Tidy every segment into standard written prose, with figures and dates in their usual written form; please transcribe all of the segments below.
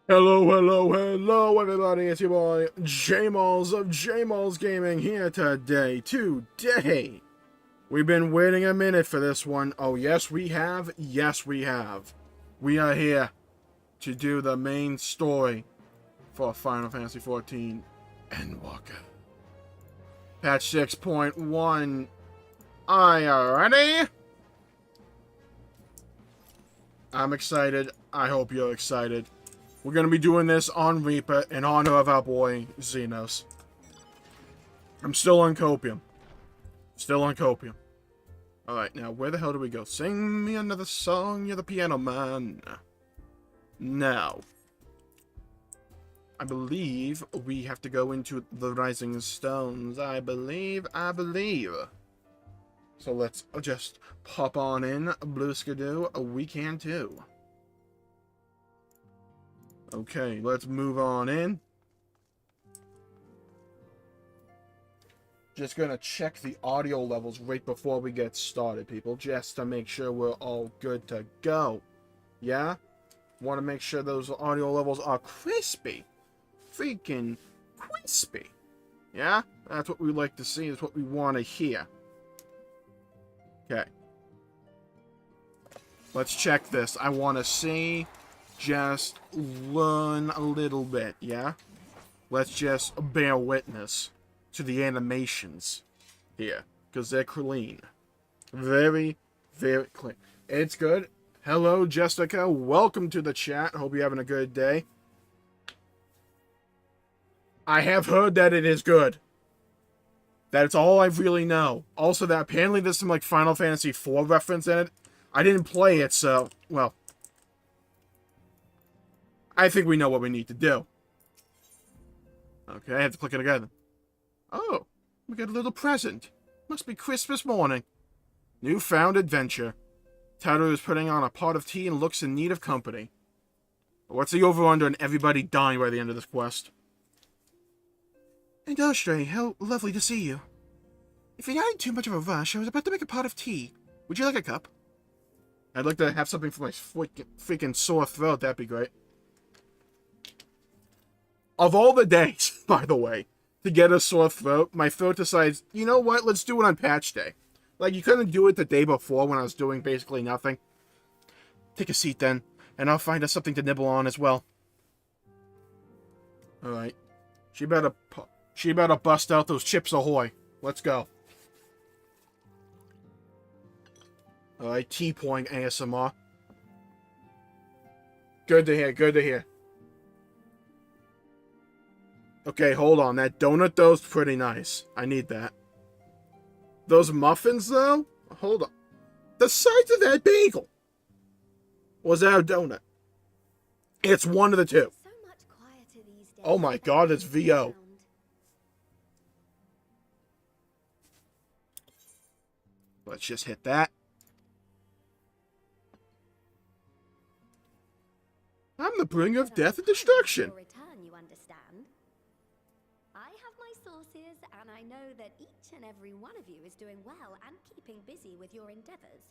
Hello, hello, hello, everybody. It's your boy, Jmulls of Jmulls Gaming here today. We've been waiting a minute for this one. Oh, yes, we have. Yes, we have. We are here to do the main story for Final Fantasy XIV Endwalker. Patch 6.1. Are you ready? I'm excited. I hope you're excited. We're going to be doing this on Reaper in honor of our boy, Xenos. I'm still on Copium. Still on Copium. Alright, now where the hell do we go? Sing me another song, you're the piano man. Now, I believe we have to go into the Rising Stones. I believe. So let's just pop on in. Blue Skidoo, we can too. Okay, let's move on in. Just gonna check the audio levels right before we get started, people, just to make sure we're all good to go. Yeah? Want to make sure those audio levels are crispy. Freaking crispy. Yeah? That's what we like to see. That's what we want to hear. Okay. Let's check this. I want to see, just learn a little bit, yeah? Let's just bear witness to the animations here, because they're clean. Very, very clean. It's good. Hello, Jessica. Welcome to the chat. Hope you're having a good day. I have heard that it is good. That's all I really know. Also, that apparently there's some, like, Final Fantasy IV reference in it. I didn't play it, so, well, I think we know what we need to do. Okay, I have to click it again. Oh, we got a little present. Must be Christmas morning. Newfound adventure. Taru is putting on a pot of tea and looks in need of company. What's the over-under on everybody dying by the end of this quest? And Ostray, how lovely to see you. If you're not in too much of a rush, I was about to make a pot of tea. Would you like a cup? I'd like to have something for my freaking sore throat. That'd be great. Of all the days, by the way, to get a sore throat, my throat decides, you know what, let's do it on patch day. Like, you couldn't do it the day before when I was doing basically nothing. Take a seat then, and I'll find us something to nibble on as well. Alright. She better bust out those Chips Ahoy. Let's go. Alright, T-point ASMR. Good to hear, good to hear. Okay, hold on. That donut dough's pretty nice. I need that. Those muffins, though? Hold on. The size of that bagel! Was that a donut? It's one of the two. So much quieter these days. Oh my god, it's VO. Let's just hit that. I'm the bringer of death and destruction. Return, you understand? I have my sources, and I know that each and every one of you is doing well and keeping busy with your endeavors.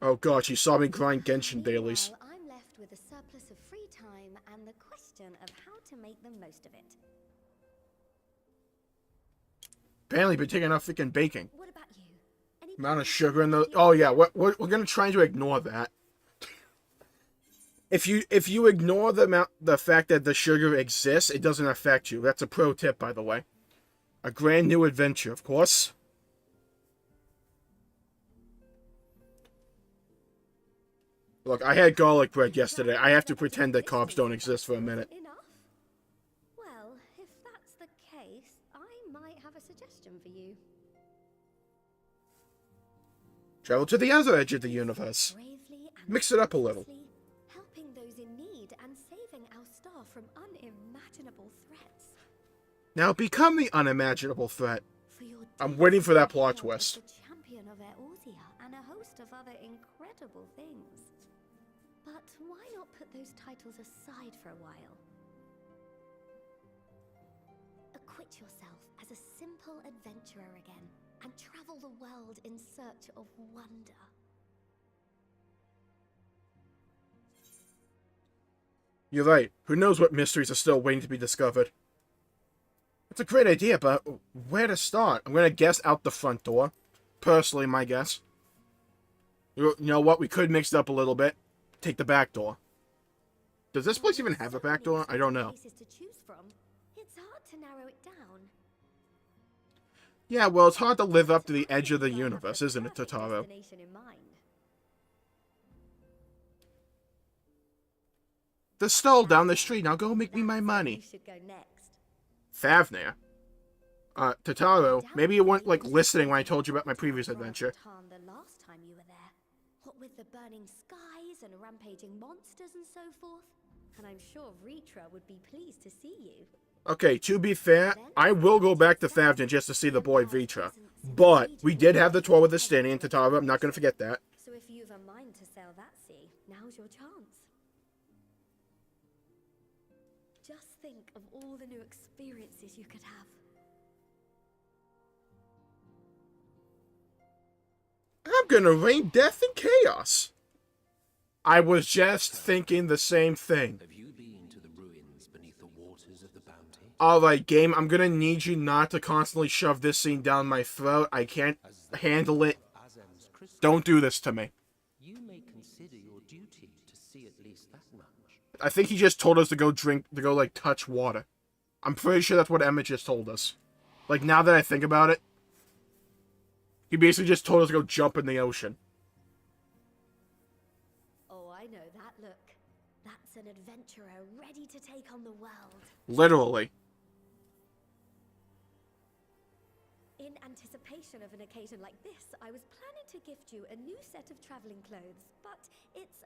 Oh god, she saw me grind Genshin dailies. Meanwhile, I'm left with a surplus of free time and the question of how to make the most of it. Apparently been taking enough freaking baking. What about you? Any Amount of sugar in those. Oh yeah, we're gonna try to ignore that. If you ignore the fact that the sugar exists, it doesn't affect you. That's a pro tip, by the way. A grand new adventure, of course. Look, I had garlic bread yesterday. I have to pretend that carbs don't exist for a minute. Enough? Well, if that's the case, I might have a suggestion for you. Travel to the other edge of the universe. Bravely and Mix it up a little. helping those in need and saving our star from unimaginable threats. Now become the unimaginable threat. For your I'm waiting for that plot twist. The champion of Eorzea and a host of other incredible things. But why not put those titles aside for a while? Acquit yourself as a simple adventurer again and travel the world in search of wonder. You're right. Who knows what mysteries are still waiting to be discovered. It's a great idea, but where to start? I'm gonna guess out the front door. Personally, my guess. You know what? We could mix it up a little bit. Take the back door. Does this place even have a back door? I don't know. Places to choose from. It's hard to narrow it down. Yeah, well, it's hard to live up to the edge of the universe, isn't it, Totaro? Destination in mind. The stall down the street. Now go make me my money. You should go next. Favnir. Totaro, maybe you weren't, like, listening when I told you about my previous adventure. The last time you were there. What with the burning skies and rampaging monsters and so forth. And I'm sure Ritra would be pleased to see you. Okay, to be fair, I will go back to Favnir just to see the boy Vitra. But we did have the tour with the Stinny and Totaro. I'm not going to forget that. So if you've a mind to sail that sea, now's your chance. Just think of all the new experiences you could have. I'm gonna rain death and chaos. I was just thinking the same thing. Have you been to the ruins beneath the waters of the bounty? Alright, game, I'm gonna need you not to constantly shove this scene down my throat. I can't handle it. Don't do this to me. You may consider your duty to see at least that much. I think he just told us to go like, touch water. I'm pretty sure that's what Emmett just told us. Like, now that I think about it, he basically just told us to go jump in the ocean. Oh, I know that look. That's an adventurer ready to take on the world. Literally. In anticipation of an occasion like this, I was planning to gift you a new set of traveling clothes, but it's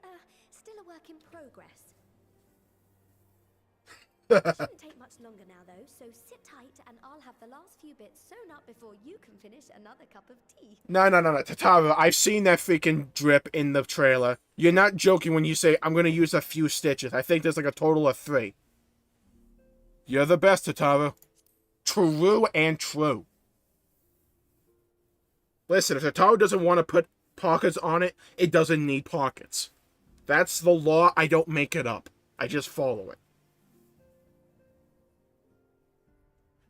still a work in progress. It shouldn't take much longer now, though, so sit tight and I'll have the last few bits sewn up before you can finish another cup of tea. No, Totaro, I've seen that freaking drip in the trailer. You're not joking when you say, I'm going to use a few stitches. I think there's like a total of 3. You're the best, Totaro. True and true. Listen, if Totaro doesn't want to put pockets on it, it doesn't need pockets. That's the law. I don't make it up. I just follow it.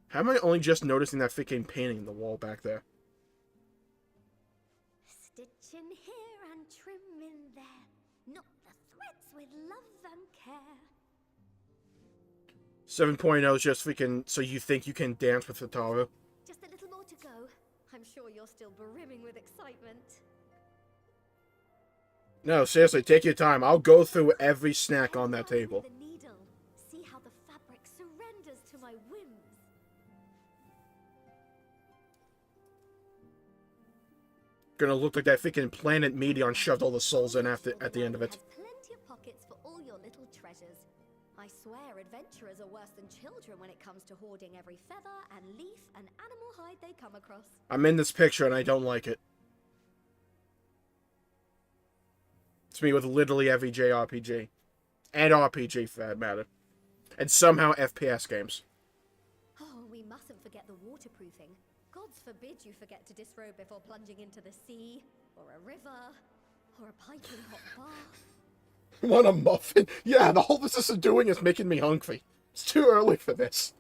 How am I only just noticing that freaking painting in the wall back there? Stitch in here and trim in there. Knot the threads with love and care. 7.0 is just freaking so you think you can dance with Totaro. Just a little more to go. I'm sure you're still brimming with excitement. No, seriously, take your time. I'll go through every snack on that table. The needle. See how the fabric surrenders to my whims. Gonna look like that freaking planet Meteon shoved all the souls in at the end of it. Plenty of pockets for all your little treasures. I swear adventurers are worse than children when it comes to hoarding every feather and leaf and animal hide they come across. I'm in this picture and I don't like it. It's me with literally every JRPG. And RPG for that matter. And somehow FPS games. Oh, we mustn't forget the waterproofing. Gods forbid you forget to disrobe before plunging into the sea, or a river, or a piping hot bath. Want a muffin? Yeah, the whole this is doing is making me hungry. It's too early for this.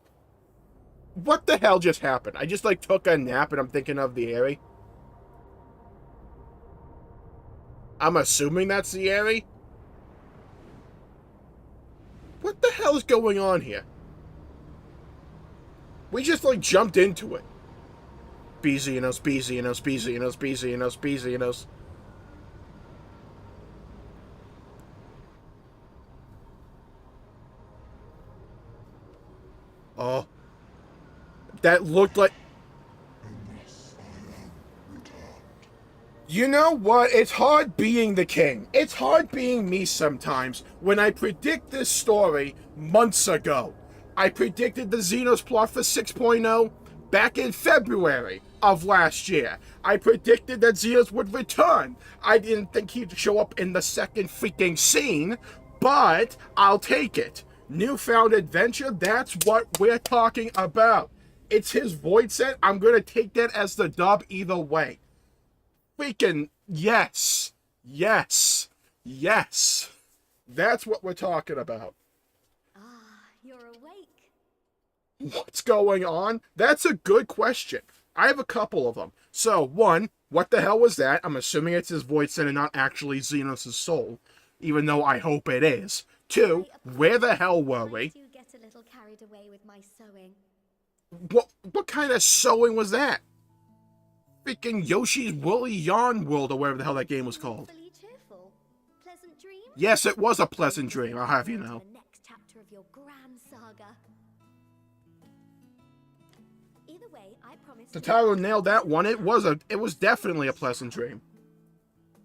What the hell just happened? I just, like, took a nap and I'm thinking of the Aerie. I'm assuming that's the Aerie? What the hell is going on here? We just, like, jumped into it. Bezianos, Bezianos, Bezianos, Bezianos, Bezianos. Oh. That looked like... You know what? It's hard being the king. It's hard being me sometimes when I predict this story months ago. I predicted the Xenos plot for 6.0 back in February of last year. I predicted that Xenos would return. I didn't think he'd show up in the second freaking scene, but I'll take it. Newfound adventure, that's what we're talking about. It's his void set. I'm going to take that as the dub either way. Freaking yes. Yes. Yes. That's what we're talking about. you're awake. What's going on? That's a good question. I have a couple of them. So, one, what the hell was that? I'm assuming it's his voice and not actually Xenos' soul, even though I hope it is. Two, where the hell were we? I do get a little carried away with my sewing. What kind of sewing was that? Freaking Yoshi's Woolly Yarn World, or whatever the hell that game was called. Hopefully cheerful. Pleasant dream? Yes, it was a pleasant dream, I'll have you know. The next chapter of your grand saga. Either way, I promise. Tataru nailed that one. It was definitely a pleasant dream.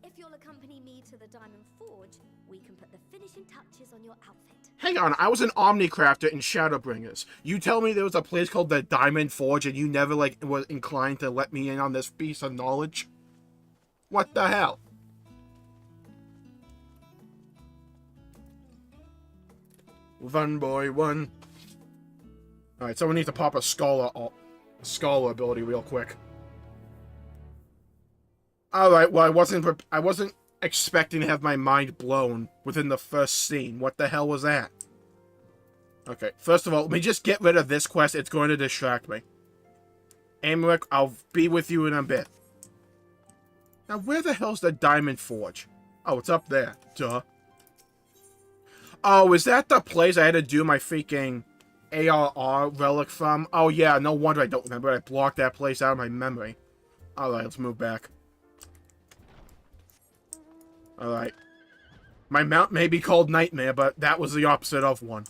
If you'll accompany me to the Diamond Forge, we can put the finishing touches on your outfit. Hang on, I was an Omnicrafter in Shadowbringers. You tell me there was a place called the Diamond Forge and you never, like, was inclined to let me in on this piece of knowledge? What the hell? One boy, one. Alright, someone needs to pop a Scholar ability real quick. Alright, well, I wasn't expecting to have my mind blown within the first scene. What the hell was that? Okay, first of all, let me just get rid of this quest. It's going to distract me. Amric, I'll be with you in a bit. Now, where the hell's the Diamond Forge? Oh, it's up there. Duh. Oh, is that the place I had to do my freaking ARR relic from? Oh, yeah, no wonder I don't remember. I blocked that place out of my memory. Alright, let's move back. Alright. My mount may be called Nightmare, but that was the opposite of one.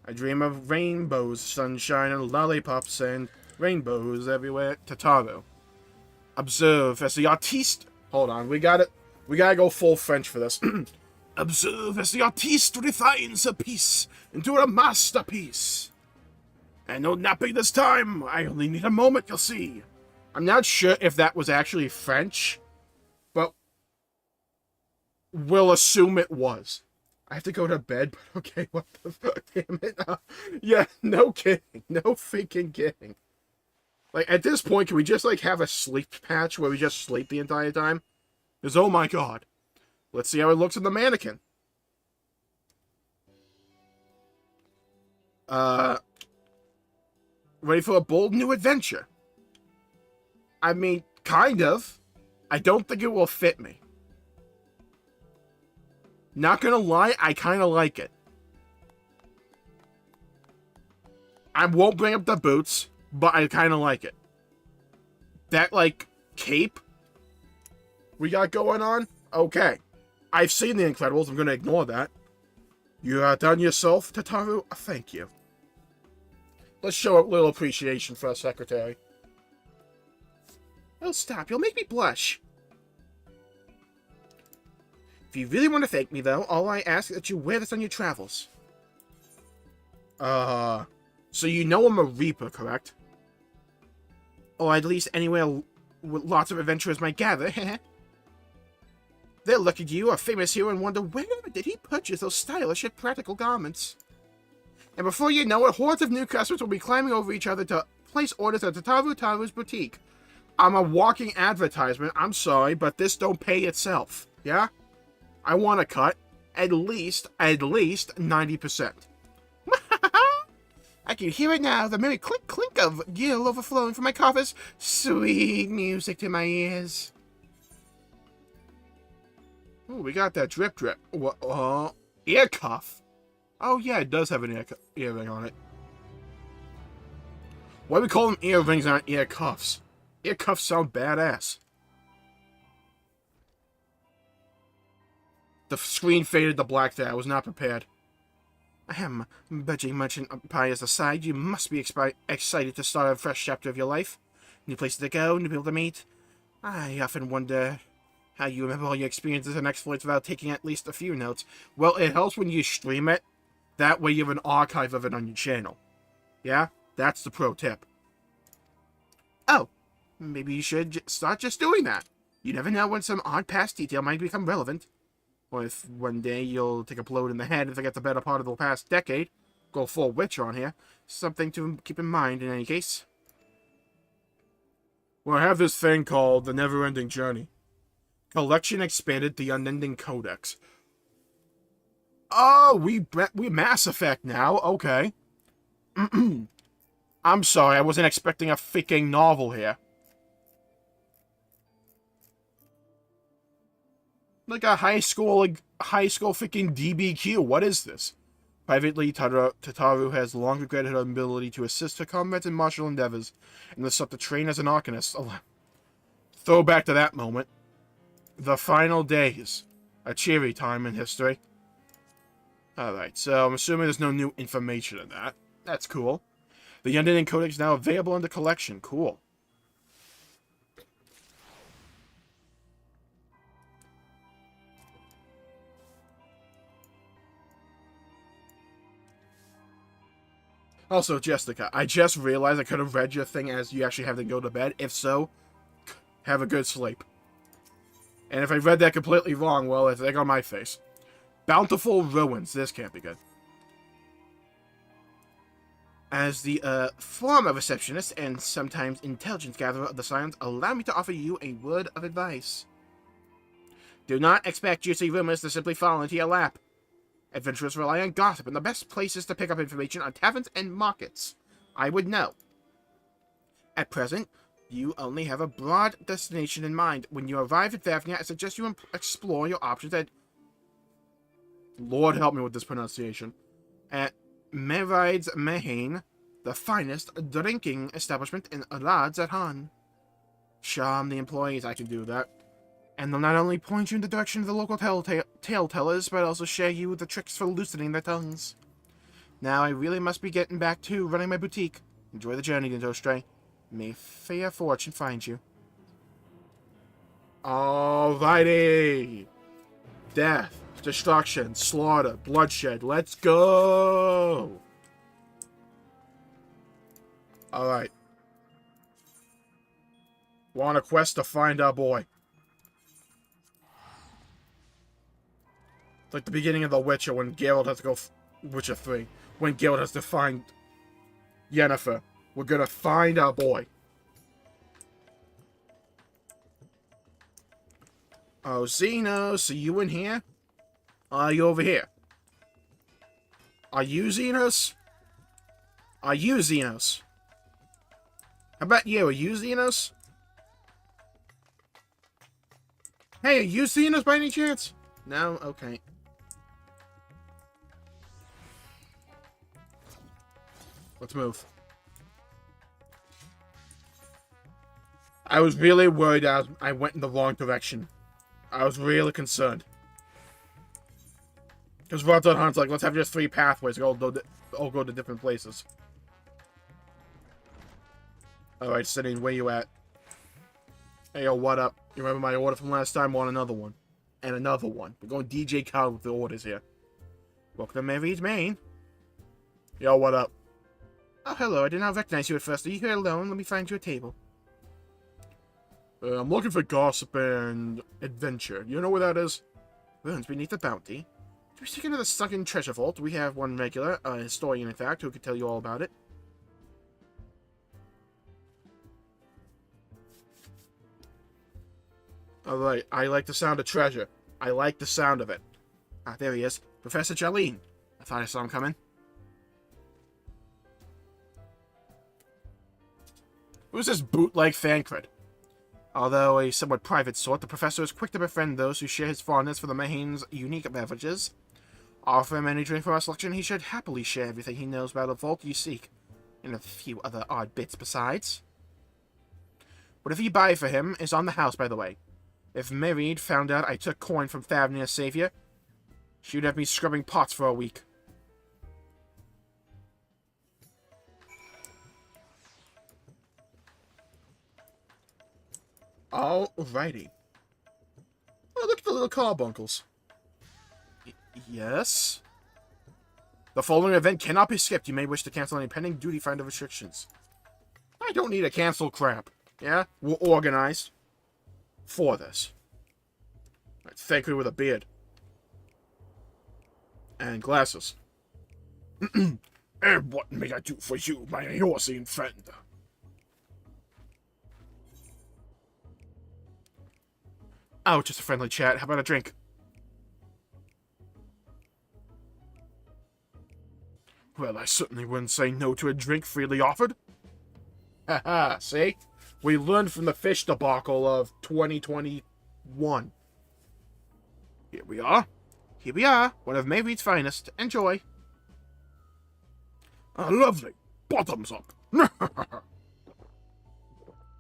I dream of rainbows, sunshine, and lollipops, and rainbows everywhere. Tataru. Observe as the artiste... Hold on, we gotta go full French for this. Observe as the artiste refines a piece into a masterpiece. And no napping this time. I only need a moment, you'll see. I'm not sure if that was actually French, but we'll assume it was. I have to go to bed, but okay, what the fuck, damn it. Yeah, no kidding. No freaking kidding. Like, at this point, can we just, like, have a sleep patch where we just sleep the entire time? Because, oh my god. Let's see how it looks in the mannequin. Ready for a bold new adventure? I mean, kind of. I don't think it will fit me. Not gonna lie, I kind of like it. I won't bring up the boots, but I kind of like it. That, like, cape we got going on? Okay. I've seen The Incredibles, I'm gonna ignore that. You are done yourself, Tataru? Thank you. Let's show a little appreciation for our secretary. Oh, stop. You'll make me blush. If you really want to thank me, though, all I ask is that you wear this on your travels. So you know I'm a Reaper, correct? Or at least anywhere with lots of adventurers might gather. They'll look at you, a famous hero, and wonder where did he purchase those stylish yet practical garments. And before you know it, hordes of new customers will be climbing over each other to place orders at Taru's boutique. I'm a walking advertisement, I'm sorry, but this don't pay itself, yeah? I want to cut at least 90%. I can hear it now, the merry clink clink of gill overflowing from my coffers. Sweet music to my ears. Oh, we got that drip drip. What? Ear cuff. Oh yeah, it does have an earring on it. Why do we call them earrings and not ear cuffs? Ear cuffs sound badass. The screen faded to black there. I was not prepared. Ahem. Budging merchant empires aside, you must be excited to start a fresh chapter of your life. New places to go, new people to meet. I often wonder how you remember all your experiences and exploits without taking at least a few notes. Well, it helps when you stream it. That way you have an archive of it on your channel. Yeah? That's the pro tip. Oh. Maybe you should start just doing that. You never know when some odd past detail might become relevant. Or if one day you'll take a blow in the head and forget the better part of the past decade. Go full witch on here. Something to keep in mind in any case. Well, I have this thing called The Never-Ending Journey. Collection expanded The Unending Codex. Oh, we Mass Effect now. Okay. I'm sorry, I wasn't expecting a freaking novel here. Like a high school freaking DBQ. What is this? Privately, Tataru has long regretted her ability to assist her comrades in martial endeavors, and was sought to train as an arcanist. Throw back to that moment. The final days. A cheery time in history. Alright, so I'm assuming there's no new information in that. That's cool. The Undead Codex is now available in the collection. Cool. Also, Jessica, I just realized I could have read your thing as you actually have to go to bed. If so, have a good sleep. And if I read that completely wrong, well, it's egg on my face. Bountiful Ruins. This can't be good. As the former receptionist and sometimes intelligence gatherer of the Scions, allow me to offer you a word of advice. Do not expect juicy rumors to simply fall into your lap. Adventurers rely on gossip, and the best places to pick up information are taverns and markets. I would know. At present, you only have a broad destination in mind. When you arrive at Vavnia, I suggest you explore your options at... Lord help me with this pronunciation. At Meride's Mehane, the finest drinking establishment in Rad Zarhan. Charm the employees, I can do that. And they'll not only point you in the direction of the local tale-tellers, but also share you the tricks for loosening their tongues. Now I really must be getting back to running my boutique. Enjoy the journey, Ninja Stray. May fair fortune find you. Alrighty! Death, destruction, slaughter, bloodshed. Let's go! Alright. We're on a quest to find our boy. It's like the beginning of The Witcher when Geralt has to go... Witcher 3. When Geralt has to find... Yennefer. We're gonna find our boy. Oh, Xenos, are you in here? Are you over here? Are you Xenos? Are you Xenos? How about you? Are you Xenos? Hey, are you Xenos by any chance? No? Okay. Let's move. I was really worried I went in the wrong direction. I was really concerned. Because Rotten Hunt's like, let's have just 3 pathways. All go to different places. Alright, Sidney, where you at? Hey, yo, what up? You remember my order from last time? Want another one. And another one. We're going DJ Khaled with the orders here. Welcome to Mary's Maine. Yo, what up? Oh, hello. I did not recognize you at first. Are you here alone? Let me find you a table. I'm looking for gossip and adventure. You know where that is? Ruins beneath the bounty. To be sticking to the sunken treasure vault, we have one regular, a historian in fact, who could tell you all about it. Alright, I like the sound of treasure. I like the sound of it. Ah, there he is. Professor Jolene. I thought I saw him coming. Who's this bootleg Fancred? Although a somewhat private sort, the professor is quick to befriend those who share his fondness for the Mahane's unique beverages. Offer him any drink from our selection, he should happily share everything he knows about the vault you seek, and a few other odd bits besides. Whatever you buy for him is on the house, by the way. If Myride found out I took coin from Thavnia's savior, she would have me scrubbing pots for a week. Alrighty. Oh, look at the little carbuncles. Yes? The following event cannot be skipped. You may wish to cancel any pending duty finder restrictions. I don't need to cancel crap. Yeah? We're organized for this. Right, thankfully with a beard. And glasses. And what may I do for you, my Eorzean friend? Oh, just a friendly chat. How about a drink? Well, I certainly wouldn't say no to a drink freely offered. Haha, see? We learned from the fish debacle of 2021. Here we are. Here we are, one of Mayreed's finest. Enjoy. Lovely. Bottoms up.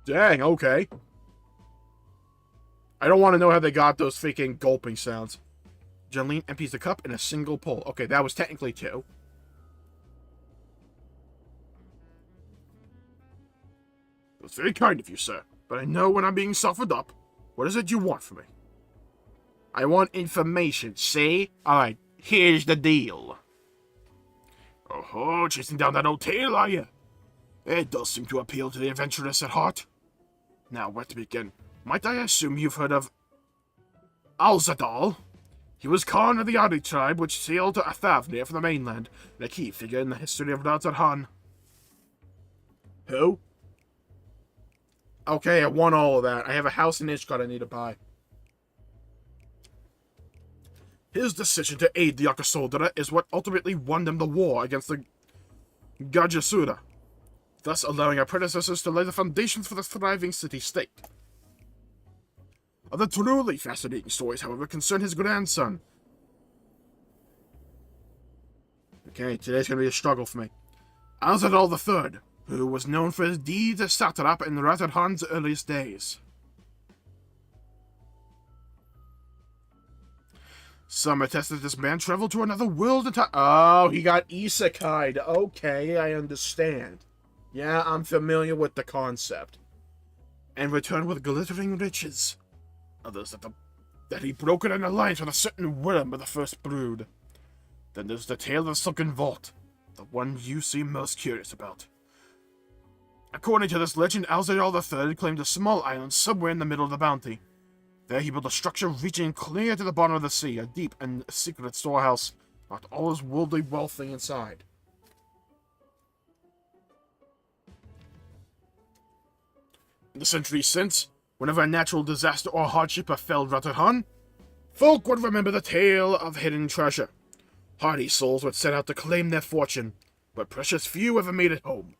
Dang, okay. I don't want to know how they got those freaking gulping sounds. Jolene empties the cup in a single pull. Okay, that was technically 2. That's very kind of you, sir. But I know when I'm being suffered up. What is it you want from me? I want information, see? Alright, here's the deal. Oh, chasing down that old tale, are you? It does seem to appeal to the adventurous at heart. Now, where to begin? Might I assume you've heard of Alzadal? He was Khan of the Adi tribe, which sailed to Athavnir from the mainland, and a key figure in the history of Razarhan. Who? Okay, I won all of that. I have a house in Ishgard I need to buy. His decision to aid the Akasodra is what ultimately won them the war against the Gajasura, thus allowing our predecessors to lay the foundations for the thriving city-state. Other truly fascinating stories, however, concern his grandson. Okay, today's going to be a struggle for me. Azadal III, who was known for his deeds as satrap in Razarhan's earliest days. Some attest that this man traveled to another world in time. Oh, he got isekai'd. Okay, I understand. Yeah, I'm familiar with the concept. And returned with glittering riches. Others that he brokered an alliance with a certain worm of the first brood. Then there's the tale of the Sunken Vault, the one you seem most curious about. According to this legend, Alzadal III claimed a small island somewhere in the middle of the bounty. There he built a structure reaching clear to the bottom of the sea, a deep and secret storehouse, locked all his worldly wealth inside. In the centuries since, whenever a natural disaster or hardship befell Razarhan, folk would remember the tale of hidden treasure. Hardy souls would set out to claim their fortune, but precious few ever made it home.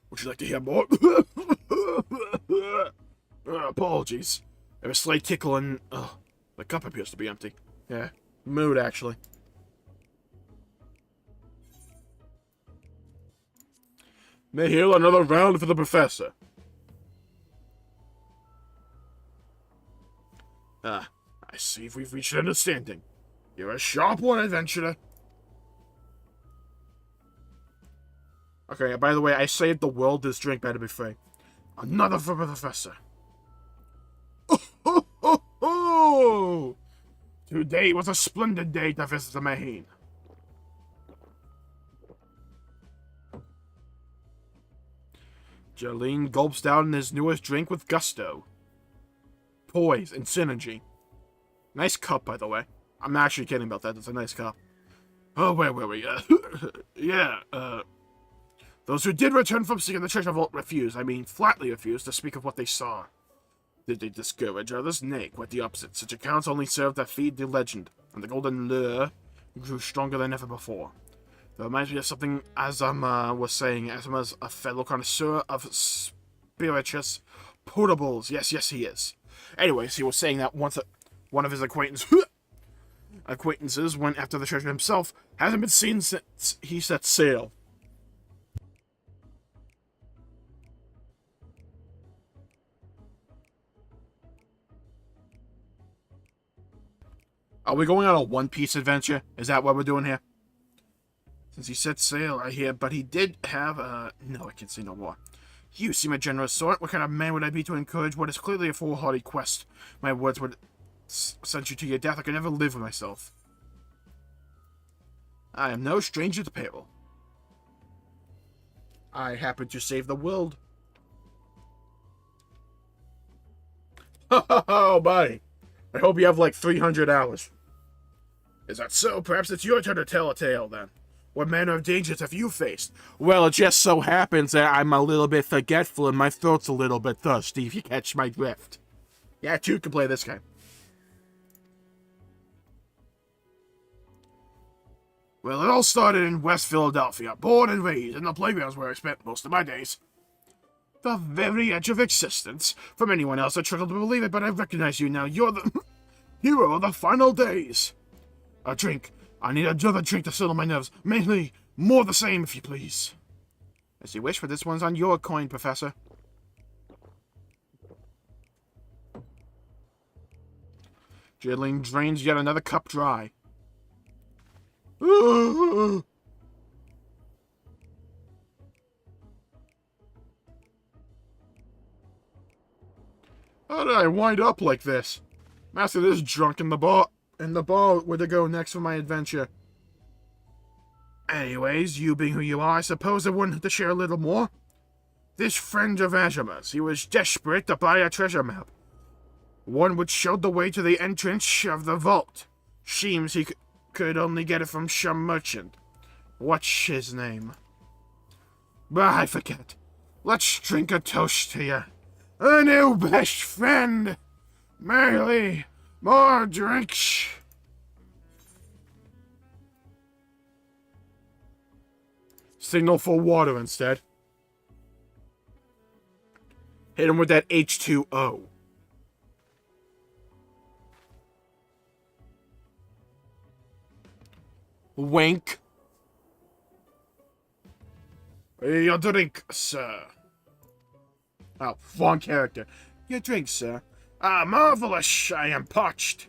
Would you like to hear more? Apologies. I have a slight tickle and... the cup appears to be empty. Yeah, mood, actually. Nihil, another round for the professor. I see we've reached an understanding. You're a sharp one, adventurer. Okay, by the way, I saved the world. This drink better be free. Another for the professor. Oh! Today was a splendid day to visit the Mahine. Jolene gulps down his newest drink with gusto. Poise and synergy. Nice cup, by the way. I'm not actually kidding about that. It's a nice cup. Oh, where were we? Those who did return from seeking the treasure vault flatly refused to speak of what they saw. Did they discourage others? Nay, quite the opposite. Such accounts only served to feed the legend, and the golden lure grew stronger than ever before. That reminds me of something Azam was saying. Azam is a fellow connoisseur of spirituous potables. Yes, he is. Anyways, he was saying that once one of his acquaintances went after the treasure himself, hasn't been seen since he set sail. Are we going on a One Piece adventure? Is that what we're doing here? Since he set sail, I hear, but he did have no, I can say no more. You seem a generous sort. What kind of man would I be to encourage what is clearly a foolhardy quest? My words would send you to your death. I could never live with myself. I am no stranger to peril. I happen to save the world. Oh, buddy. I hope you have like 300 hours. Is that so? Perhaps it's your turn to tell a tale, then. What manner of dangers have you faced? Well, it just so happens that I'm a little bit forgetful and my throat's a little bit thirsty, if you catch my drift. Yeah, two can play this game. Well, it all started in West Philadelphia, born and raised in the playgrounds where I spent most of my days. The very edge of existence. From anyone else, I struggle to believe it, but I recognize you now. You're the hero of the final days. A drink. I need another drink to settle my nerves. Mainly, more the same, if you please. As you wish, but this one's on your coin, Professor. Jiddling drains yet another cup dry. How did I wind up like this? Master this drunk in the bar where to go next for my adventure. Anyways, you being who you are, I suppose I wouldn't have to share a little more. This friend of Azuma's, he was desperate to buy a treasure map. One which showed the way to the entrance of the vault. Seems he could only get it from some merchant. What's his name? But I forget. Let's drink a toast to you. A new best friend! Merrily, more drinks! Signal for water instead. Hit him with that H2O. Wink. Your drink, sir. Oh, wrong character. Your drink, sir. Ah, marvelous. I am parched.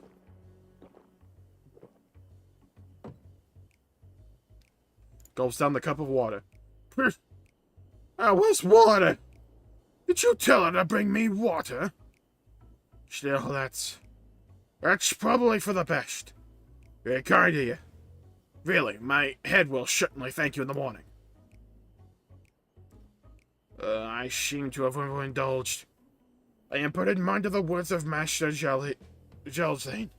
Gulps down the cup of water. Where's water? Did you tell her to bring me water? Still, that's probably for the best. Very kind of you. Really, my head will certainly thank you in the morning. I seem to have overindulged. I am put in mind of the words of Master Gelzane.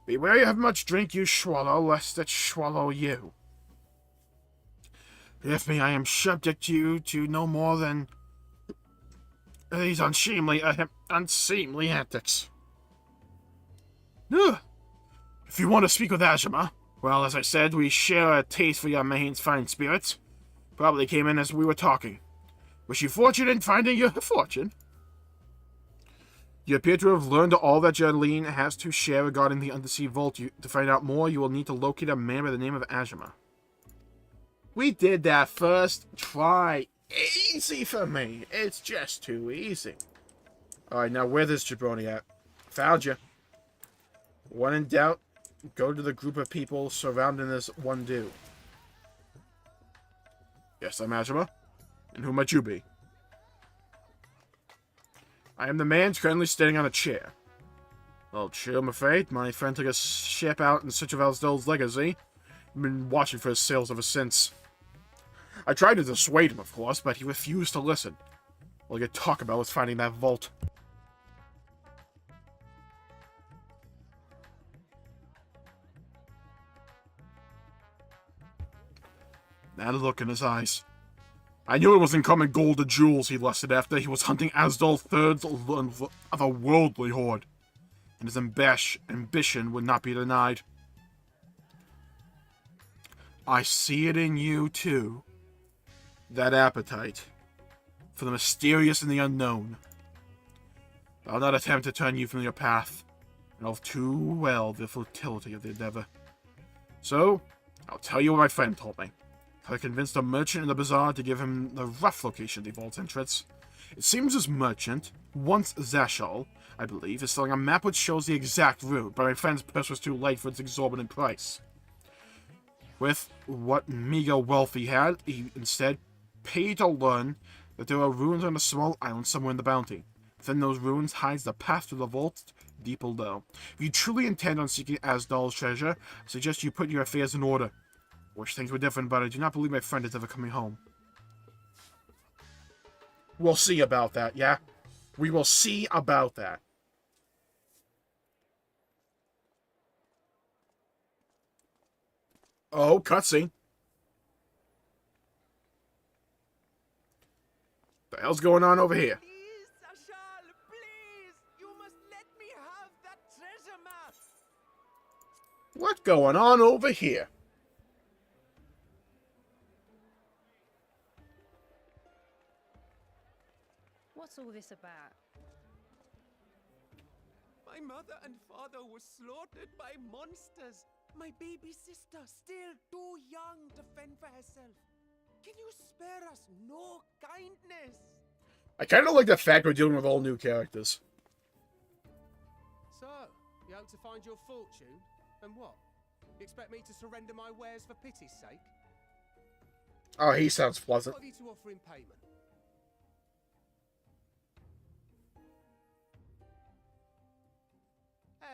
Beware of much drink you swallow, lest it swallow you. If me, I am subject to you to no more than these unseemly antics. If you want to speak with Azuma, well, as I said, we share a taste for your maid's fine spirits. Probably came in as we were talking. Wish you fortune in finding your fortune. You appear to have learned all that Jolene has to share regarding the Undersea Vault. To find out more, you will need to locate a man by the name of Azuma. We did that first try. Easy for me. It's just too easy. Alright, now where is Jabroni at? Found you. When in doubt, go to the group of people surrounding this one dude. Yes, I'm Azuma. And who might you be? I am the man currently standing on a chair. Well, chill, I'm afraid. My friend took a ship out in search of Asdol's legacy. I've been watching for his sales ever since. I tried to dissuade him, of course, but he refused to listen. All he could talk about was finding that vault. That look in his eyes. I knew it wasn't common gold or jewels he lusted after. He was hunting Asdol thirds of a worldly hoard. And his ambition would not be denied. I see it in you, too. That appetite. For the mysterious and the unknown. I'll not attempt to turn you from your path. I know too well the futility of the endeavor. So, I'll tell you what my friend told me. I convinced a merchant in the bazaar to give him the rough location of the vault's entrance. It seems this merchant, once Zashal, I believe, is selling a map which shows the exact route, but my friend's purse was too light for its exorbitant price. With what meager wealth he had, he instead paid to learn that there are ruins on a small island somewhere in the bounty. Within those ruins hides the path to the vault deep below. If you truly intend on seeking Asdol's treasure, I suggest you put your affairs in order. Wish things were different, but I do not believe my friend is ever coming home. We'll see about that, yeah? We will see about that. Oh, cutscene. The hell's going on over here? Please, Zashal, please! You must let me have that treasure map! What's going on over here? What's all this about? My mother and father were slaughtered by monsters. My baby sister, still too young to fend for herself. Can you spare us no kindness? I kind of like the fact we're dealing with all new characters. So, you hope to find your fortune? And what? You expect me to surrender my wares for pity's sake? Oh, he sounds pleasant. What have you to offer in payment?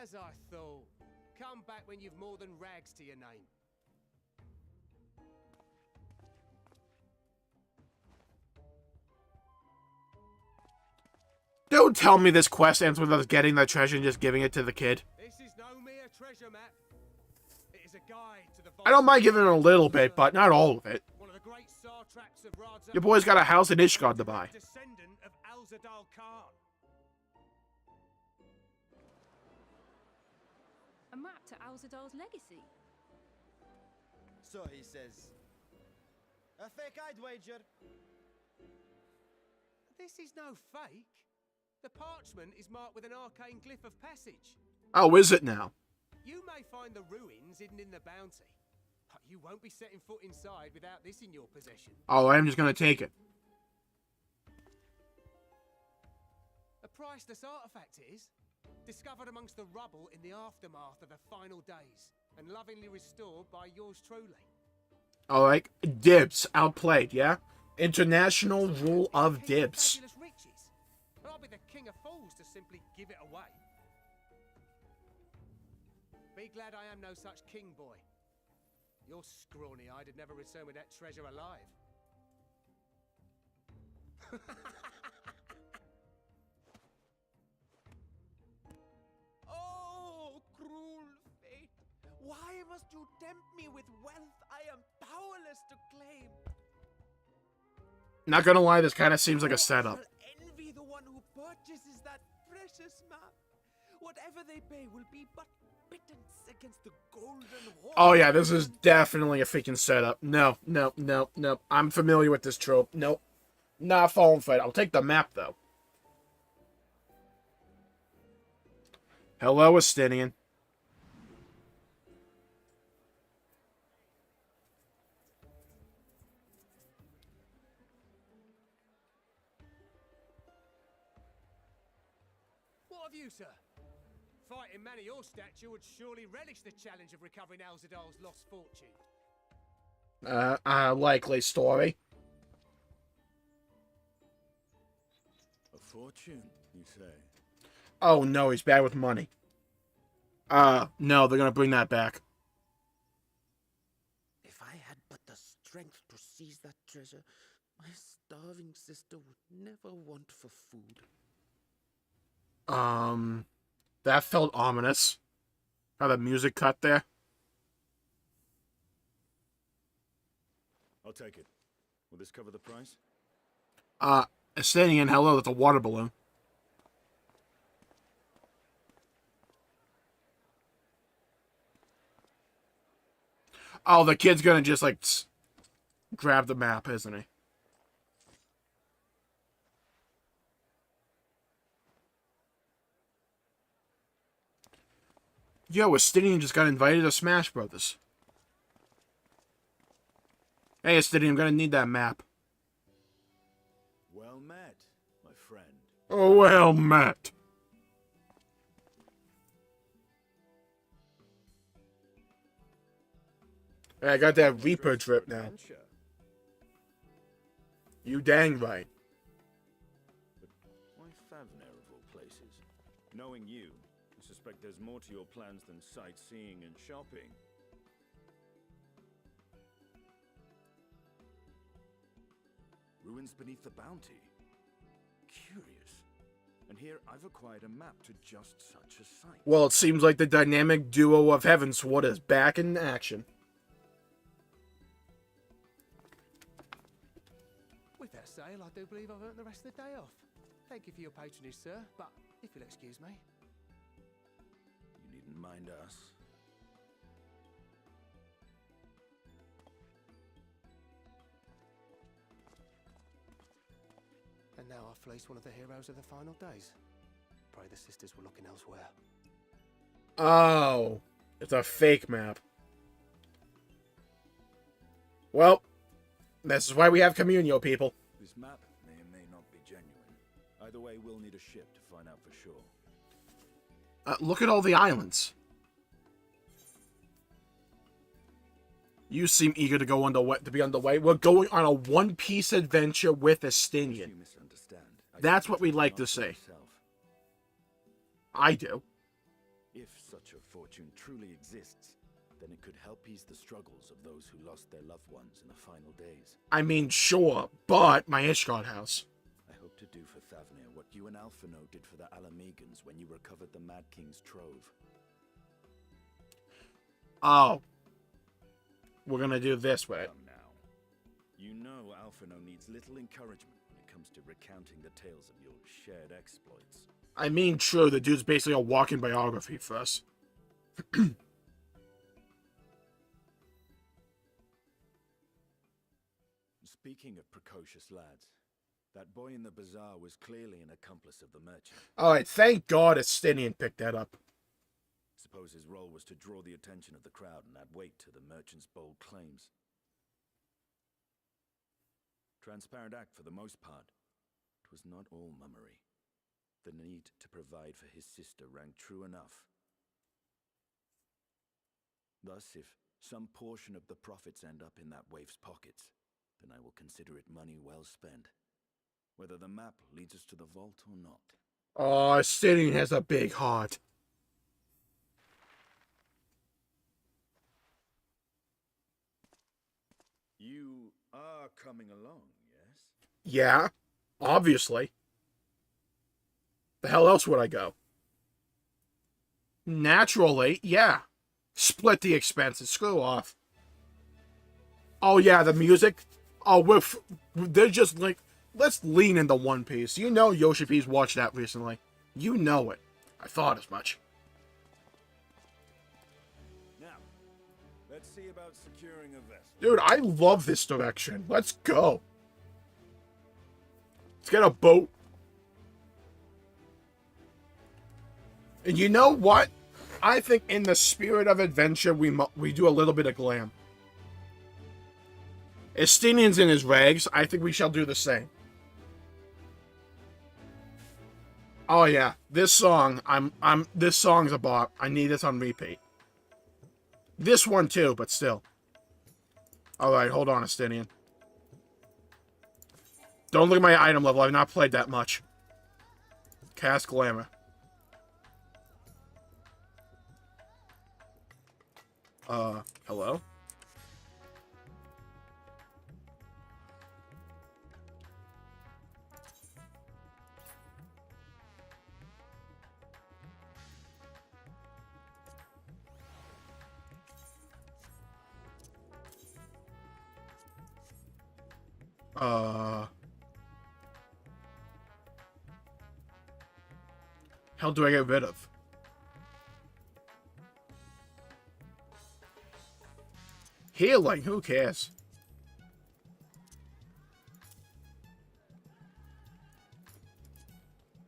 As I thought. Come back when you've more than rags to your name. Don't tell me this quest ends with us getting the treasure and just giving it to the kid. This is no mere treasure map. It is a guide to the I don't mind giving it a little bit, but not all of it. one of the great satraps of Radza. Your boy's got a house in Ishgard to buy. Descendant of Alzadal Khan. A map to Alzadal's legacy. So he says. A fake, I'd wager. This is no fake. The parchment is marked with an arcane glyph of passage. Oh, is it now? You may find the ruins hidden in the bounty, but you won't be setting foot inside without this in your possession. Oh, I'm just gonna take it. A priceless artifact it is, discovered amongst the rubble in the aftermath of the final days, and lovingly restored by yours truly. Alright, dibs. Outplayed, yeah? International rule of It's dibs. fabulous riches, but I'll be the king of fools to simply give it away. Be glad I am no such king, boy. Your scrawny-eyed had never return with that treasure alive. Oh, cruel fate! Why must you tempt me with wealth I am powerless to claim? Not gonna lie, this kind of seems like a setup. I'll envy the one who purchases that precious map. Whatever they pay will be but pittance against the golden horn. Oh yeah, this is definitely a freaking setup. No, no, no, no. I'm familiar with this trope. Nope. Not falling for it. I'll take the map, though. Hello, Estinian. What of you, sir? Fighting man of your stature would surely relish the challenge of recovering Alzadal's lost fortune. Likely story. A fortune, you say? Oh no, he's bad with money. No, they're gonna bring that back. If I had but the strength to seize that treasure, my starving sister would never want for food. That felt ominous. How the music cut there. I'll take it. Will this cover the price? Estinian, hello, that's a water balloon. Oh, the kid's gonna just, like, grab the map, isn't he? Yo, Estinian just got invited to Smash Brothers. Hey, Estinian, I'm gonna need that map. Well met, my friend. Oh, well, Matt. Hey, I got that Reaper drip now. Adventure. You dang right. But why Favner of all places? Knowing you, I suspect there's more to your plans than sightseeing and shopping. Ruins beneath the bounty. Curious. And here I've acquired a map to just such a site. Well, it seems like the dynamic duo of Heavensward is back in action. With that sale, I do believe I've earned the rest of the day off. Thank you for your patronage, sir, but if you'll excuse me. You needn't mind us. And out I fleeced one of the heroes of the final days. Pray the sisters were looking elsewhere. Oh, it's a fake map. Well, this is why we have Communio, people. This map may or may not be genuine. Either way, we'll need a ship to find out for sure. Look at all the islands. You seem eager to go underway. We're going on a one-piece adventure with Estinian. You misunderstand. That's what we like to say. I do. If such a fortune truly exists, then it could help ease the struggles of those who lost their loved ones in the final days. I mean, sure, but my Ishgard house. I hope to do for Thavnir what you and Alphino did for the Alamegans when you recovered the Mad King's trove. Oh. We're gonna do this with it. Come now. You know Alphino needs little encouragement when it comes to recounting the tales of your shared exploits. I mean, true, the dude's basically a walking biography for us. Speaking of precocious lads, that boy in the bazaar was clearly an accomplice of the merchant. Alright, thank God Estinian picked that up. Suppose his role was to draw the attention of the crowd and add weight to the merchant's bold claims. Transparent act for the most part. It was not all mummery. The need to provide for his sister rang true enough. Thus, if some portion of the profits end up in that waif's pockets, then I will consider it money well spent, whether the map leads us to the vault or not. Oh, Estinian has a big heart. You are coming along, yes? Yeah, obviously. The hell else would I go? Naturally, yeah. Split the expenses. Screw off. Oh yeah, the music. Oh, they're just like, let's lean into One Piece. You know Yoshi P's watched that recently. You know it. I thought as much. Now, let's see about securing a vessel. Dude, I love this direction. Let's go. Let's get a boat. And you know what? I think in the spirit of adventure, we do a little bit of glam. Estinian's in his rags. I think we shall do the same. Oh yeah, this song. This song's a bop. I need this on repeat. This one too, but still. All right, hold on, Estinian. Don't look at my item level. I've not played that much. Cast Glamour. Hello? Hell do I get rid of? Healing, who cares?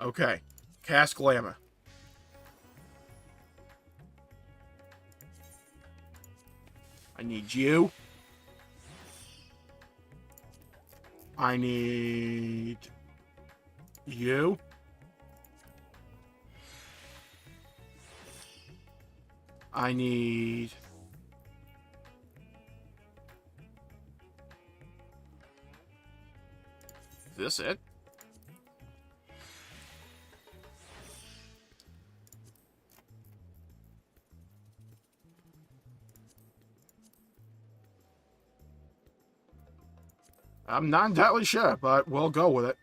Okay. Cast Glamour. I need you. I need you. I need... Is this it? I'm not entirely sure, but we'll go with it.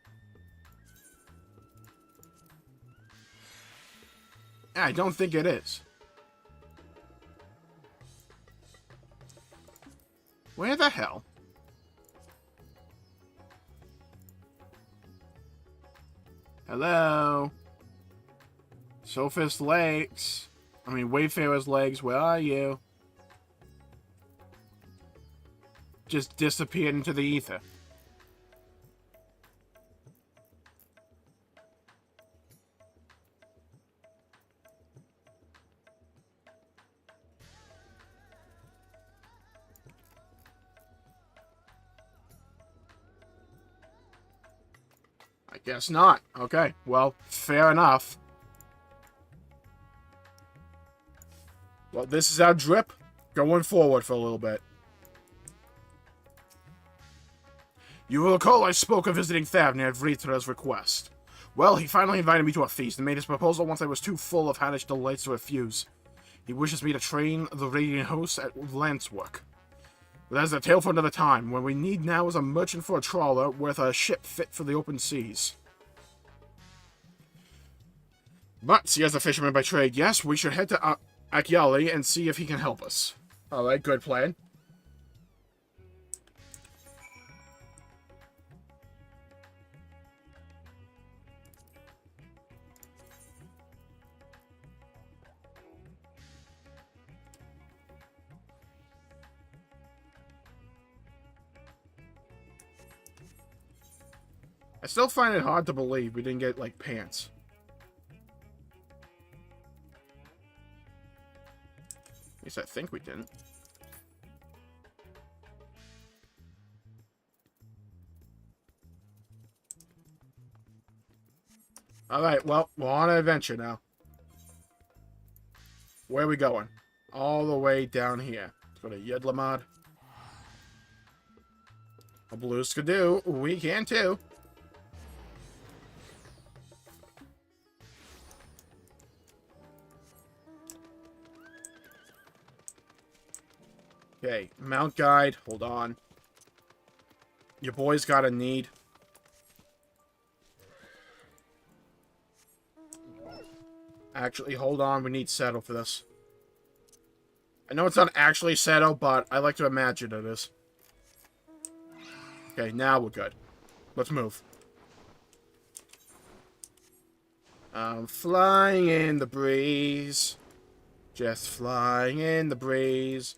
I don't think it is. Where the hell? Hello? Sophist legs. Wayfarer's legs, where are you? Just disappeared into the ether. I guess not. Okay, well, fair enough. Well, this is our drip going forward for a little bit. You will recall I spoke of visiting Thavnir at Vritra's request. Well, he finally invited me to a feast and made his proposal once I was too full of hellish delights to refuse. He wishes me to train the Radiant hosts at lance work. But that is a tale for another time. What we need now is a merchant for a trawler with a ship fit for the open seas. But, see, as a fisherman by trade, yes, we should head to Akyali and see if he can help us. Alright, good plan. I still find it hard to believe we didn't get, like, pants. At least I think we didn't. Alright, well, we're on an adventure now. Where are we going? All the way down here. Let's go to Yedlamad. A Blues could do. We can too. Okay, mount guide. Hold on. Your boy's got a need. Actually, hold on. We need settle for this. I know it's not actually settle, but I like to imagine it is. Okay, now we're good. Let's move. I'm flying in the breeze. Just flying in the breeze.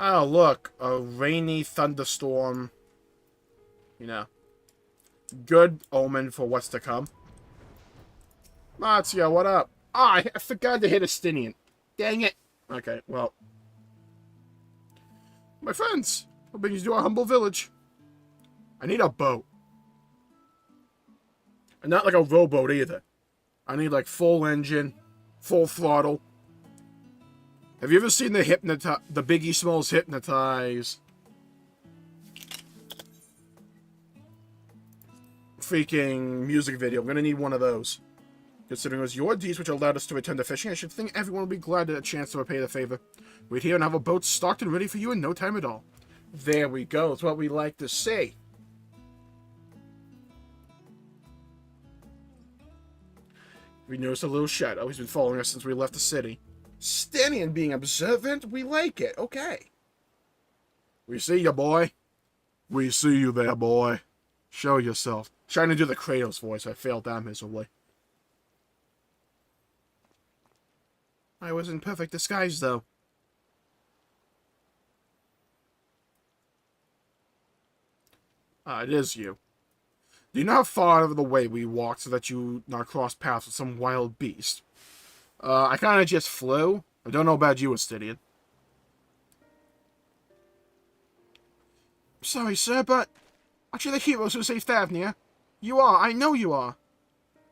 Oh, look. A rainy thunderstorm. You know. Good omen for what's to come. Matzia, what up? Ah, I forgot to hit Estinian. Dang it. Okay, well. My friends, what brings you to our humble village? I need a boat. And not like a rowboat either. I need like full engine, full throttle. Have you ever seen the Biggie Smalls Hypnotize freaking music video? I'm gonna need one of those. Considering it was your deeds which allowed us to return to fishing, I should think everyone would be glad to have a chance to repay the favor. Wait here and have a boat stocked and ready for you in no time at all. There we go. It's what we like to see. We noticed a little shadow. He's been following us since we left the city. Standing and being observant, we like it. Okay. We see you, boy. We see you there, boy. Show yourself. Trying to do the Kratos voice. I failed that miserably. I was in perfect disguise, though. It is you. Do you know how far out of the way we walked so that you not cross paths with some wild beast? I kind of just flew. I don't know about you, Astidian. Sorry, sir, but aren't you the heroes who saved Thavnir? You are. I know you are.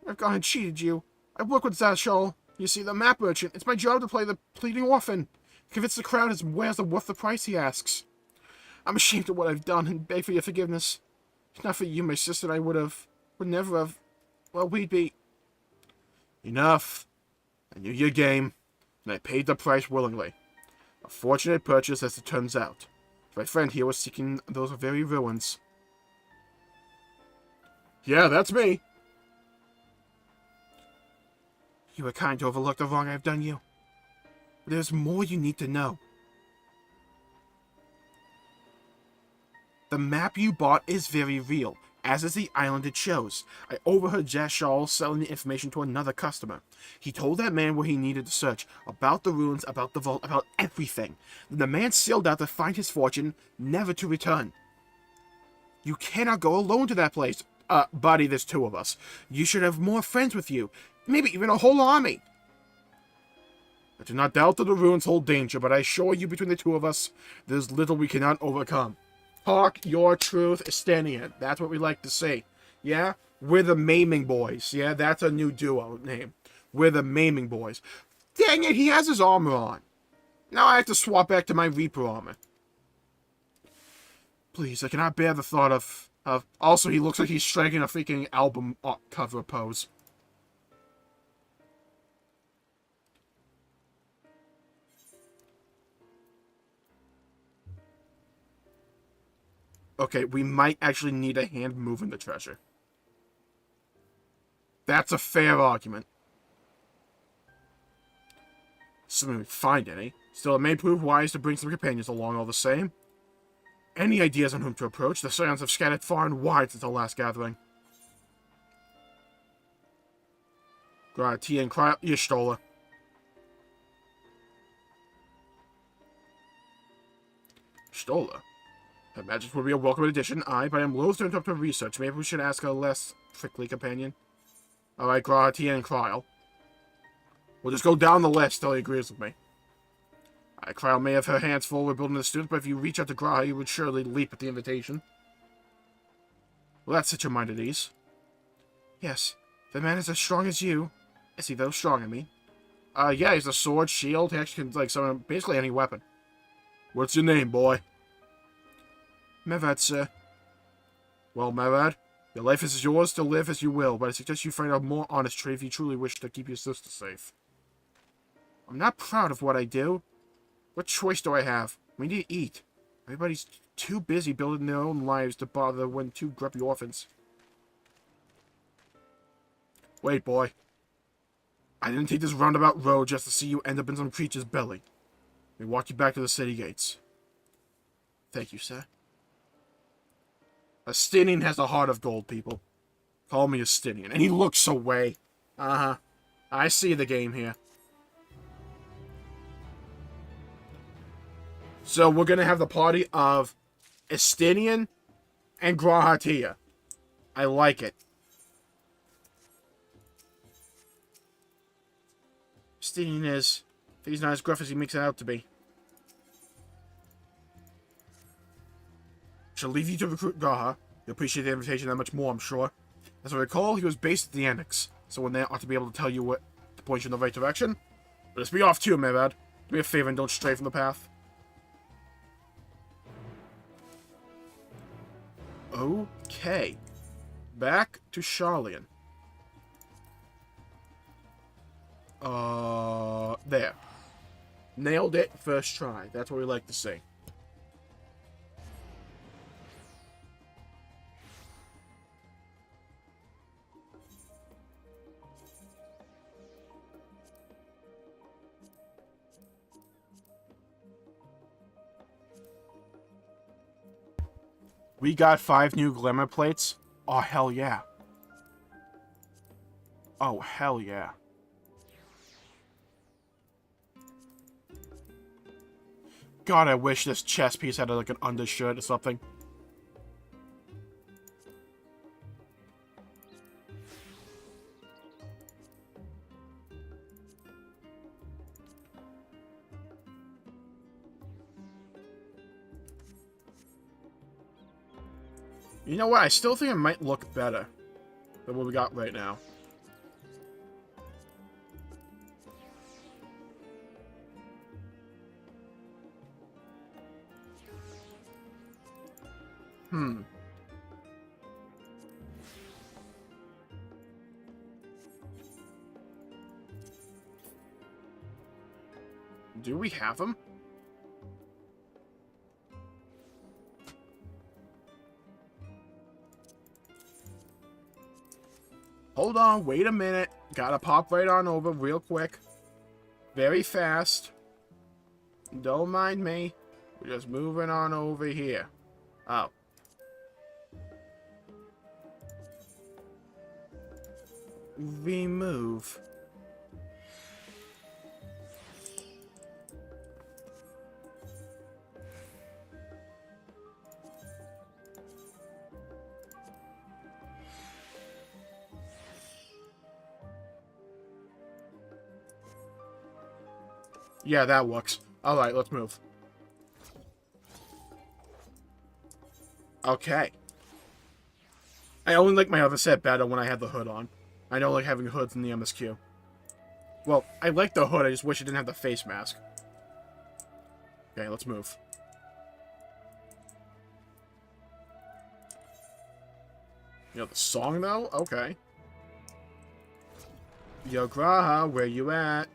I've gone and cheated you. I work with Zashal. You see, the map merchant. It's my job to play the pleading orphan. Convince the crowd is worth the price he asks. I'm ashamed of what I've done and beg for your forgiveness. If not for you, my sister, I would never have. Well, we'd be. Enough. I knew your game, and I paid the price willingly. A fortunate purchase, as it turns out. My friend here was seeking those very ruins. Yeah, that's me. You were kind to overlook the wrong I've done you. But there's more you need to know. The map you bought is very real, as is the island it shows. I overheard Jashal selling the information to another customer. He told that man where he needed to search, about the ruins, about the vault, about everything. Then the man sailed out to find his fortune, never to return. You cannot go alone to that place. Buddy, there's two of us. You should have more friends with you. Maybe even a whole army. I do not doubt that the ruins hold danger, but I assure you between the two of us, there's little we cannot overcome. Talk your truth, Estinian. That's what we like to see. Yeah? We're the Maiming Boys. Yeah, that's a new duo name. We're the Maiming Boys. Dang it, he has his armor on. Now I have to swap back to my Reaper armor. Please, I cannot bear the thought of... Also, he looks like he's striking a freaking album cover pose. Okay, we might actually need a hand moving the treasure. That's a fair argument. Assuming we find any. Still, it may prove wise to bring some companions along all the same. Any ideas on whom to approach? The Scions have scattered far and wide since the last gathering. Tea and cry you stole her. Stole her? Her Majesty would be a welcome addition, aye, but I am loath to interrupt her research. Maybe we should ask a less prickly companion. Alright, Tea and Cryle. We'll just go down the list till he agrees with me. Cryle may have her hands full with building the students, but if you reach out to Graha, you would surely leap at the invitation. Well, that set your mind at ease. Yes, the man is as strong as you. Is he, though, strong, I mean? Yeah, he's a sword, shield, he actually can, like, summon basically any weapon. What's your name, boy? Mevad, sir. Well, Mevad, your life is yours to live as you will, but I suggest you find a more honest trade if you truly wish to keep your sister safe. I'm not proud of what I do. What choice do I have? We need to eat. Everybody's too busy building their own lives to bother when two grumpy orphans. Wait, boy. I didn't take this roundabout road just to see you end up in some creature's belly. Let me walk you back to the city gates. Thank you, sir. Astinian has a heart of gold, people. Call me Astinian. And he looks away. Uh-huh. I see the game here. So we're going to have the party of Astinian and Grahatia. I like it. Astinian is... he's not as gruff as he makes it out to be. Shall leave you to recruit Graha. You'll appreciate the invitation that much more, I'm sure. As I recall, he was based at the Annex. Someone there ought to be able to tell you what to point you in the right direction. But let's be off too, Mevad. Do me a favor and don't stray from the path. Okay. Back to Charlian. There. Nailed it first try. That's what we like to see. We got 5 new glimmer plates. Oh, hell yeah. Oh, hell yeah. God, I wish this chest piece had like an undershirt or something. You know what? I still think it might look better than what we got right now. Do we have them? Hold on, wait a minute. Gotta pop right on over real quick. Very fast. Don't mind me. We're just moving on over here. Oh. Remove. Yeah, that works. Alright, let's move. Okay. I only like my other set better when I have the hood on. I don't like having hoods in the MSQ. Well, I like the hood, I just wish it didn't have the face mask. Okay, let's move. You know the song, though? Okay. Yo, Graha, where you at?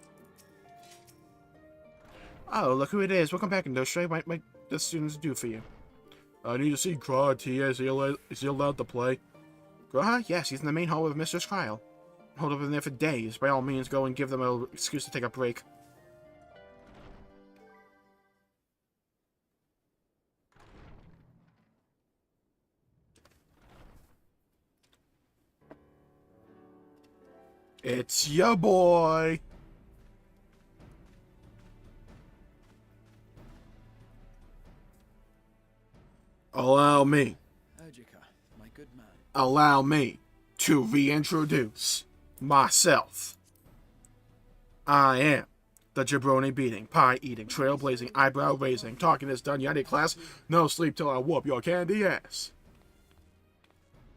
Oh, look who it is. Welcome back, Industry. What might the students do for you? I need to see Graha, Tia. Is he allowed to play? Graha? Yes, he's in the main hall with Mr. Skrile. Hold up in there for days. By all means, go and give them an excuse to take a break. It's your boy! Allow me. My good man. Allow me to reintroduce myself. I am the jabroni beating, pie eating, trailblazing, eyebrow raising, talking is done, yeti class, no sleep till I whoop your candy ass.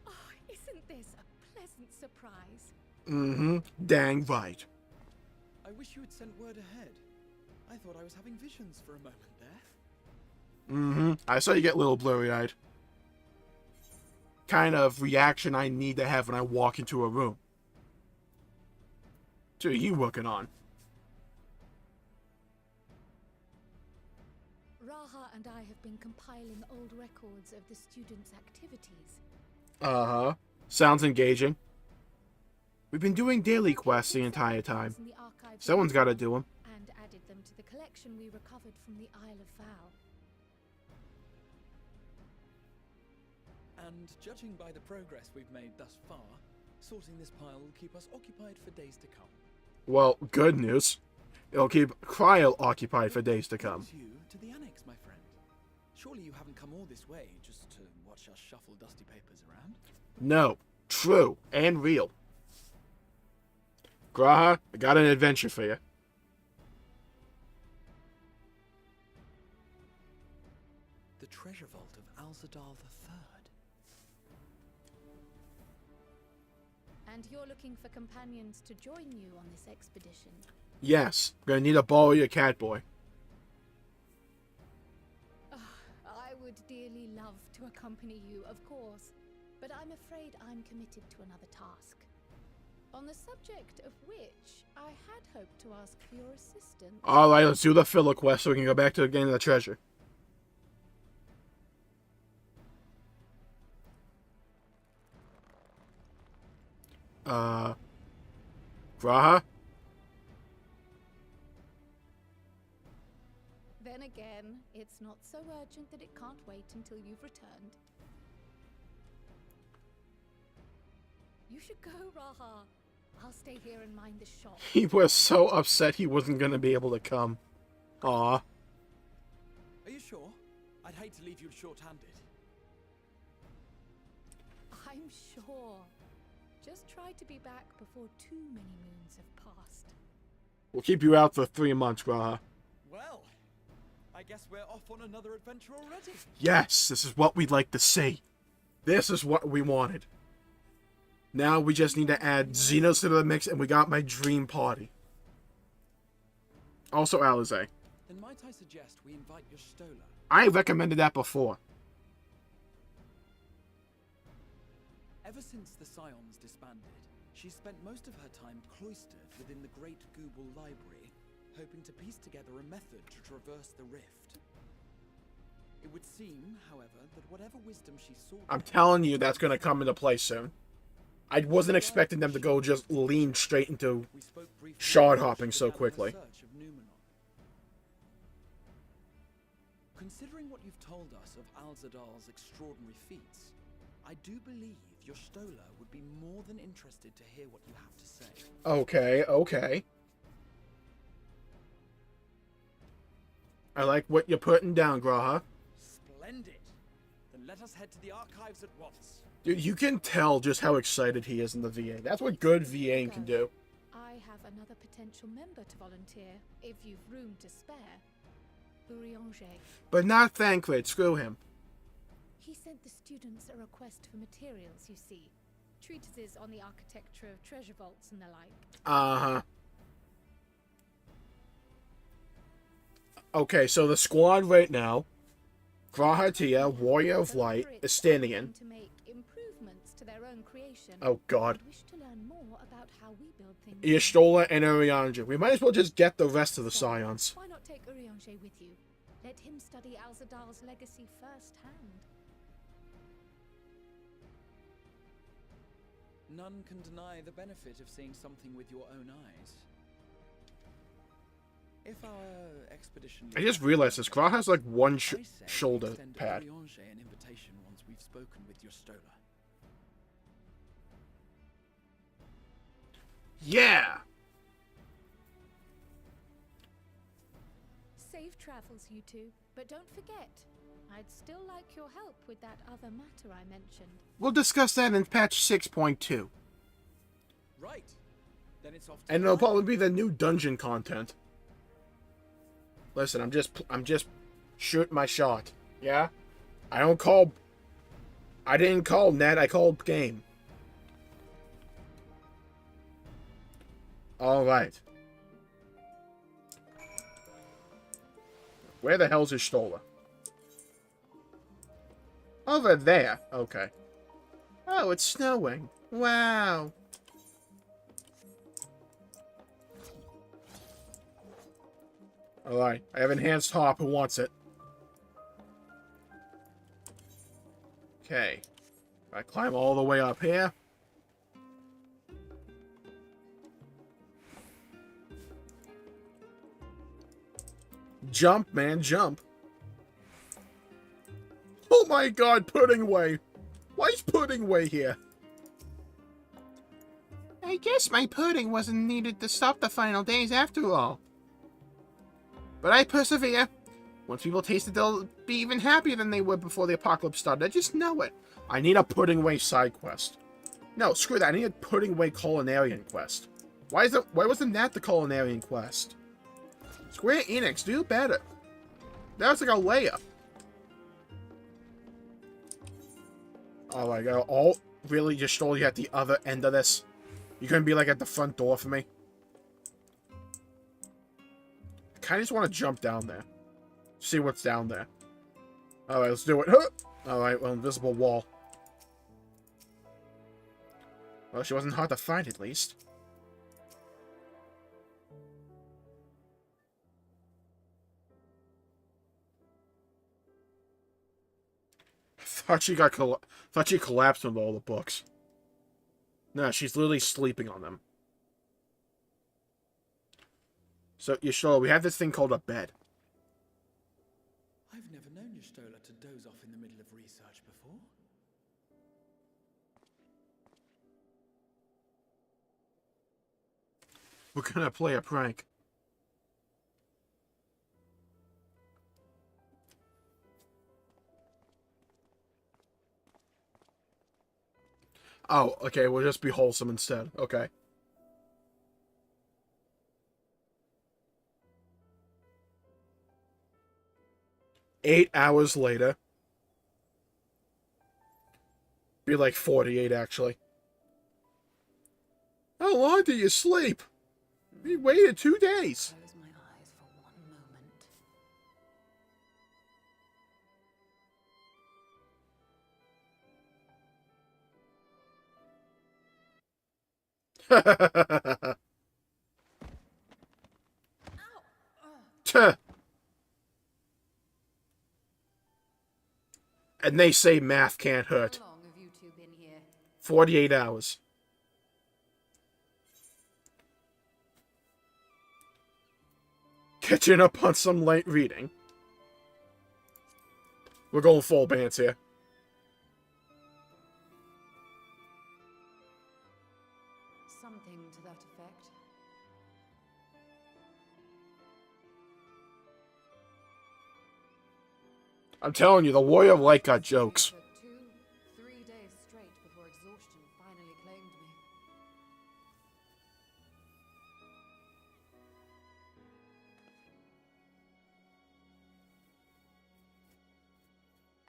Oh, isn't this a pleasant surprise? Mm-hmm, dang right. I wish you had sent word ahead. I thought I was having visions for a moment there. Mm-hmm, I saw you get a little blurry-eyed. Kind of reaction I need to have when I walk into a room. What are you working on? Raha and I have been compiling old records of the students' activities. Uh-huh. Sounds engaging. We've been doing daily quests the entire time. Someone's got to do them. And added them to the collection we recovered from the Isle of Vow. And judging by the progress we've made thus far, sorting this pile will keep us occupied for days to come. Well, good news. It'll keep Kryle occupied for days to come. You to the annex, my friend. Surely you haven't come all this way just to watch us shuffle dusty papers around? No. True. And real. Graha, I got an adventure for you. The treasure vault of Alzadal III. And you're looking for companions to join you on this expedition? Yes. I'm gonna need to borrow your cat boy. I would dearly love to accompany you, of course, but I'm afraid I'm committed to another task. On the subject of which, I had hoped to ask for your assistance. Alright, let's do the filler quest so we can go back to getting the treasure. Graha? Then again, it's not so urgent that it can't wait until you've returned. You should go, Raha. I'll stay here and mind the shop. He was so upset he wasn't gonna be able to come. Aw. Are you sure? I'd hate to leave you short-handed. I'm sure. Just try to be back before too many moons have passed. We'll keep you out for 3 months, Graha. Well, I guess we're off on another adventure already. Yes, this is what we'd like to see. This is what we wanted. Now we just need to add Xenos to the mix, and we got my dream party. Also Alize. Then might I suggest we invite your Stola? I recommended that before. Ever since the Scions disbanded, she's spent most of her time cloistered within the Great Google Library, hoping to piece together a method to traverse the rift. It would seem, however, that whatever wisdom she sought... I'm telling you that's going to come into play soon. I wasn't expecting them to go just lean straight into shard hopping so quickly. Considering what you've told us of Alzadal's extraordinary feats, I do believe your Stola would be more than interested to hear what you have to say. Okay, okay. I like what you're putting down, Graha. Splendid! Then let us head to the archives at once. Dude, you can tell just how excited he is in the VA. That's what good VAing can do. I have another potential member to volunteer, if you've room to spare. Urianger. But not Thancred, screw him. He sent the students a request for materials, you see. Treatises on the architecture of treasure vaults and the like. Uh-huh. Okay, so the squad right now, Grahatia, Warrior of Light, is standing in. To make improvements to their own creation. Oh god. I wish to learn more about how we build things. Y'shtola and Urianger. We might as well just get the rest of the Scions. Why not take Urianger with you? Let him study Alzadal's legacy firsthand. None can deny the benefit of seeing something with your own eyes. If our expedition... I just realized this. Gra has like one shoulder extend pad. Urianger an invitation once we've spoken with Y'shtola. Yeah! Safe travels, you two. But don't forget, I'd still like your help with that other matter I mentioned. We'll discuss that in patch 6.2. Right. Then it's off to And it'll probably be the new dungeon content. Listen, I'm just shooting my shot. Yeah? I didn't call net, I called game. Alright. Where the hell's Y'shtola? Over there. Okay. Oh, it's snowing. Wow. Alright. I have enhanced hop. Who wants it? Okay. I climb all the way up here. Jump, man, jump. Oh my god, Pudding Way. Why is Pudding Way here? I guess my pudding wasn't needed to stop the final days after all. But I persevere. Once people taste it, they'll be even happier than they were before the apocalypse started. I just know it. I need a Pudding Way side quest. No, screw that. I need a Pudding Way culinarian quest. Why wasn't that the culinarian quest? Square Enix, do better. That was like a layup. Oh my god. Oh, really? Just stole you at the other end of this? You couldn't be like at the front door for me? I kind of just want to jump down there. See what's down there. Alright, let's do it. Huh! Alright, well, invisible wall. Well, she wasn't hard to find, at least. Thought she collapsed with all the books. No, she's literally sleeping on them. So, Y'shtola, we have this thing called a bed. I've never known Y'shtola to doze off in the middle of research before. We're gonna play a prank. Oh, okay, we'll just be wholesome instead. Okay. Eight hours later. Be like 48, actually. How long do you sleep? We waited 2 days. Close my eyes for one moment. Tuh. And they say math can't hurt. How long have you two been here? 48 hours. Catching up on some light reading. We're going full bands here. Something to that effect. I'm telling you, the Warrior of Light got jokes. For 2-3 days straight before exhaustion finally claimed me.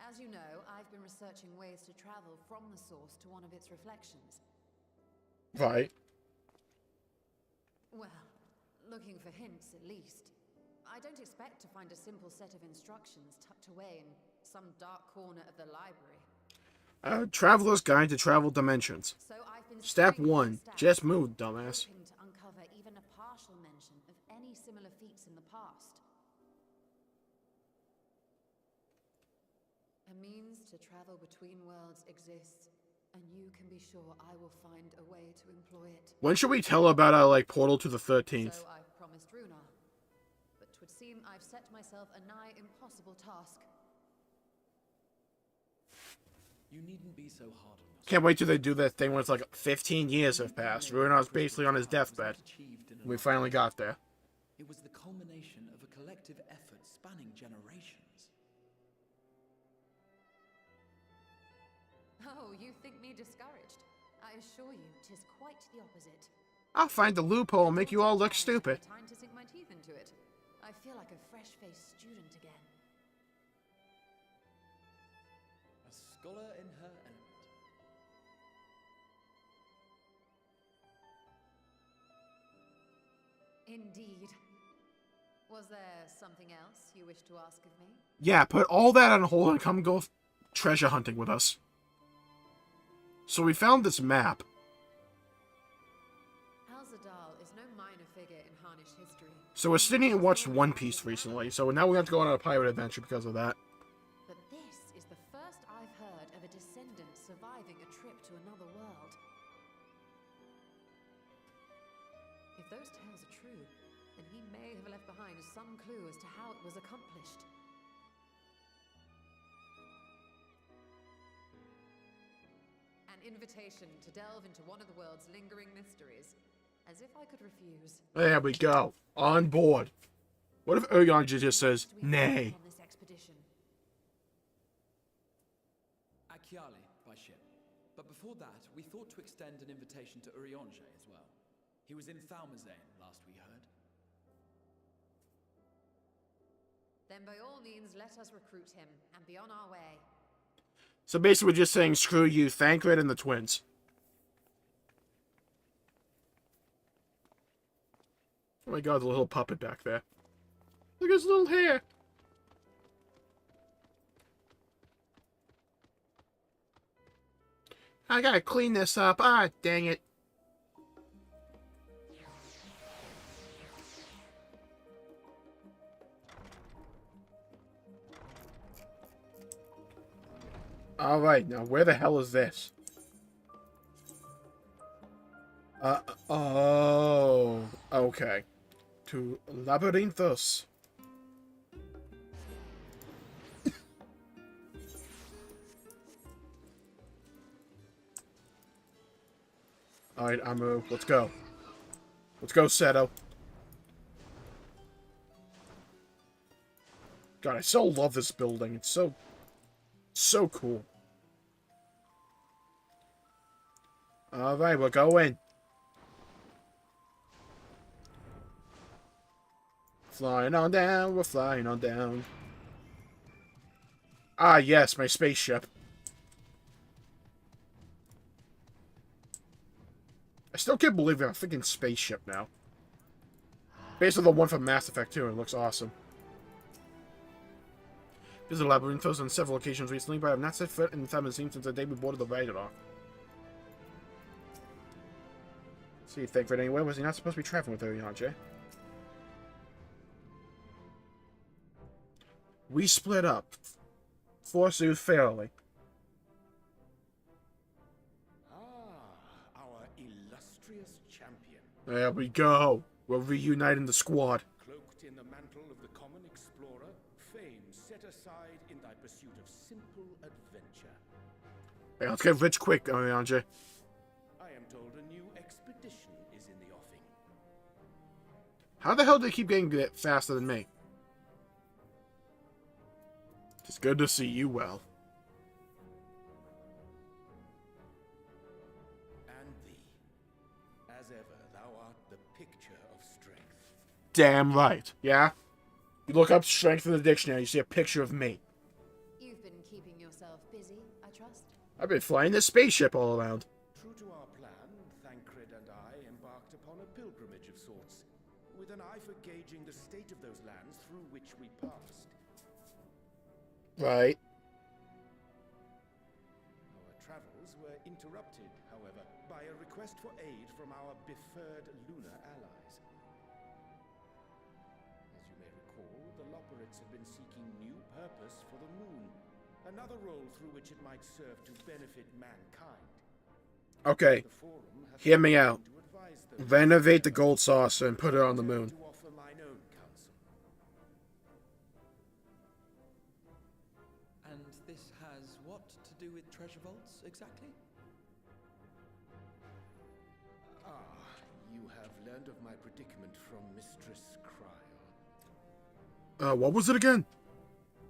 As you know, I've been researching ways to travel from the source to one of its reflections. Right. Well, looking for hints at least. I don't expect to find a simple set of instructions tucked away in some dark corner of the library. Traveler's Guide to Travel Dimensions. So I've been Step stringing 1. the Just steps, move, dumbass. hoping to uncover even a partial mention of any similar feats in the past. A means to travel between worlds exists, and you can be sure I will find a way to employ it. When should we tell about our, like, portal to the 13th? So I've promised Runa. But 'twould seem I've set myself a nigh impossible task. You needn't be so hard on yourself. Can't wait till they do that thing where it's like 15 years have passed. Ruinar's basically on his deathbed. We finally got there. It was the culmination of a collective effort spanning generations. Oh, you think me discouraged? I assure you, 'tis quite the opposite. I'll find the loophole and make you all look stupid. Time to sink my teeth into it. I feel like a fresh-faced student again. A scholar in her element. Indeed. Was there something else you wish to ask of me? Yeah, put all that on hold and come go treasure hunting with us. So we found this map. Alzadal is no minor figure in Harnish history. So we're sitting and watched One Piece recently, so now we have to go on a pirate adventure because of that. But this is the first I've heard of a descendant surviving a trip to another world. If those tales are true, then he may have left behind some clue as to how it was accomplished. An invitation to delve into one of the world's lingering mysteries. As if I could refuse. There we go. On board. What if Oryonja just says, nay? On this expedition. Akyali, by ship. But before that, we thought to extend an invitation to Urianger as well. He was in Thalmazane last we heard. Then by all means, let us recruit him and be on our way. So basically we're just saying, screw you, Thancred and the twins. Oh my god, the little puppet back there. Look at his little hair. I gotta clean this up. Ah, dang it. Alright, now where the hell is this? Oh, okay. To Labyrinthos. Alright, Amu, let's go. Let's go, Seto. God, I so love this building. It's so cool. Alright, we're going. Flying on down, we're flying on down. Ah, yes, my spaceship. I still can't believe we have a freaking spaceship now. Based on the one from Mass Effect 2, it looks awesome. Visited Labyrinthos on several occasions recently, but I have not set foot in the Thalmazane since the day we boarded the Ragnarok. See, Thancred anyway, was he not supposed to be traveling with Urianger? We split up. Forsooth fairly. Ah, our illustrious champion. There we go. We're reuniting the squad. Cloaked in the mantle of the common explorer, fame set aside in thy pursuit of simple adventure. Hey, let's get rich quick, Urianger. I am told a new expedition is in the offing. How the hell do they keep getting it faster than me? It's good to see you well. And thee. As ever, thou art the picture of strength. Damn right. Yeah? You look up strength in the dictionary, you see a picture of me. You've been keeping yourself busy, I trust. I've been flying this spaceship all around. True to our plan, Thancred and I embarked upon a pilgrimage of sorts, with an eye for gauging the state of those lands through which we passed. Right. Our travels were interrupted, however, by a request for aid from our befurred lunar allies. As you may recall, the Loporrits had been seeking new purpose for the moon, another role through which it might serve to benefit mankind. Okay, The Forum has hear me out. to advise them Renovate the gold saucer and put it on the moon. to offer mine own counsel. And this has what to do with treasure vaults, exactly? You have learned of my predicament from Mistress Cryle. What was it again?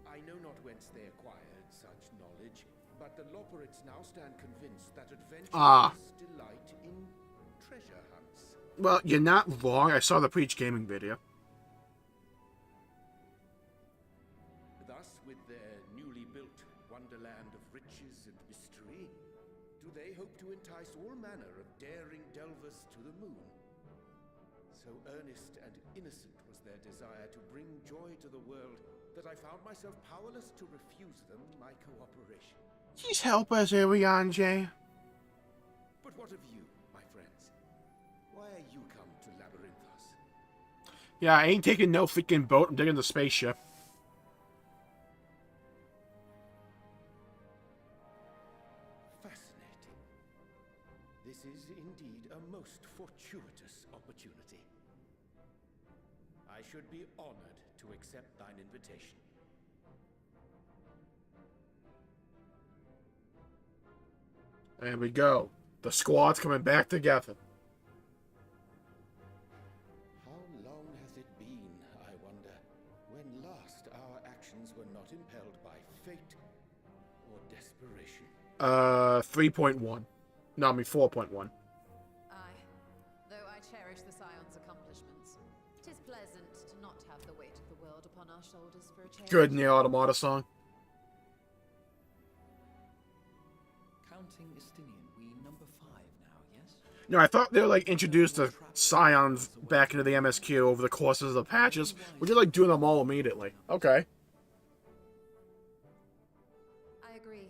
I know not whence they acquired such knowledge, but the Loporrits now stand convinced that adventurers delight in treasure hunts. Well, you're not wrong. I saw the Preach Gaming video. Thus, with their newly built wonderland of riches and mystery, do they hope to entice all manner of daring delvers to the moon? So earnest and innocent was their desire to bring joy to the world that I found myself powerless to refuse them my cooperation. Please help us, Ariane J. But what of you, my friends? Why are you come to Labyrinthos? Yeah, I ain't taking no freaking boat. I'm taking the spaceship. Fascinating. This is indeed a most fortuitous opportunity. I should be honored to accept thine invitation. There we go. The squad's coming back together. How long has it been, I wonder, when last our actions were not impelled by fate or desperation? 3.1. No, I mean 4.1. Aye. Though I cherish the Scion's accomplishments, 'tis pleasant to not have the weight of the world upon our shoulders for a change. Good Near Automata song. Counting Estinian, we number 5 now, yes? No, I thought they were like introduced the Scions back into the MSQ over the courses of the patches. We're just like doing them all immediately. Okay. I agree.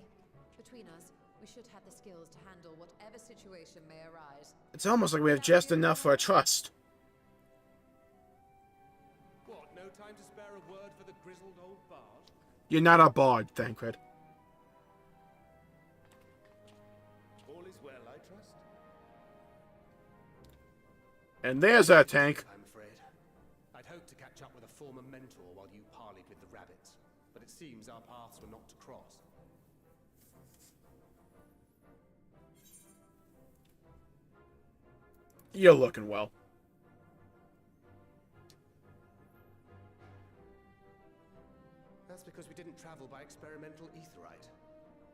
Between us, we should have the skills to handle whatever situation may arise. It's almost like we have just enough for a trust. What, no time to spare a word for the grizzled old bard? You're not a bard, Thancred. All is well, I trust. And there's our tank. I'm afraid. I'd hoped to catch up with a former mentor while you parleyed with the rabbits, but it seems our paths were not to cross. You're looking well. That's because we didn't travel by experimental etherite.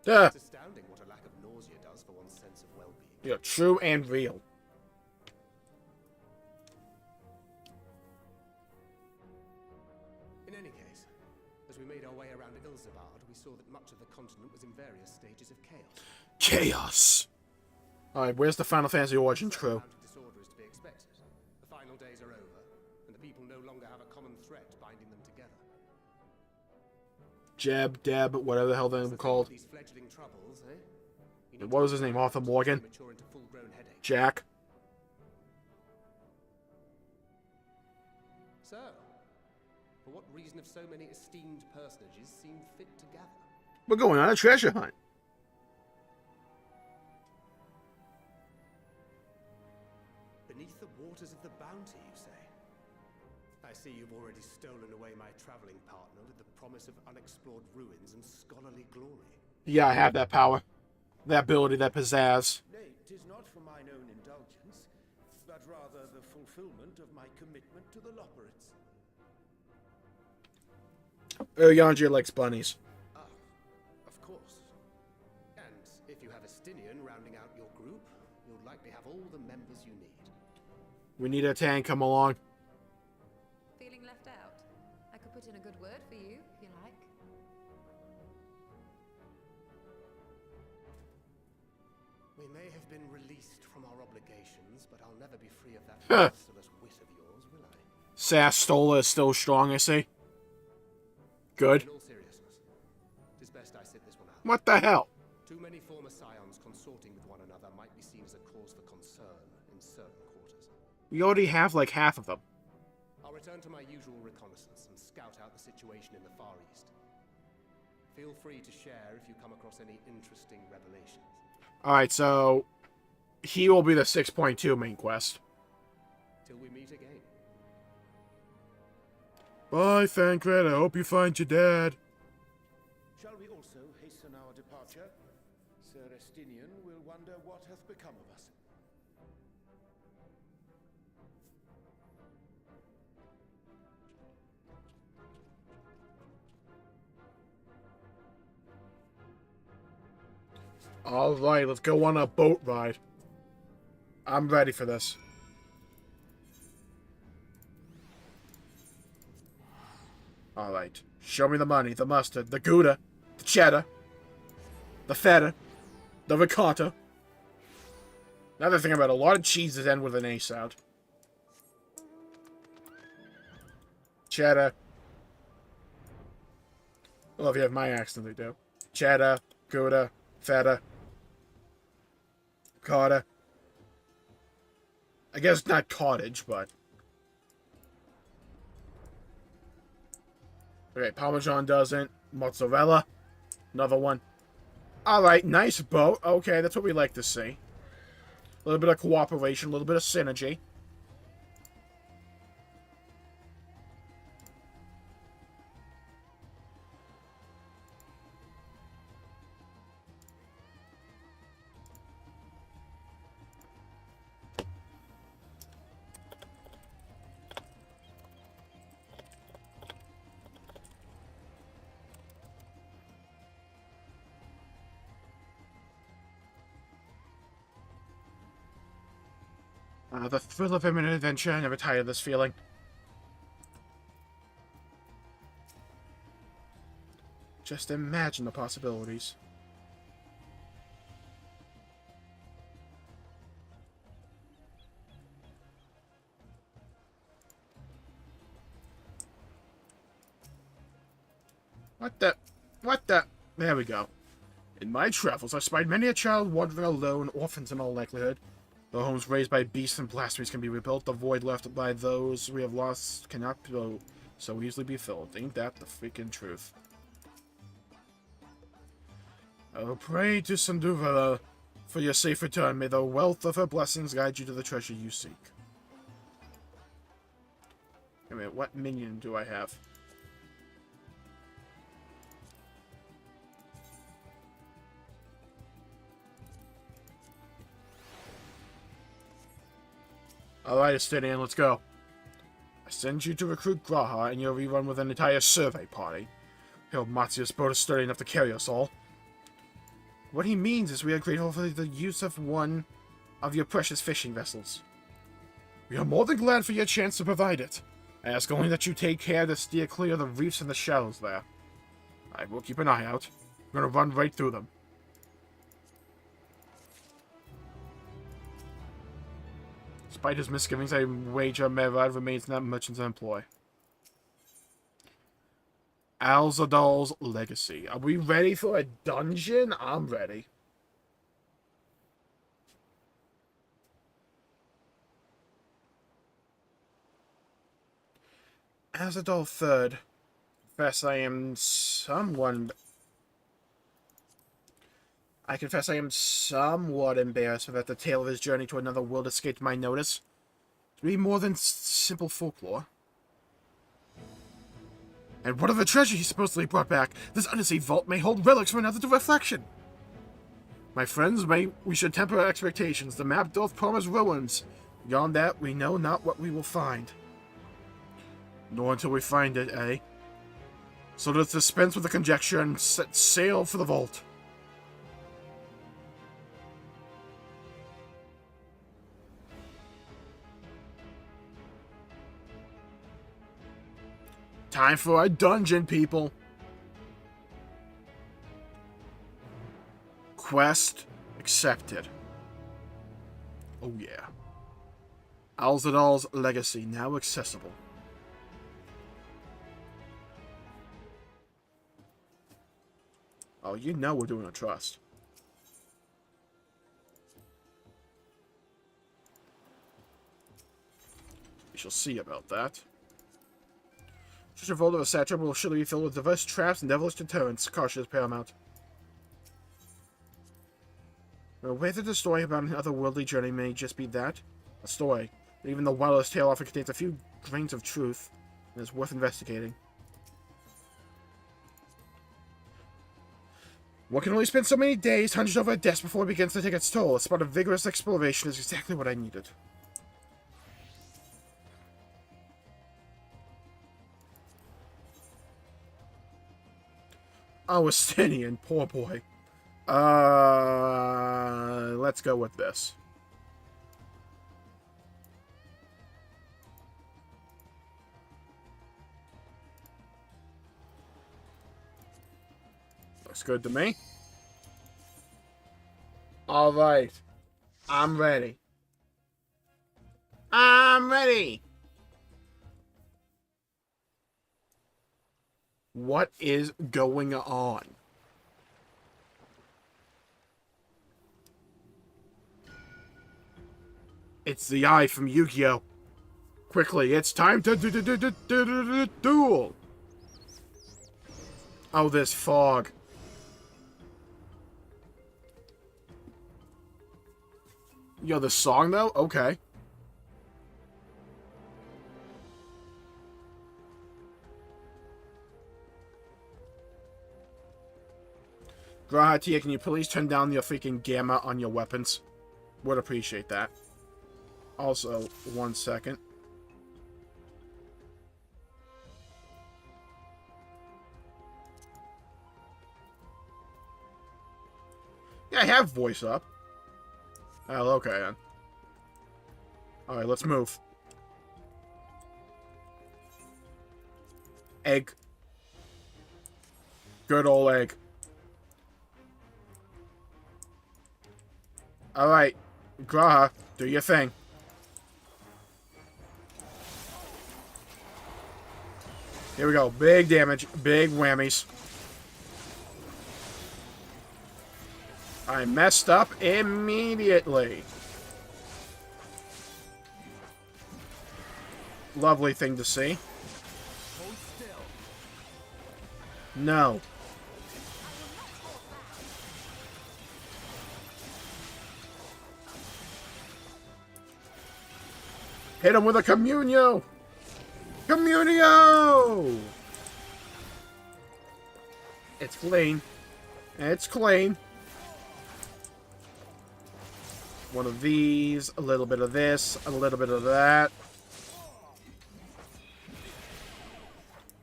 Ah, It's astounding what a lack of nausea does for one's sense of well-being. you're true and real. In any case, as we made our way around Ilzabard, we saw that much of the continent was in various stages of chaos. Chaos. Alright, where's the Final Fantasy Origin Some crew? amount of disorder is to be expected. The final days are over, and the people no longer have a common threat binding them together. Jeb, Deb, whatever the hell they're That's the thing called. with these fledgling troubles, eh? You And need what to was his name? make Arthur them Morgan? mature into full-grown headache. Jack. So, for what reason have so many esteemed personages seemed fit to gather? We're going on a treasure hunt. Beneath the waters of the bounty, you say? I see you've already stolen away my traveling partner with the promise of unexplored ruins and scholarly glory. Yeah, I have that power. That ability, that pizzazz. Nay, 'tis not for mine own indulgence, but rather the fulfillment of my commitment to the Loporrits. Yandria likes bunnies. Ah, of course. And if you have Estinian rounding out your group, you'll likely have all the members you need. We need a tank come along. Feeling left out? I could put in a good word for you, if you like. We may have been released from our obligations, but I'll never be free of that Huh. merciless wit of yours, will I? Sastola is still strong, I see. Good. In all seriousness, it is best I sit this one out. What the hell? Too many former scions consorting with one another might be seen as a cause for concern in certain quarters. We already have like half of them. I'll return to my usual reconnaissance and scout out the situation in the Far East. Feel free to share if you come across any interesting revelations. Alright, so he will be the 6.2 main quest. Till we meet again. Bye, Thancred. I hope you find your dad. Shall we also hasten our departure? Sir Estinian will wonder what hath become of us. Alright, let's go on a boat ride. I'm ready for this. Alright. Show me the money, the mustard, the gouda, the cheddar, the feta, the ricotta. Another thing about a lot of cheeses end with an A sound. Cheddar. Well, if you have my accent, they do. Cheddar, gouda, feta, ricotta. I guess not cottage, but... Okay, Parmesan doesn't. Mozzarella. Another one. Alright, nice boat. Okay, that's what we like to see. A little bit of cooperation, a little bit of synergy. The thrill of imminent adventure. I never tired of this feeling. Just imagine the possibilities. What the? What the? There we go. In my travels, I spied many a child wandering alone, orphans in all likelihood. The homes raised by beasts and blasphemies can be rebuilt. The void left by those we have lost cannot so easily be filled. Ain't that the freaking truth? I will pray to Sanduvara for your safe return. May the wealth of her blessings guide you to the treasure you seek. Wait a minute, what minion do I have? Alright, Estinian, let's go. I send you to recruit Graha, and you'll rerun with an entire survey party. He'll Matsia's boat is sturdy enough to carry us all. What he means is we are grateful for the use of one of your precious fishing vessels. We are more than glad for your chance to provide it. I ask only that you take care to steer clear of the reefs and the shallows there. I will keep an eye out. I'm gonna run right through them. Despite his misgivings, I wager Merad remains in that merchant's employ. Alzadal's Legacy. Are we ready for a dungeon? I'm ready. Alzadal III. Confess I am somewhat embarrassed that the tale of his journey to another world escaped my notice. To be more than simple folklore. And what of the treasure he supposedly brought back? This undersea vault may hold relics from another reflection. My friends, we should temper our expectations. The map doth promise ruins. Beyond that, we know not what we will find. Nor until we find it, eh? So let's dispense with the conjecture and set sail for the vault. Time for a dungeon, people. Quest accepted. Oh yeah. Alzadal's Legacy, now accessible. Oh, you know we're doing a trust. We shall see about that. Such a vault of a satrap will surely be filled with diverse traps and devilish deterrents. Caution is paramount. Well, whether the story about an otherworldly journey may just be that, a story, but even the wildest tale often contains a few grains of truth, and is worth investigating. One can only spend so many days hunched over a desk before it begins to take its toll. A spot of vigorous exploration is exactly what I needed. Oh, Estinian, poor boy. Let's go with this. Looks good to me. Alright. I'm ready. I'm ready! What is going on? It's the eye from Yu-Gi-Oh! Quickly, it's time to duel! Oh, this fog. Yo, the song, though? Okay. Grahatia, can you please turn down your freaking gamma on your weapons? Would appreciate that. Also, 1 second. Yeah, I have voice up. Oh, okay then. Alright, let's move. Egg. Good old egg. Alright, Graha, do your thing. Here we go. Big damage. Big whammies. I messed up immediately. Lovely thing to see. No. Hit him with a Communio! Communio! It's clean. It's clean. One of these, a little bit of this, a little bit of that.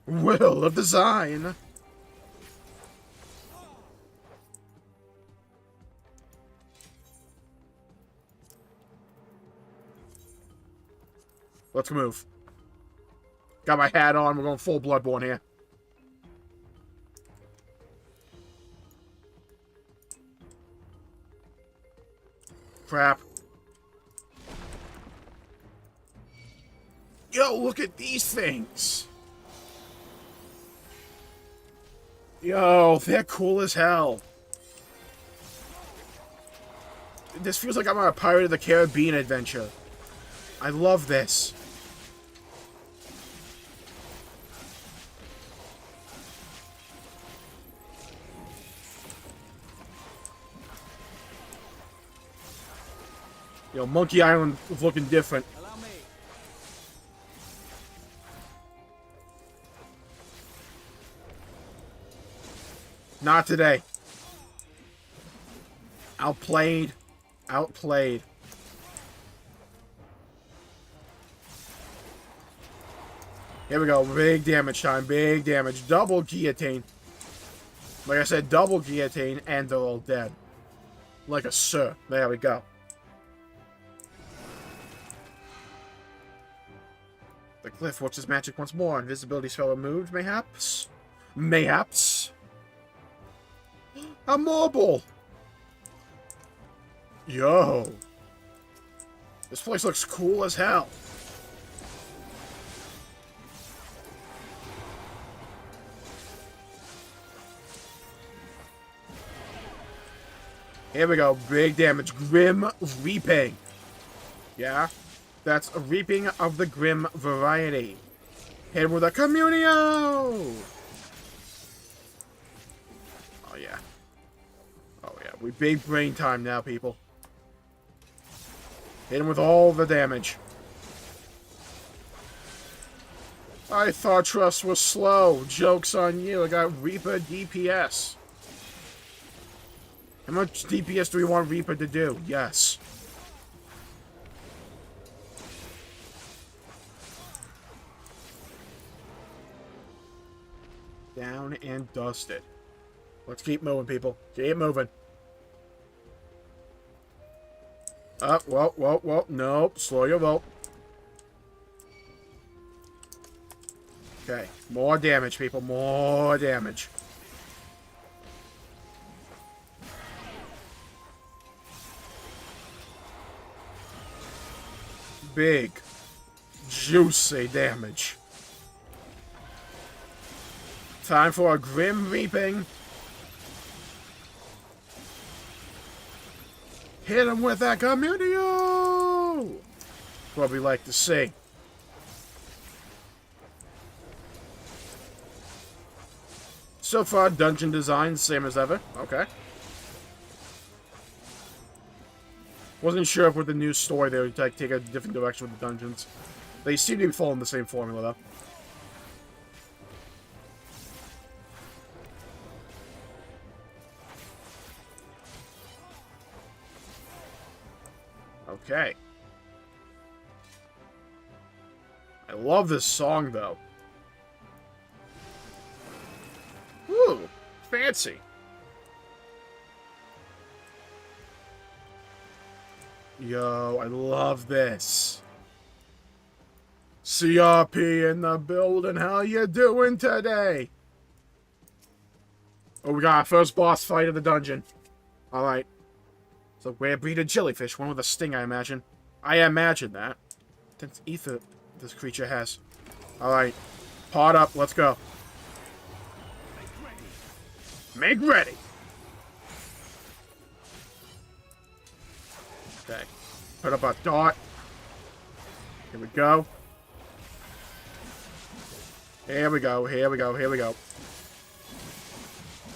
Will of design. Let's move. Got my hat on. We're going full Bloodborne here. Crap. Yo, look at these things. Yo, they're cool as hell. This feels like I'm on a Pirate of the Caribbean adventure. I love this. Yo, Monkey Island is looking different. Allow me. Not today. Outplayed. Outplayed. Here we go. Big damage time. Big damage. Double guillotine. Like I said, double guillotine, and they're all dead. Like a sir. There we go. The glyph works as magic once more. Invisibility spell removed, mayhaps? Mayhaps? A mobile! Yo! This place looks cool as hell. Here we go. Big damage. Grim Reaping. Yeah? That's a reaping of the Grim variety. Hit with a Communio! Oh, yeah. Oh, yeah. We big brain time now, people. Hit him with all the damage. I thought Trust was slow. Joke's on you. I got Reaper DPS. How much DPS do we want Reaper to do? Yes. Down and dusted. Let's keep moving, people. Keep moving. Up, whoa. Nope. Slow your roll. Okay. More damage, people. More damage. Big, juicy damage. Time for a Grim Reaping. Hit him with that Communio! What we like to see. So far, dungeon design, same as ever. Okay. Wasn't sure if with the new story they would like, take a different direction with the dungeons. They seem to be following the same formula, though. Okay. I love this song, though. Ooh, fancy. Yo, I love this. CRP in the building. How you doing today? Oh, we got our first boss fight of the dungeon. Alright. So, rare-breeded jellyfish. One with a sting, I imagine. I imagine that. Intense ether this creature has. Alright. Pot up. Let's go. Make ready. Okay. Put up a dot. Here we go. Here we go. Here we go. Here we go.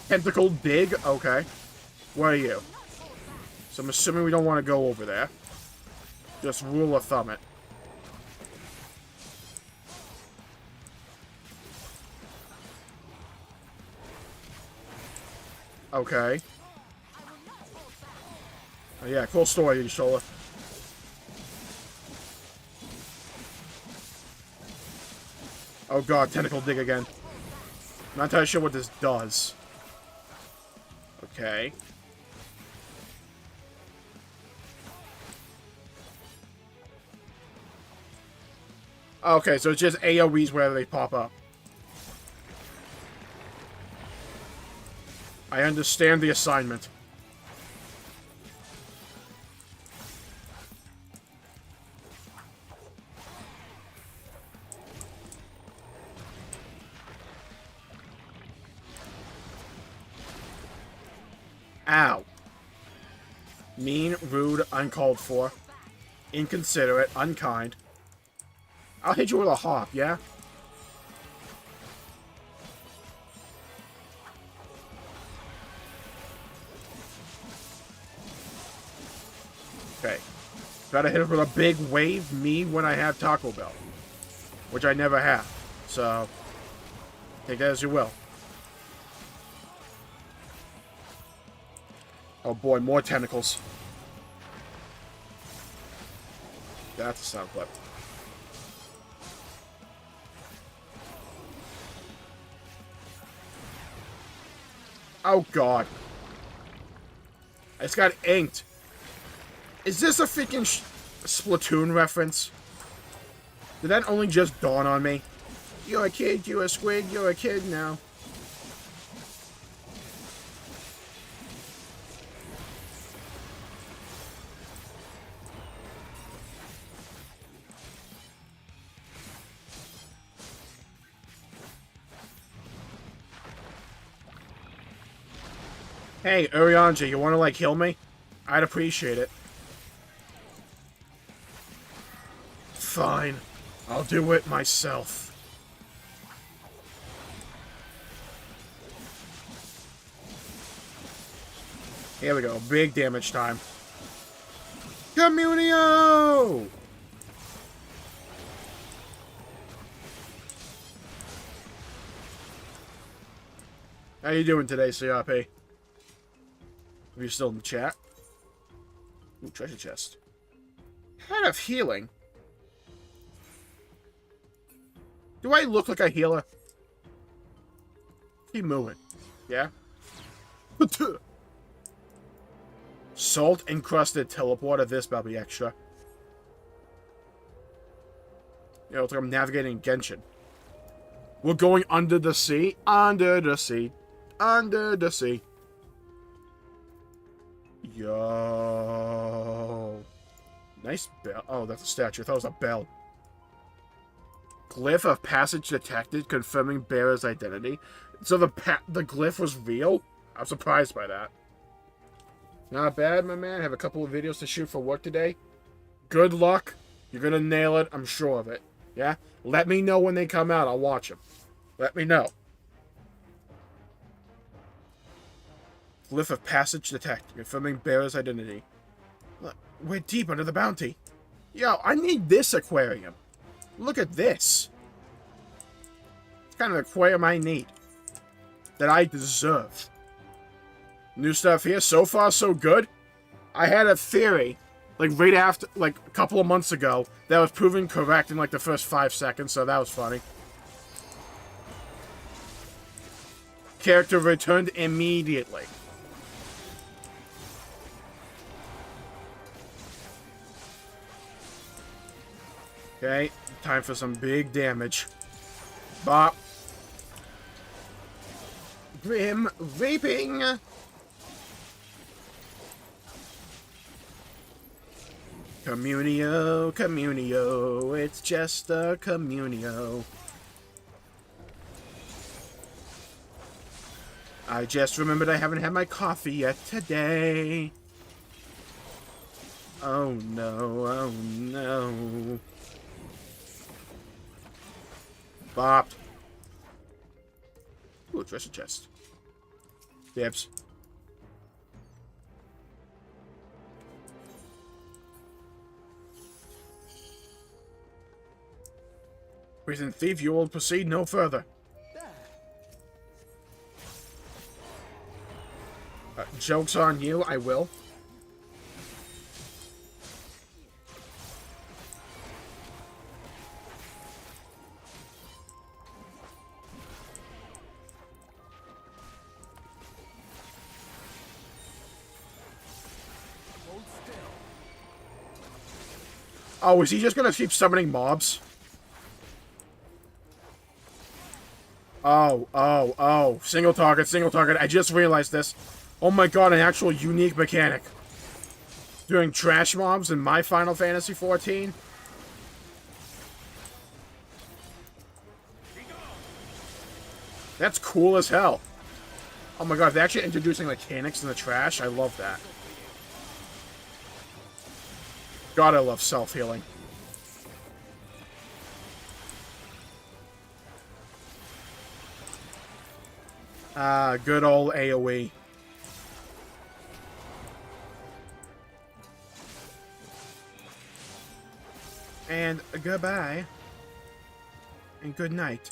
Tentacle dig. Okay. What are you? So I'm assuming we don't want to go over there. Just rule of thumb it. Okay. Oh, yeah, cool story, Shola. Oh god, tentacle dig again. Not entirely sure what this does. Okay. Okay, so it's just AoEs wherever they pop up. I understand the assignment. Ow. Mean, rude, uncalled for. Inconsiderate, unkind. I'll hit you with a hop, yeah? Okay. Gotta hit it with a big wave, me, when I have Taco Bell. Which I never have. So, take that as you will. Oh boy, more tentacles. That's a sound clip. Oh god. I just got inked. Is this a freaking Splatoon reference? Did that only just dawn on me? You're a kid, you're a squid, you're a kid now. Hey, Urianger, you want to, like, heal me? I'd appreciate it. Fine. I'll do it myself. Here we go. Big damage time. Communio! How you doing today, CRP? Are you still in the chat? Ooh, treasure chest. Kind of healing. Do I look like a healer? Keep moving. Yeah? Salt encrusted teleporter. This better be extra. You know, it's like I'm navigating Genshin. We're going under the sea. Under the sea. Under the sea. Yo. Nice bell. Oh, that's a statue. I thought it was a bell. Glyph of passage detected, confirming bearer's identity. So the glyph was real? I'm surprised by that. Not bad, my man. Have a couple of videos to shoot for work today. Good luck. You're gonna nail it. I'm sure of it. Yeah? Let me know when they come out. I'll watch them. Let me know. Glyph of passage detected, confirming bearer's identity. Look, we're deep under the bounty. Yo, I need this aquarium. Look at this. It's kind of aquarium I need. That I deserve. New stuff here. So far, so good. I had a theory, like right after, like a couple of months ago, that was proven correct in like the first 5 seconds, so that was funny. Character returned immediately. Okay, time for some big damage. Bop. Grim Reaping! Communio, communio, it's just a communio. I just remembered I haven't had my coffee yet today. Oh no, oh no. Bopped. Ooh, treasure chest. Dibs. Prison thief, you will proceed no further. Joke's on you, I will. Oh, is he just gonna keep summoning mobs? Oh. Single target, single target. I just realized this. Oh my god, an actual unique mechanic. Doing trash mobs in my Final Fantasy XIV? That's cool as hell. Oh my god, they're actually introducing mechanics in the trash. I love that. God, I love self-healing. Ah, good old AoE. And goodbye. And good night.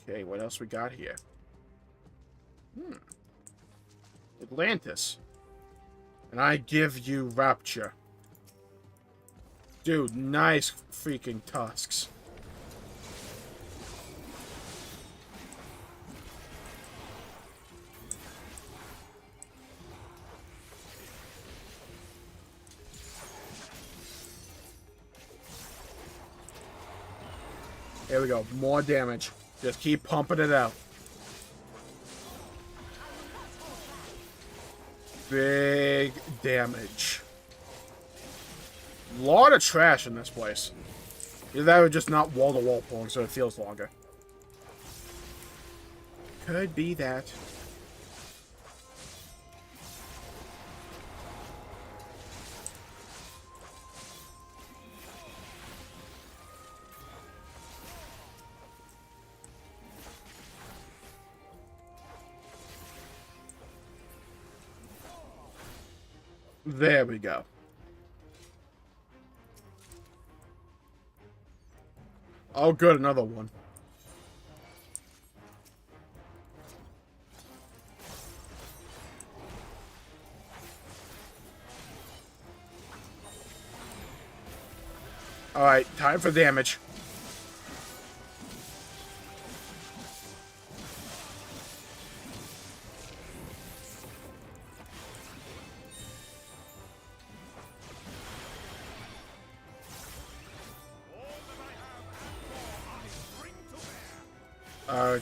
Okay, what else we got here? Atlantis. And I give you Rapture. Dude, nice freaking tusks. There we go. More damage. Just keep pumping it out. Big damage. Lot of trash in this place. Either that or just not wall-to-wall pulling, so it feels longer. Could be that. There we go. Oh, good, another one. Alright, time for damage.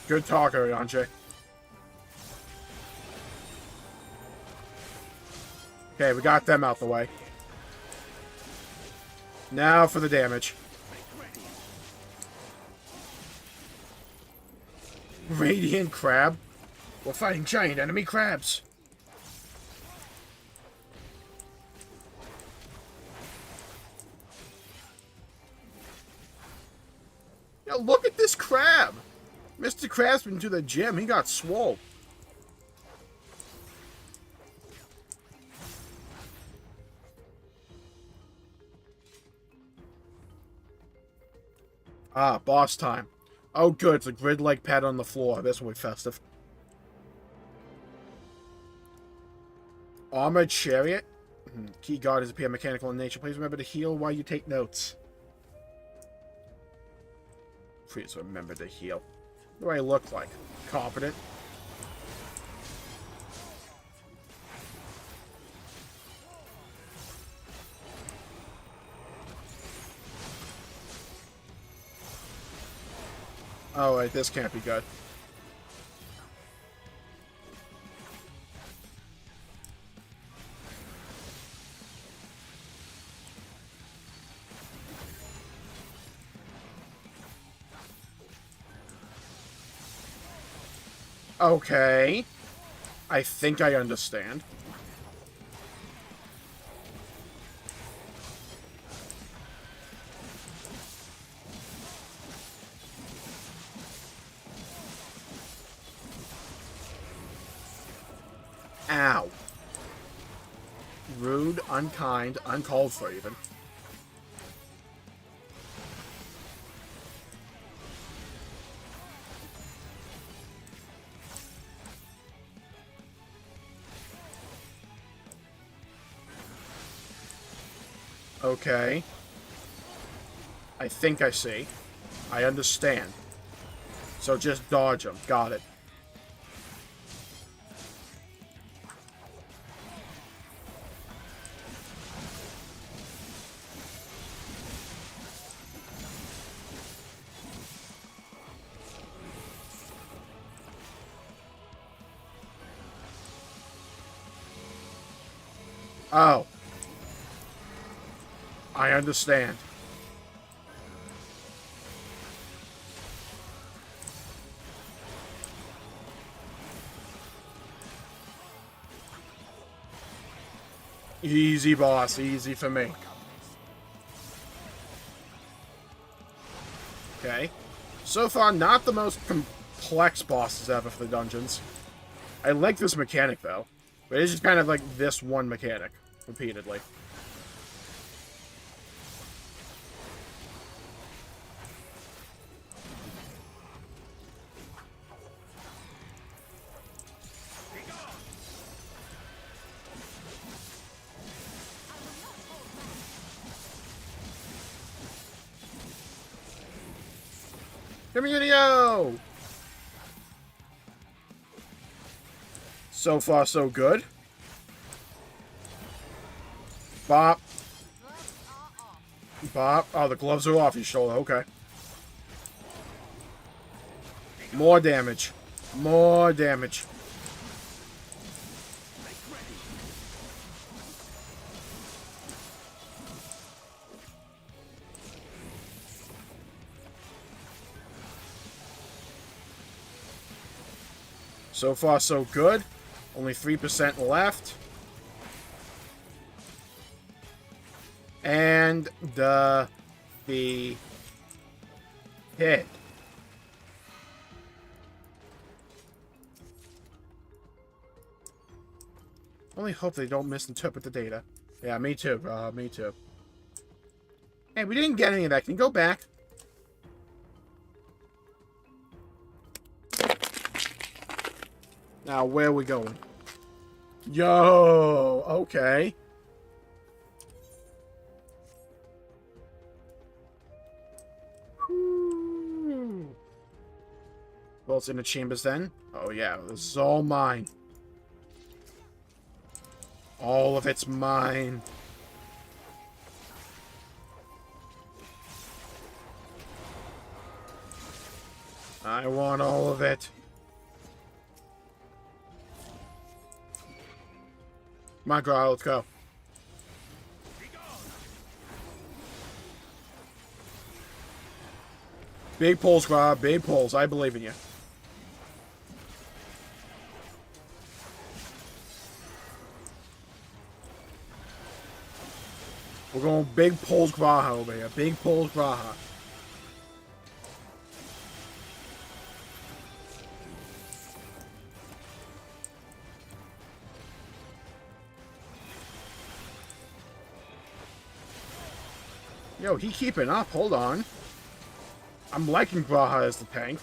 Good talker, Yonche. Okay, we got them out the way. Now for the damage. Radiant crab? We're fighting giant enemy crabs. Yo, look at this crab! Mr. Krab's been to the gym. He got swole. Ah, boss time. Oh, good. It's a grid-like pad on the floor. This will be festive. Armored Chariot? Key guard is appear mechanical in nature. Please remember to heal while you take notes. Please remember to heal. What do I look like? Competent? Oh, wait, this can't be good. Okay. I think I understand. Ow. Rude, unkind, uncalled for even. Okay. I think I see. I understand. So just dodge them. Got it. Oh. I understand. Easy, boss. Easy for me. Okay. So far, not the most complex bosses ever for the dungeons. I like this mechanic, though. But it's just kind of like this one mechanic, repeatedly. Communio! So far, so good. Bop. Bop. Oh, the gloves are off your shoulder. Okay. More damage. More damage. So far, so good. Only 3% left. And the hit. Only hope they don't misinterpret the data. Yeah, me too, bro. Me too. Hey, we didn't get any of that. Can you go back? Now, where are we going? Yo! Okay. Well, it's in the chambers then. Oh, yeah. This is all mine. All of it's mine. I want all of it. Come on, girl, let's go. Big pulls, Gra, big pulls. I believe in you. We're going big pulls, Graha over here. Big pulls, Graha. Yo, he keeping up. Hold on. I'm liking Graha as the tank.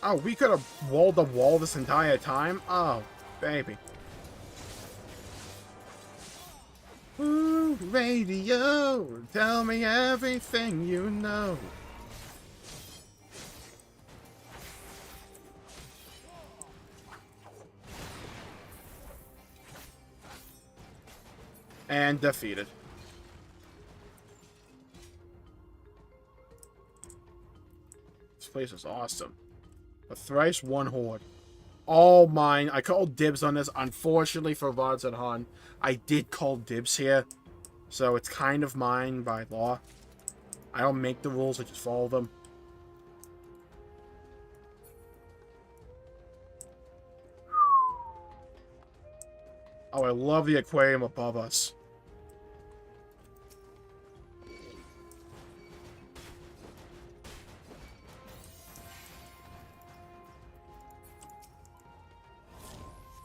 Oh, we could have walled the wall this entire time? Oh, baby. Ooh, radio, tell me everything you know. And defeated. This place is awesome. A thrice one horde. All mine. I called dibs on this. Unfortunately for Vods and Han, I did call dibs here. So it's kind of mine by law. I don't make the rules, I just follow them. Oh, I love the aquarium above us.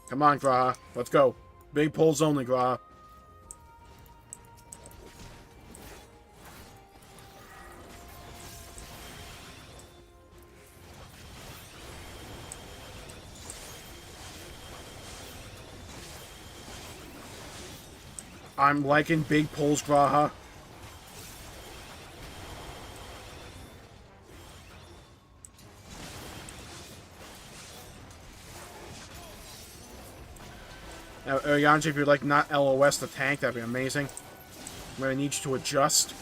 Come on, Graha. Let's go. Big pulls only, Graha. I'm liking big pulls, Graha. Now, Arianji, if you'd like not LOS the tank, that'd be amazing. I'm gonna need you to adjust.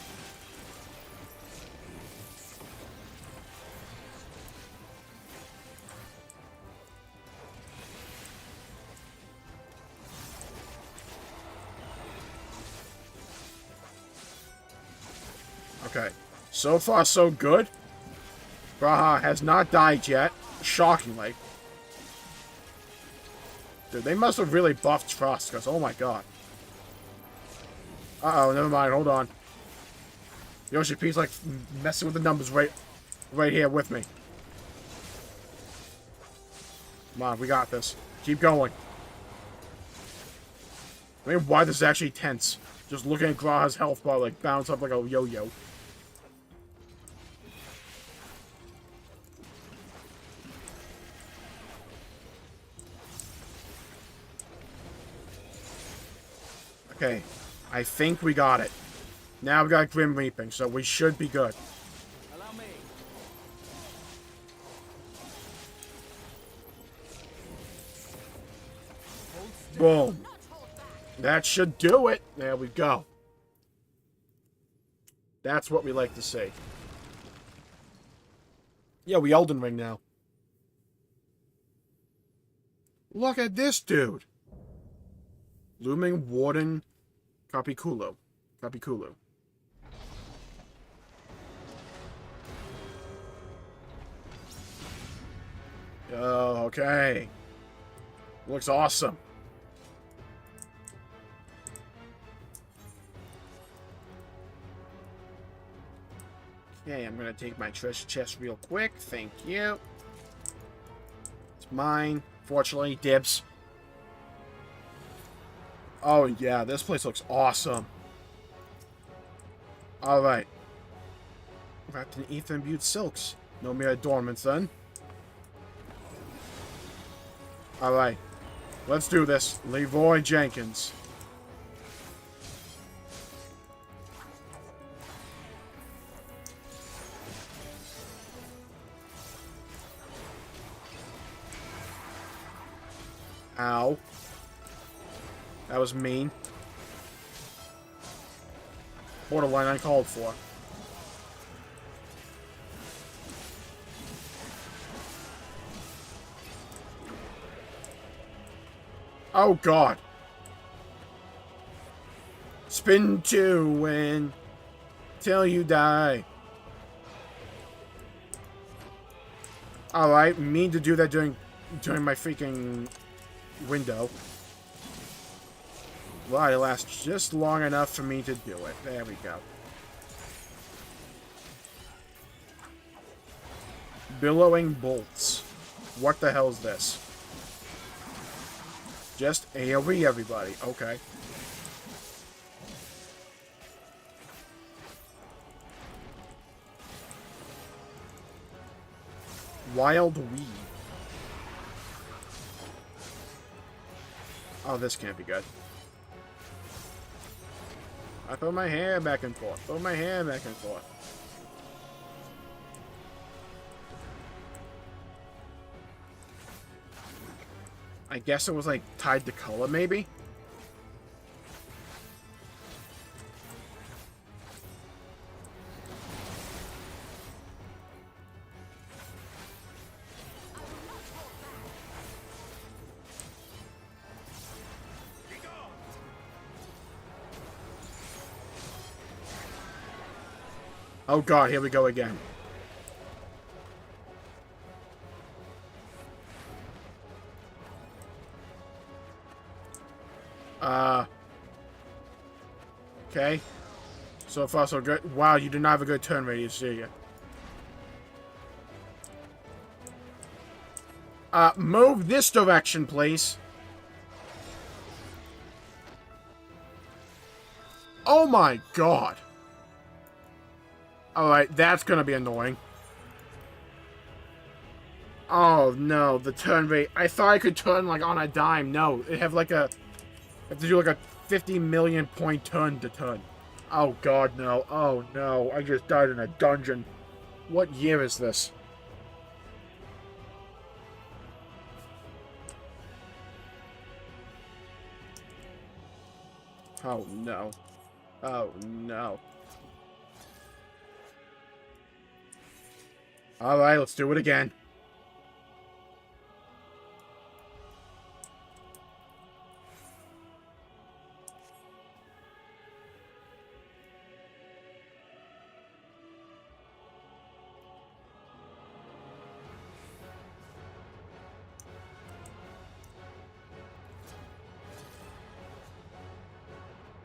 Okay. So far, so good. Graha has not died yet. Shockingly. Dude, they must have really buffed Trust, because, oh my god. Uh-oh, never mind, hold on. Yoshi P's like messing with the numbers right here with me. Come on, we got this. Keep going. I mean, why this is actually tense. Just looking at Graha's health bar like bounce up like a yo-yo. Okay, I think we got it. Now we got Grim Reaping, so we should be good. Allow me. Boom. That should do it. There we go. That's what we like to see. Yeah, we Elden Ring now. Look at this dude. Looming Warden Capiculu. Oh, okay. Looks awesome. Okay, I'm gonna take my treasure chest real quick. Thank you. It's mine. Fortunately, dibs. Oh, yeah, this place looks awesome. Alright. Wrapped in ether imbued silks. No mere adornments, then. Alright. Let's do this. Leroy Jenkins. Ow. That was mean. Borderline uncalled for. Oh, God. Spin to win. Till you die. Alright, mean to do that during my freaking window. Well, it lasts just long enough for me to do it. There we go. Billowing bolts. What the hell is this? Just AoE everybody. Okay. Wild weed. Oh, this can't be good. I throw my hair back and forth. Throw my hair back and forth. I guess it was like tied to color, maybe? Oh God, here we go again. Okay. So far, so good. Wow, you do not have a good turn radius, do you? Move this direction, please. Oh my God. Alright, that's gonna be annoying. Oh no, the turn rate. I thought I could turn like on a dime. No, it have like a... I have to do like a 50 million point turn to turn. Oh God, no. Oh no, I just died in a dungeon. What year is this? Oh no. Oh no. Alright, let's do it again.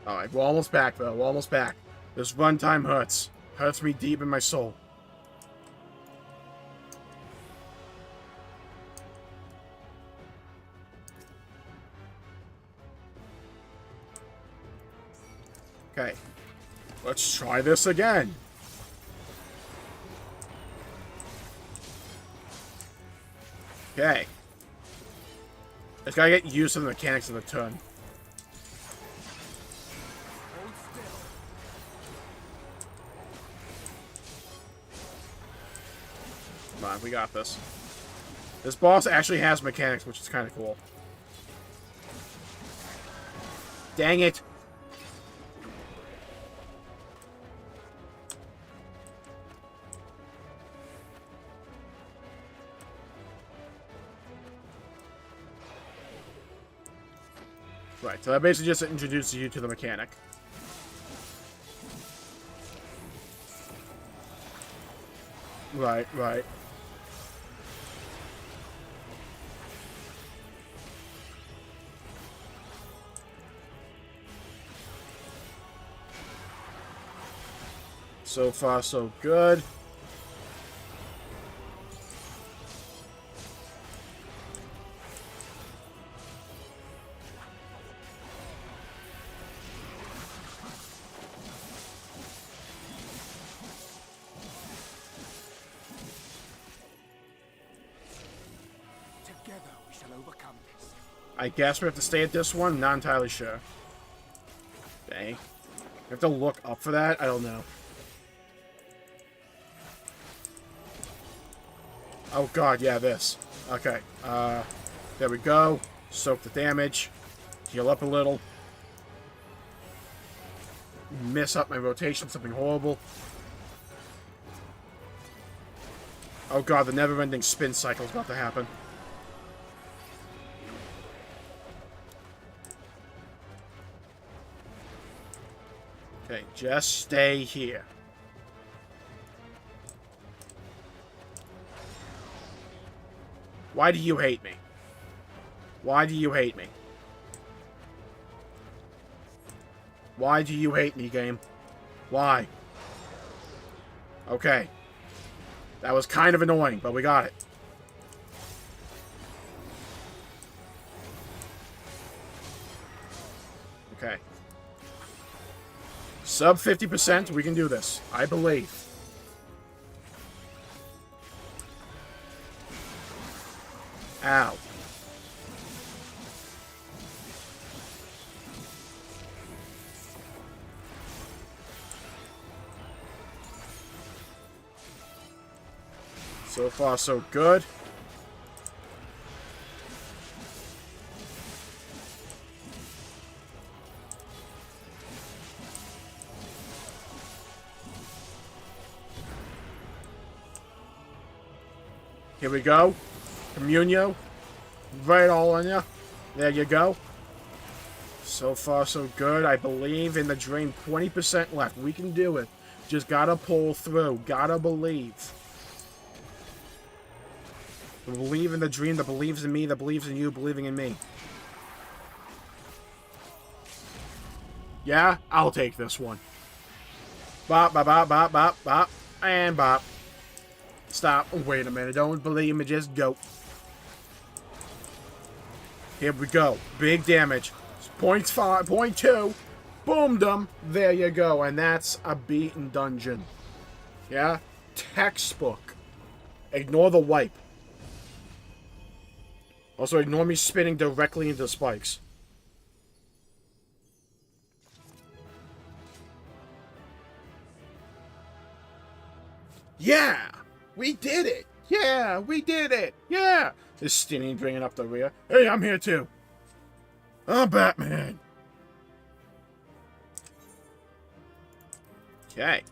Alright, we're almost back, though. We're almost back. This runtime hurts. Hurts me deep in my soul. Okay. Let's try this again. Okay. Just gotta get used to the mechanics of the turn. Come on, we got this. This boss actually has mechanics, which is kind of cool. Dang it! Right, so that basically just introduces you to the mechanic. Right, right. So far, so good. Together we shall overcome this. I guess we have to stay at this one? Not entirely sure. Dang. I have to look up for that? I don't know. Oh god, yeah, this. Okay, there we go. Soak the damage. Heal up a little. Miss up my rotation, something horrible. Oh god, the never-ending spin cycle is about to happen. Okay, just stay here. Why do you hate me? Why do you hate me? Why do you hate me, game? Why? Okay. That was kind of annoying, but we got it. Okay. Sub 50%, we can do this. I believe. Ow. So far, so good. Here we go. Communio. Right all on you. There you go. So far, so good. I believe in the dream. 20% left. We can do it. Just gotta pull through. Gotta believe. Believe in the dream that believes in me, that believes in you, believing in me. Yeah, I'll take this one. Bop, bop, bop, bop, bop, bop, and bop. Stop. Wait a minute. Don't believe me. Just go. Here we go. Big damage. 0.5, 0.2. Boom them. There you go. And that's a beaten dungeon. Yeah? Textbook. Ignore the wipe. Also, ignore me spinning directly into spikes. Yeah! We did it! Yeah! We did it! Yeah! This Stinny bringing up the rear. Hey, I'm here too! I'm Batman! Okay.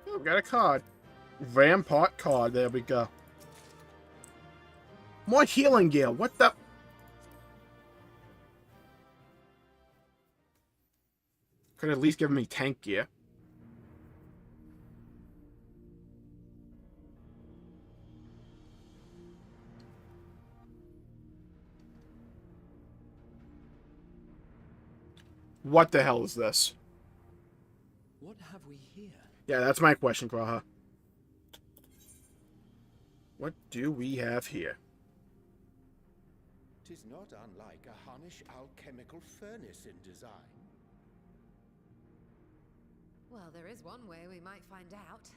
Oh, got a card. Rampart card. There we go. More healing gear. What the? Could at least give me tank gear. What the hell is this? What have we here? Yeah, that's my question, Graha. What do we have here? 'Tis not unlike a Hunnish alchemical furnace in design. Well, there is one way we might find out.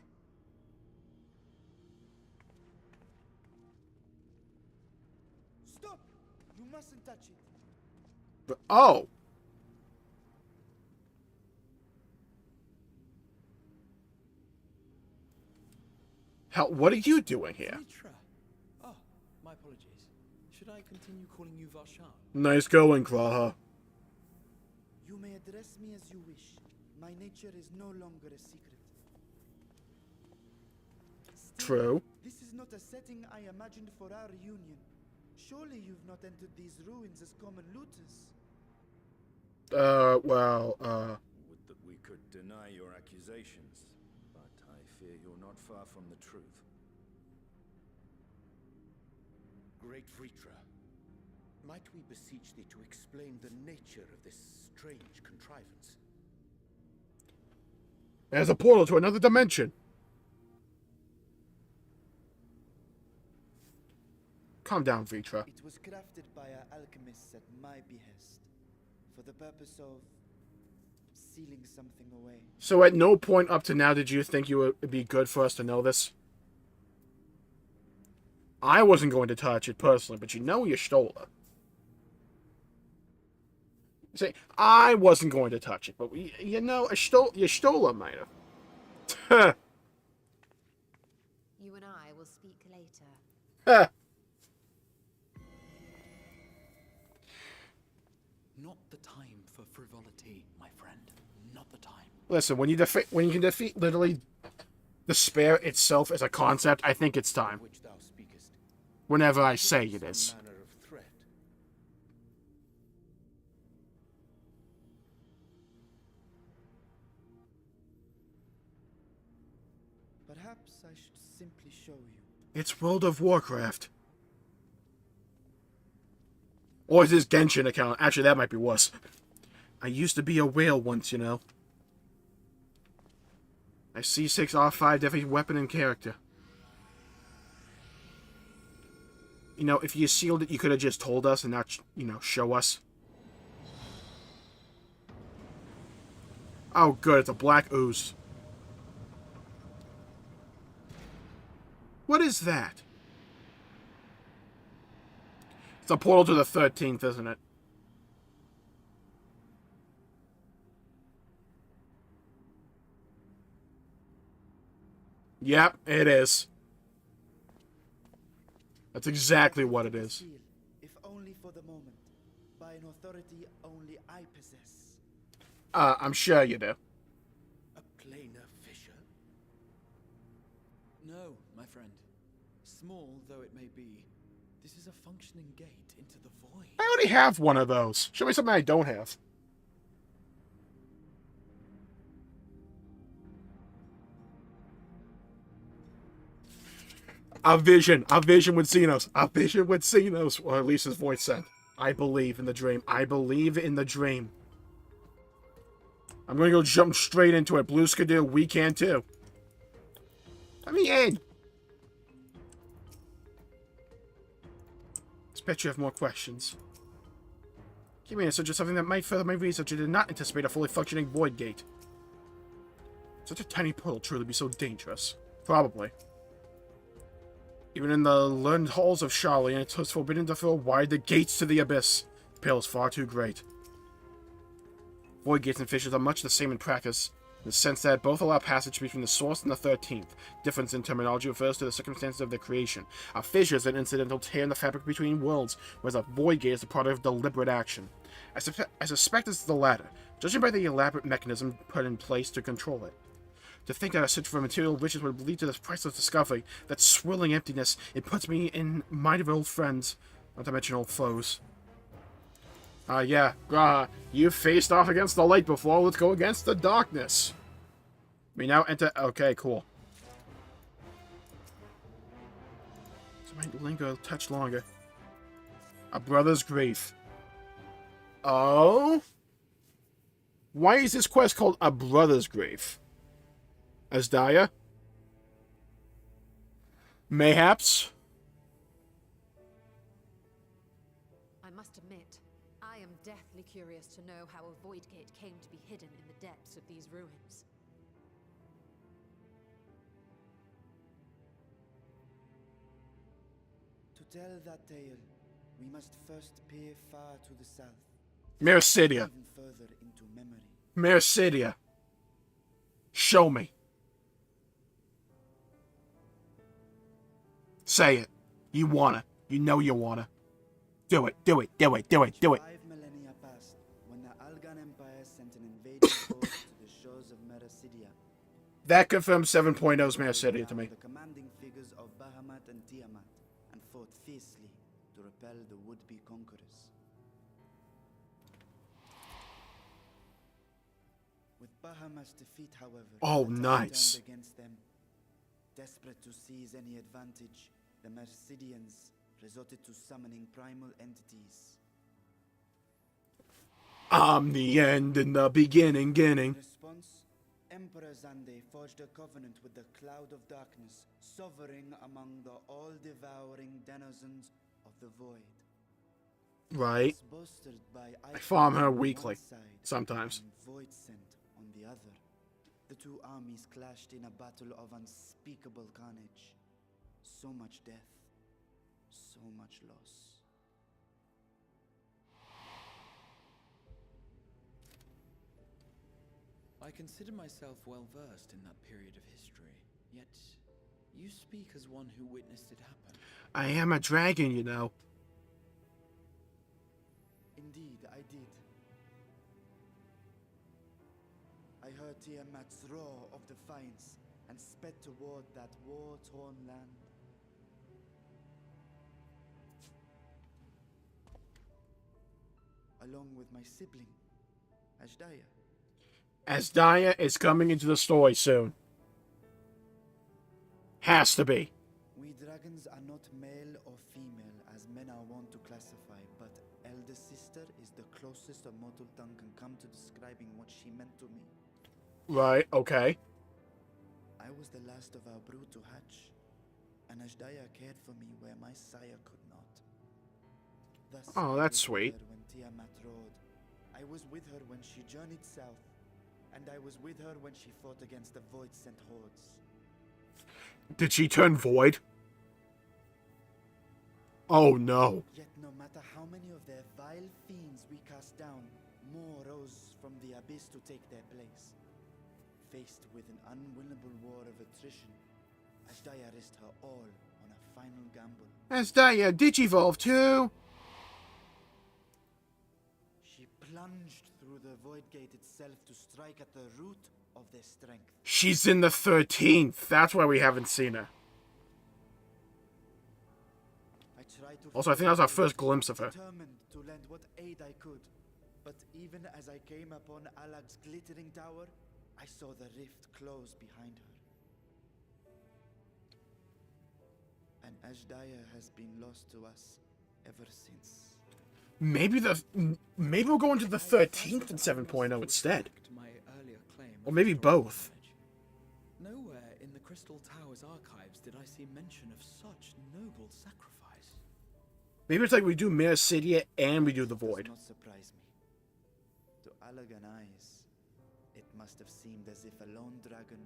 Stop! You mustn't touch it. But, oh! Hell, what are you doing here? Mitra. Oh, my apologies. Should I continue calling you Varshan? Nice going, Graha. You may address me as you wish. My nature is no longer a secret. Still, True. this is not a setting I imagined for our reunion. Surely you've not entered these ruins as common looters. Would that we could deny your accusations, but I fear you're not far from the truth. Great Vritra, might we beseech thee to explain the nature of this strange contrivance? There's a portal to another dimension. Calm down, Vitra. It was crafted by our alchemists at my behest, for the purpose of sealing something away. So at no point up to now did you think you would be good for us to know this? I wasn't going to touch it personally, but you know you stole it. Say, I wasn't going to touch it, but you know, you stole it, might have. You and I will speak later. Not the time for frivolity, my friend. Not the time. Listen, when you can defeat literally despair itself as a concept, I think it's time. Which thou speakest. Whenever I say it is. Some manner of threat. Perhaps I should simply show you. It's World of Warcraft. Or is this Genshin account? Actually, that might be worse. I used to be a whale once, you know. I C6R5 every weapon and character. You know, if you sealed it, you could have just told us and not, you know, show us. Oh, good. It's a black ooze. What is that? It's a portal to the 13th, isn't it? Yep, it is. That's exactly what it is. If only for the moment, by an authority only I possess. I'm sure you do. A planar fissure? No, my friend. Small though it may be, this is a functioning gate into the void. I already have one of those. Show me something I don't have. A vision with Xenos. A vision with Xenos. Or at least his voice said. I believe in the dream. I believe in the dream. I'm going to go jump straight into it. Blue Skidoo, we can too. Let me in. I bet you have more questions. Give me such as something that might further my research. I did not anticipate a fully functioning void gate. Such a tiny portal truly be so dangerous. Probably. Even in the learned halls of Charlie, it was forbidden to throw wide the gates to the abyss. The peril is far too great. Void gates and fissures are much the same in practice, in the sense that both allow passage between the source and the 13th. Difference in terminology refers to the circumstances of their creation. A fissure is an incidental tear in the fabric between worlds, whereas a void gate is a product of deliberate action. I suspect it's the latter, judging by the elaborate mechanism put in place to control it. To think that a search for material riches would lead to this priceless discovery, that swirling emptiness, it puts me in mind of old friends, not to mention old foes. Yeah. You faced off against the light before, let's go against the darkness. We now enter... Okay, cool. This might linger a touch longer. A brother's grief. Oh? Why is this quest called A Brother's Grave? Asdaya? Mayhaps? I must admit, I am deathly curious to know how a void gate came to be hidden in the depths of these ruins. To tell that tale, we must first peer far to the south. Mercidia. Even further into memory. Mercidia. Show me. Say it. You wanna. You know you wanna. Do it. Do it. Do it. Do it. Do it. 5 millennia passed when the Algan Empire sent an invading force to the shores of Mercidia. That confirms 7.0's Mercidia to me. The commanding figures of Bahamut and Tiamat, and fought fiercely to repel the would-be conquerors. With Bahamut's defeat, however, Oh, the tide nice. turned against them. Desperate to seize any advantage, the Mercidians resorted to summoning primal entities. I'm the end and the beginning. In response, Emperor Zande forged a covenant with the Cloud of Darkness, sovereign among the all-devouring denizens of the Void. Right. It's bolstered by I farm her on one weekly, side sometimes. and Voidsent on the other. The two armies clashed in a battle of unspeakable carnage. So much death, so much loss. I consider myself well versed in that period of history, yet you speak as one who witnessed it happen. I am a dragon, you know. Indeed, I did. I heard Tiamat's roar of defiance and sped toward that war-torn land. Along with my sibling, Ashdaya. Asdaya is coming into the story soon. Has to be. We dragons are not male or female as men are wont to classify, but elder sister is the closest a mortal tongue can come to describing what she meant to me. Right, okay. I was the last of our brood to hatch, and Ashdaya cared for me where my sire could not. Thus, Oh, I that's was sweet. with her when Tiamat roared. I was with her when she journeyed south, and I was with her when she fought against the Void-sent hordes. Did she turn void? Oh no. Yet no matter how many of their vile fiends we cast down, more rose from the abyss to take their place. Faced with an unwinnable war of attrition, Ashdaya risked her all on a final gamble. Asdaya, Digivolve too? She plunged through the void gate itself to strike at the root of their strength. She's in the 13th. That's why we haven't seen her. Also, I think that was our first glimpse of her. Determined to lend what aid I could, but even as I came upon Alag's glittering tower, I saw the rift close behind her. And Ashdaya has been lost to us ever since. Maybe we'll go into the 13th and 7.0 instead. My earlier claim Or maybe both. Nowhere in the Crystal Tower's archives did I see mention of such noble sacrifice. Maybe it's like we do Mira Cidia and we do the Void. Does not surprise me. To Allagan eyes, it must have seemed as if a lone dragon,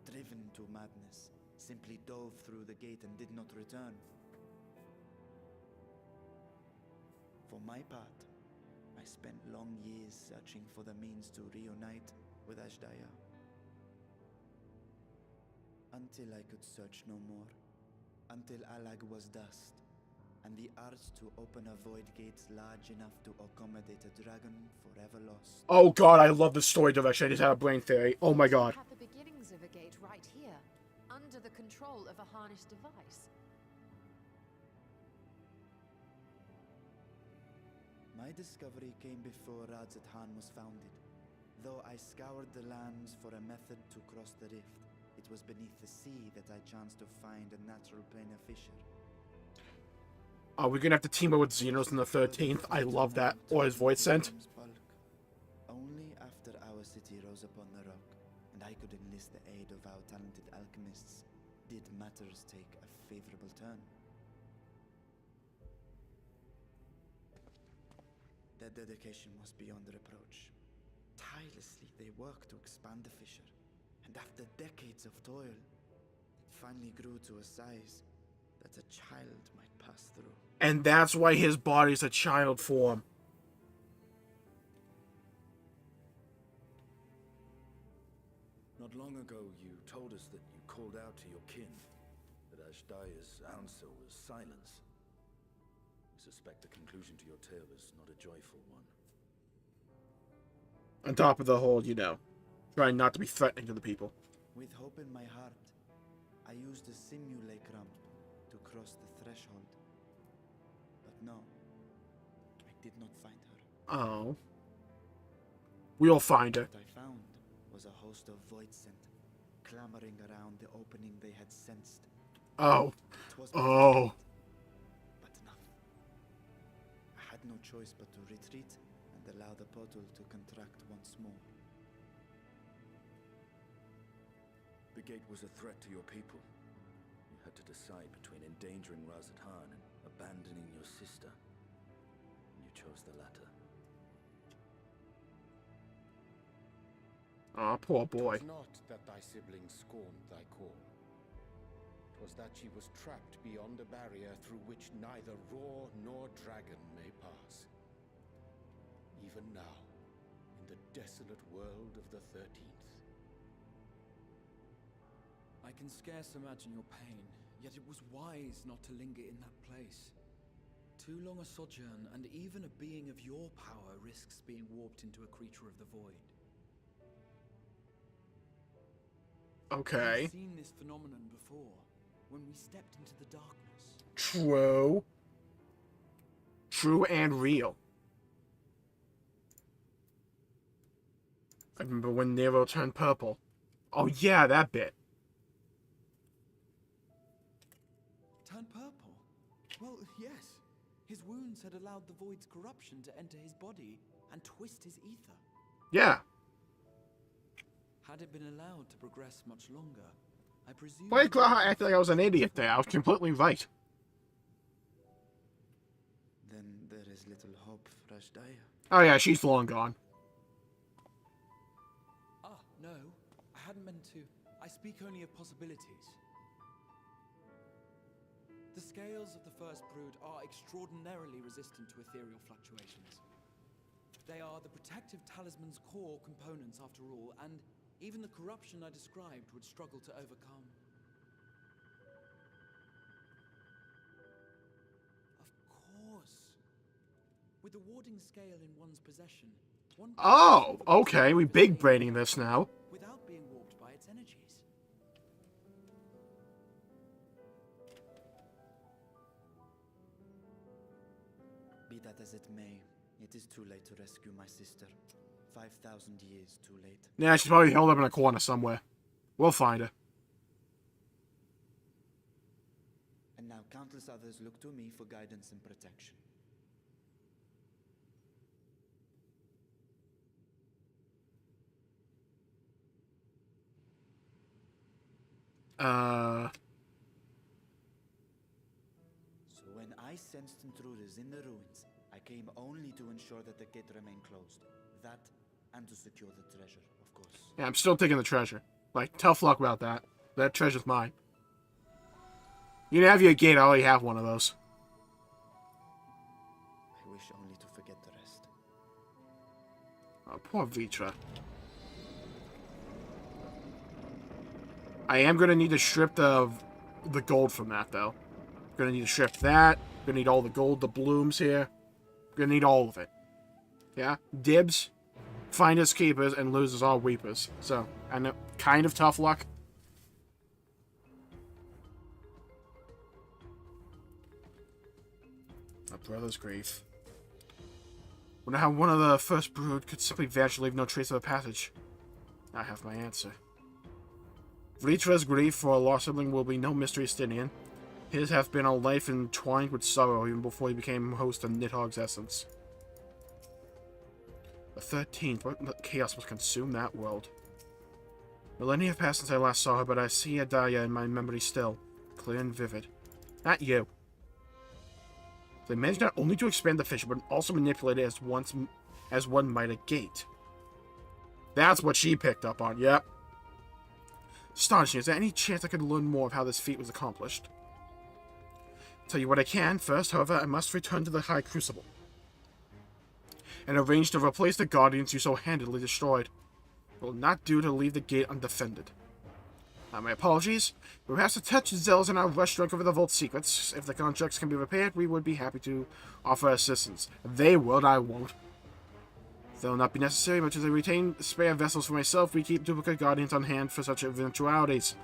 driven to madness, simply dove through the gate and did not return. For my part, I spent long years searching for the means to reunite with Ashdaya. Until I could search no more. Until Alag was dust, and the arts to open a void gates large enough to accommodate a dragon forever lost. Oh god, I love the story direction. I just had a brain theory. Oh my god. Have the beginnings of a gate right here, under the control of a harnessed device. My discovery came before Radzat-Han was founded. Though I scoured the lands for a method to cross the rift, it was beneath the sea that I chanced to find a natural planar fissure. Oh, we're gonna have to team up with Xenos in the 13th. I love that. Or his voice sent. Only after our city rose upon the rock, and I could enlist the aid of our talented alchemists, did matters take a favorable turn. Their dedication was beyond reproach. Tirelessly they worked to expand the fissure, and after decades of toil, it finally grew to a size that a child might pass through. And that's why his body's a child form. Not long ago, you told us that you called out to your kin, that Ashdaya's answer was silence. I suspect the conclusion to your tale is not a joyful one. On top of the whole, trying not to be threatening to the people. With hope in my heart, I used a simulacrum to cross the threshold. But no, I did not find her. Oh. We'll find her. What I found was a host of Voidsent, clamoring around the opening they had sensed. Oh. It was Oh. but enough. I had no choice but to retreat and allow the portal to contract once more. The gate was a threat to your people. You had to decide between endangering Razathan and abandoning your sister. And you chose the latter. Aw, poor boy. 'Twas not that thy siblings scorned thy call. 'Twas that she was trapped beyond a barrier through which neither roar nor dragon may pass. Even now, in the desolate world of the 13th. I can scarce imagine your pain, yet it was wise not to linger in that place. Too long a sojourn, and even a being of your power risks being warped into a creature of the void. Okay. We've seen this phenomenon before, when we stepped into the darkness. True. True and real. I remember when Nero turned purple. Oh yeah, that bit. Turned purple? Well, yes. His wounds had allowed the void's corruption to enter his body and twist his ether. Yeah. Had it been allowed to progress much longer, I presume... Why did Graha act like I was an idiot there? I was completely right. Then there is little hope for Ashdaya. Oh yeah, she's long gone. Ah, no. I hadn't meant to. I speak only of possibilities. The scales of the first brood are extraordinarily resistant to ethereal fluctuations. They are the protective talisman's core components after all, and even the corruption I described would struggle to overcome. Of course. With the warding scale in one's possession, one can Oh, achieve okay, we big braining this now. without being warped by its energies. Be that as it may, it is too late to rescue my sister. 5,000 years too late. Yeah, she's probably held up in a corner somewhere. We'll find her. And now countless others look to me for guidance and protection. So when I sensed intruders in the ruins, I came only to ensure that the gate remained closed. That, and to secure the treasure, of course. Yeah, I'm still taking the treasure. Like, tough luck about that. That treasure's mine. You can have your gate, I already have one of those. I wish only to forget the rest. Oh, poor Vitra. I am gonna need to strip the gold from that, though. Gonna need to strip that. Gonna need all the gold, the blooms here. Gonna need all of it. Yeah? Dibs. Finders keepers and losers all weepers. So, I know, kind of tough luck. My brother's grief. Wonder how one of the first brood could simply vanish and leave no trace of a passage. I have my answer. Vritra's grief for a lost sibling will be no mystery Stinian. His have been a life entwined with sorrow even before he became host of Nidhogg's essence. The 13th, what chaos must consume that world. Millennia have passed since I last saw her, but I see Adaya in my memory still, clear and vivid. Not you. They managed not only to expand the fissure, but also manipulate it as one might a gate. That's what she picked up on, yep. Astonishing. Is there any chance I could learn more of how this feat was accomplished? Tell you what I can. First, however, I must return to the High Crucible and arrange to replace the Guardians you so handily destroyed. It will not do to leave the gate undefended. My apologies. We're perhaps a touch zealous in our rush to uncover the vault secrets. If the constructs can be repaired, we would be happy to offer assistance. They would, I won't. They'll not be necessary, but as I retain spare vessels for myself, we keep duplicate Guardians on hand for such eventualities.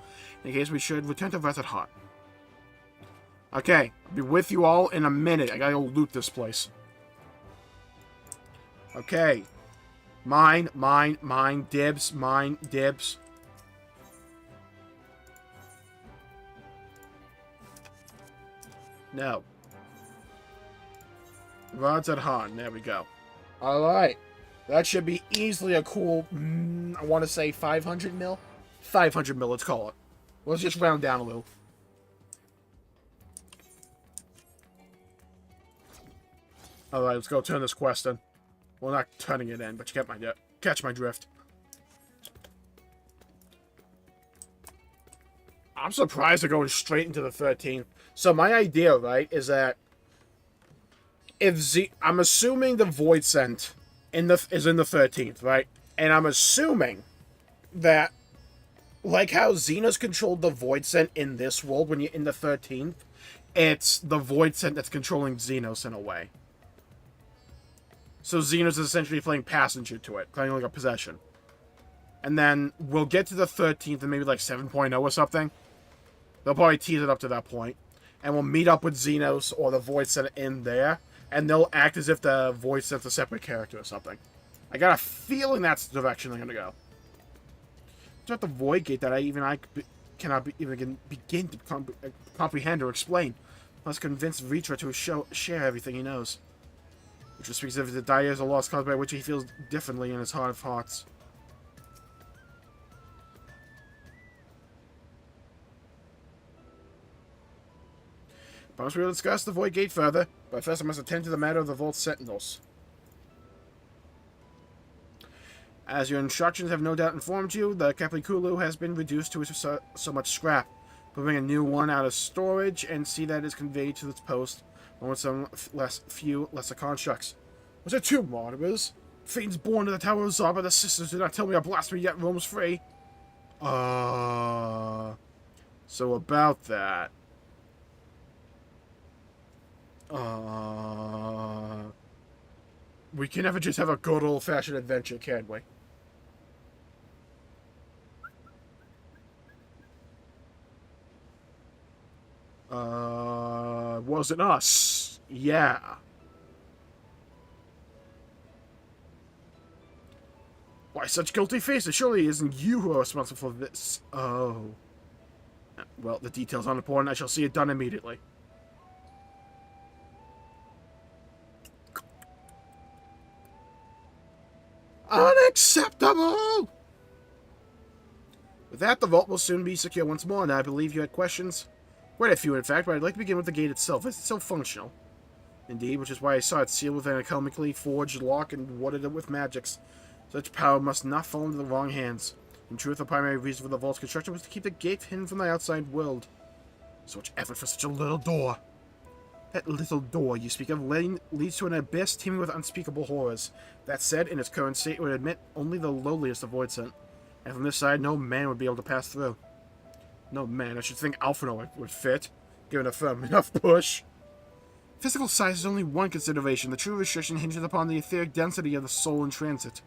In case we should return to Razathan. Okay, I'll be with you all in a minute. I gotta go loot this place. Okay. Mine, dibs, mine, dibs. No. Razathan, there we go. Alright. That should be easily a cool, I want to say 500 mil? 500 mil, let's call it. Let's just round down a little. Alright, let's go turn this quest in. Well, not turning it in, but you catch my drift. I'm surprised they're going straight into the 13th. So my idea, right, is that I'm assuming the Void Scent is in the 13th, right? And I'm assuming that, like how Xenos controlled the Void Scent in this world when you're in the 13th, it's the Void Scent that's controlling Xenos in a way. So Xenos is essentially playing passenger to it, playing like a possession. And then we'll get to the 13th and maybe like 7.0 or something. They'll probably tease it up to that point. And we'll meet up with Xenos or the Void Scent in there. And they'll act as if the Void Scent's a separate character or something. I got a feeling that's the direction they're going to go. It's not the Void Gate that I cannot even begin to comprehend or explain. Must convince Vitra to share everything he knows. Which speaks of the dire is a lost cause by which he feels differently in his heart of hearts. Perhaps we will discuss the Void Gate further, but first I must attend to the matter of the Vault Sentinels. As your instructions have no doubt informed you, the Kaplikulu has been reduced to so much scrap. Bring a new one out of storage and see that it is conveyed to its post, along with some few lesser constructs. Was there 2 martyrs? Fiends born to the Tower of Zarba, the sisters did not tell me a blasphemy yet roams free. So about that. We can never just have a good old-fashioned adventure, can we? Wasn't us. Yeah. Why such guilty faces? Surely it isn't you who are responsible for this. Oh. Well, the details aren't important. I shall see it done immediately. Unacceptable! With that, the vault will soon be secure once more, and I believe you had questions. Quite a few, in fact, but I'd like to begin with the gate itself. It's so functional. Indeed, which is why I saw it sealed with an alchemically forged lock and warded it with magics. Such power must not fall into the wrong hands. In truth, the primary reason for the vault's construction was to keep the gate hidden from the outside world. So much effort for such a little door. That little door you speak of leads to an abyss teeming with unspeakable horrors. That said, in its current state, it would admit only the lowliest of Void Scent. And from this side, no man would be able to pass through. No man, I should think Alphino would fit, given a firm enough push. Physical size is only one consideration. The true restriction hinges upon the etheric density of the soul in transit.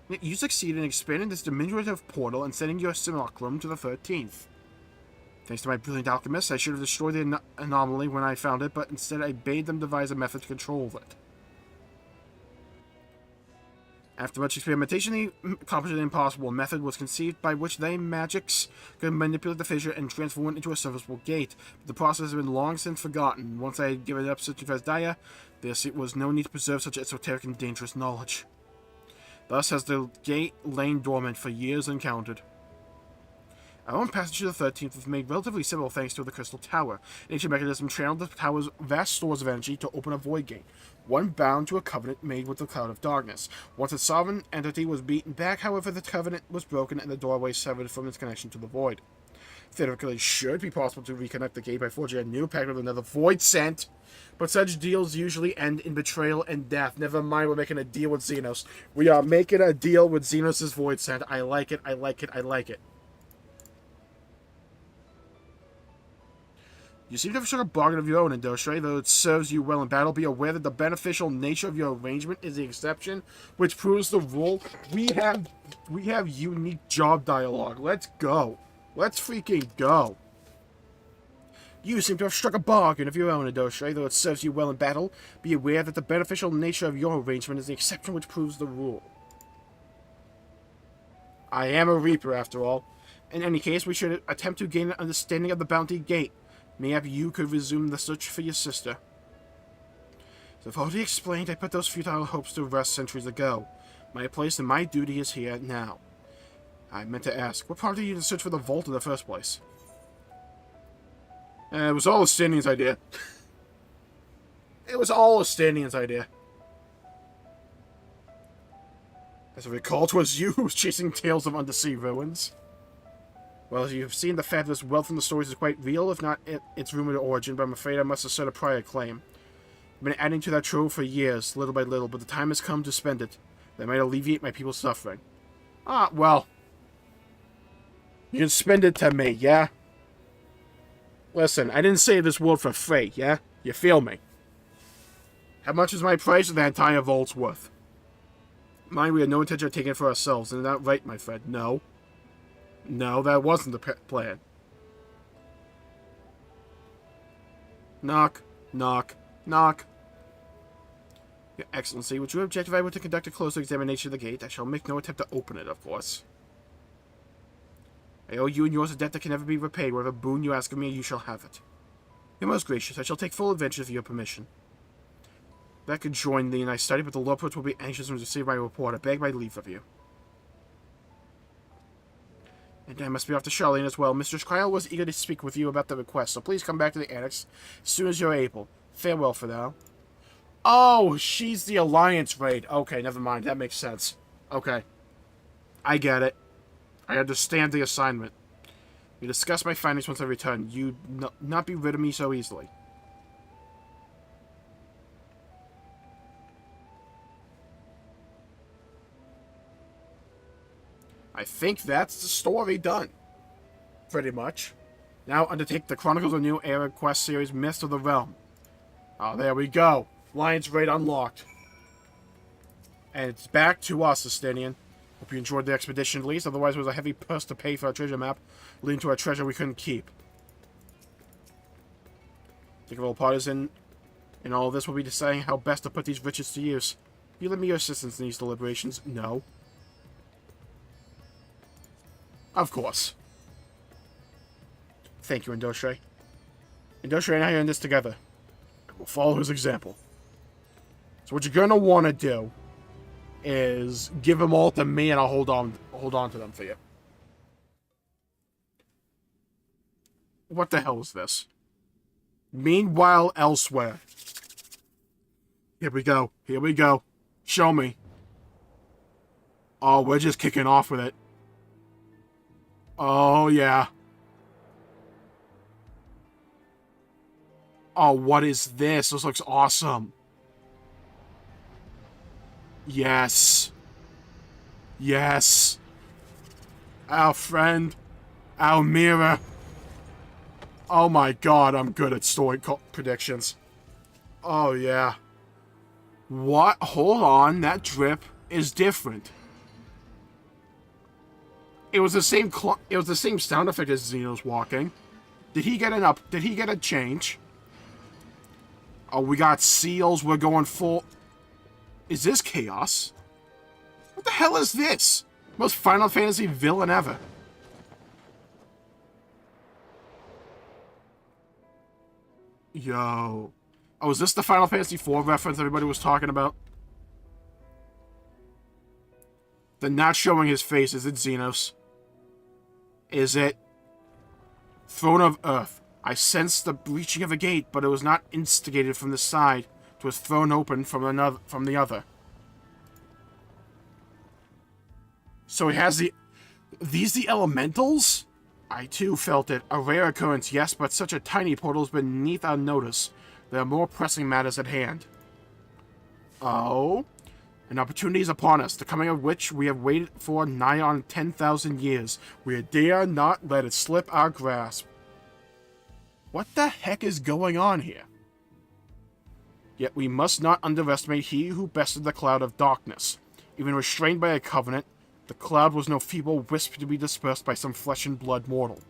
You succeed in expanding this diminutive portal and sending your simulacrum to the 13th. Thanks to my brilliant alchemists, I should have destroyed the anomaly when I found it, but instead I bade them devise a method to control it. After much experimentation, the accomplished the impossible method was conceived by which they magics could manipulate the fissure and transform it into a serviceable gate. But the process has been long since forgotten. Once I had given it up searching for Daya, there was no need to preserve such esoteric and dangerous knowledge. Thus has the gate lain dormant for years uncounted. Our own passage to the 13th was made relatively simple thanks to the Crystal Tower. An ancient mechanism channeled the tower's vast stores of energy to open a void gate, one bound to a covenant made with the Cloud of Darkness. Once its sovereign entity was beaten back, however, the covenant was broken and the doorway severed from its connection to the void. Theoretically, it should be possible to reconnect the gate by forging a new pact with another Void Scent, but such deals usually end in betrayal and death. Never mind, we're making a deal with Xenos. We are making a deal with Xenos' Void Scent. I like it, I like it, I like it. You seem to have struck a bargain of your own, Indostre, though it serves you well in battle. Be aware that the beneficial nature of your arrangement is the exception, which proves the rule. We have unique job dialogue. Let's go. Let's freaking go. You seem to have struck a bargain of your own, Indostre, though it serves you well in battle. Be aware that the beneficial nature of your arrangement is the exception which proves the rule. I am a Reaper, after all. In any case, we should attempt to gain an understanding of the Bounty Gate. Mayhap you could resume the search for your sister. So, for already explained, I put those futile hopes to rest centuries ago. My place and my duty is here now. I meant to ask, what prompted you to search for the vault in the first place? It was all Estanian's idea. It was all Estanian's idea. As I recall, 'twas you who was chasing tales of undersea ruins. Well, as you have seen, the fact that this wealth in the stories is quite real, if not its rumored origin, but I'm afraid I must assert a prior claim. I've been adding to that trove for years, little by little, but the time has come to spend it. That might alleviate my people's suffering. Ah, well. You can spend it to me, yeah? Listen, I didn't save this world for free, yeah? You feel me? How much is my price of the entire vault's worth? Mind, we had no intention of taking it for ourselves, isn't that right, my friend? No. No, that wasn't the plan. Knock, knock, knock. Your Excellency, would you object if I were to conduct a closer examination of the gate? I shall make no attempt to open it, of course. I owe you and yours a debt that can never be repaid. Whatever boon you ask of me, you shall have it. You're most gracious. I shall take full advantage of your permission. That could join thee in thy study, but the Lords will be anxious to receive my report. I beg my leave of you. And I must be off to Charlene as well. Mistress Kyle was eager to speak with you about the request, so please come back to the annex as soon as you're able. Farewell for now. Oh, she's the Alliance raid. Okay, never mind. That makes sense. Okay. I get it. I understand the assignment. We discuss my findings once I return. You not be rid of me so easily. I think that's the story done. Pretty much. Now undertake the Chronicles of New Era quest series, Mist of the Realm. Oh, there we go. Lion's Raid unlocked. And it's back to us, Estinian. Hope you enjoyed the expedition at least, otherwise it was a heavy purse to pay for a treasure map, leading to a treasure we couldn't keep. Think of all parties in all of this will be deciding how best to put these riches to use. You lend me your assistance in these deliberations? No. Of course. Thank you, Indoshe. Indoshe and I are in this together. We'll follow his example. So what you're gonna want to do is give them all to me, and I'll hold on to them for you. What the hell is this? Meanwhile, elsewhere. Here we go. Here we go. Show me. Oh, we're just kicking off with it. Oh, yeah. Oh, what is this? This looks awesome. Yes. Yes. Our friend. Our mirror. Oh my god, I'm good at story predictions. Oh, yeah. What? Hold on. That drip is different. It was the same sound effect as Xeno's walking. Did he get Did he get a change? Oh, we got seals. We're going full... Is this chaos? What the hell is this? Most Final Fantasy villain ever. Yo. Oh, is this the Final Fantasy IV reference everybody was talking about? They're not showing his face. Is it Xenos? Is it Throne of Earth? I sensed the breaching of a gate, but it was not instigated from the side. It was thrown open from the other. So he has these the elementals? I too felt it. A rare occurrence, yes, but such a tiny portal is beneath our notice. There are more pressing matters at hand. Oh? An opportunity is upon us, the coming of which we have waited for nigh on 10,000 years. We dare not let it slip our grasp. What the heck is going on here? Yet we must not underestimate he who bested the cloud of darkness. Even restrained by a covenant, the cloud was no feeble wisp to be dispersed by some flesh and blood mortal.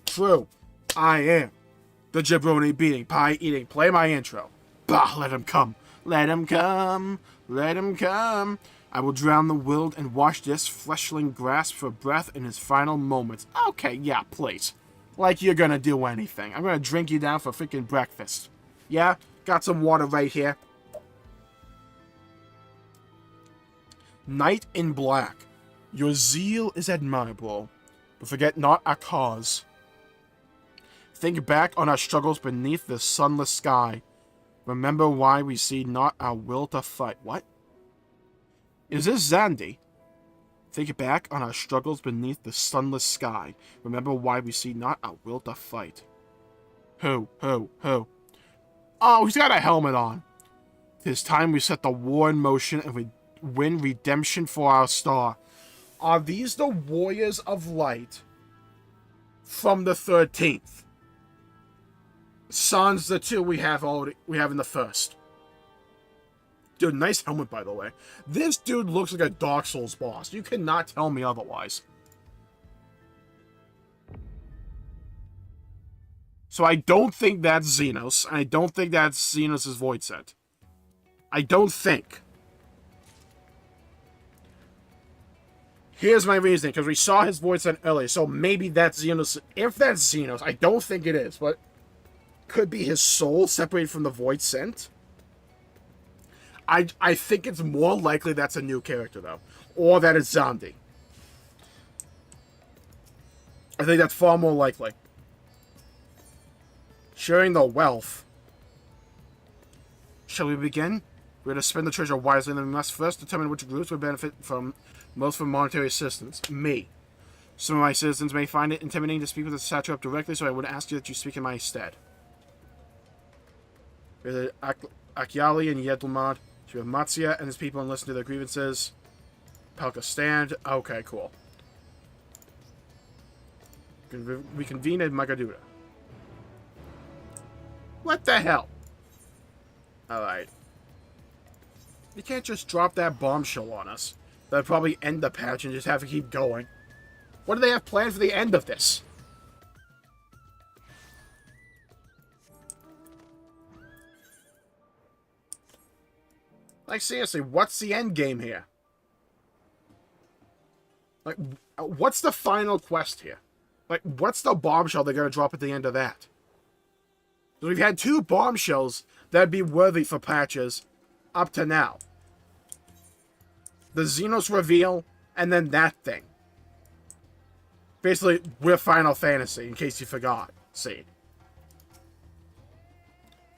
True, I am the jabroni beating, pie eating. Play my intro. Bah, let him come. Let him come. Let him come. I will drown the world and watch this fleshling grasp for breath in his final moments. Okay, yeah, please. Like you're gonna do anything. I'm gonna drink you down for freaking breakfast. Yeah? Got some water right here. Knight in Black. Your zeal is admirable, but forget not our cause. Think back on our struggles beneath the sunless sky. Remember why we see not our will to fight. What? Is this Xandi? Think back on our struggles beneath the sunless sky. Remember why we see not our will to fight. Who? Oh, he's got a helmet on. Tis time we set the war in motion and we win redemption for our star. Are these the Warriors of Light from the 13th? Sans the two we have in the first. Dude, nice helmet, by the way. This dude looks like a Dark Souls boss. You cannot tell me otherwise. So I don't think that's Xenos. I don't think that's Xenos' void set. I don't think. Here's my reasoning, because we saw his voice set earlier, so maybe that's Xenos. If that's Xenos, I don't think it is, but could be his soul separated from the void scent. I think it's more likely that's a new character, though. Or that it's Xandi. I think that's far more likely. Sharing the wealth. Shall we begin? We're to spend the treasure wisely, and we must first determine which groups would benefit most from monetary assistance. Me. Some of my citizens may find it intimidating to speak with the satrap directly, so I would ask you that you speak in my stead. There's Akyali and Yedlmad. You have Matsuya and his people and listen to their grievances. Palka stand. Okay, cool. We convene at Magaduda. What the hell? Alright. You can't just drop that bombshell on us. That'd probably end the patch and just have to keep going. What do they have planned for the end of this? Like, seriously, what's the end game here? Like, what's the final quest here? Like, what's the bombshell they're going to drop at the end of that? We've had 2 bombshells that'd be worthy for patches up to now. The Xenos reveal, and then that thing. Basically, we're Final Fantasy, in case you forgot. See.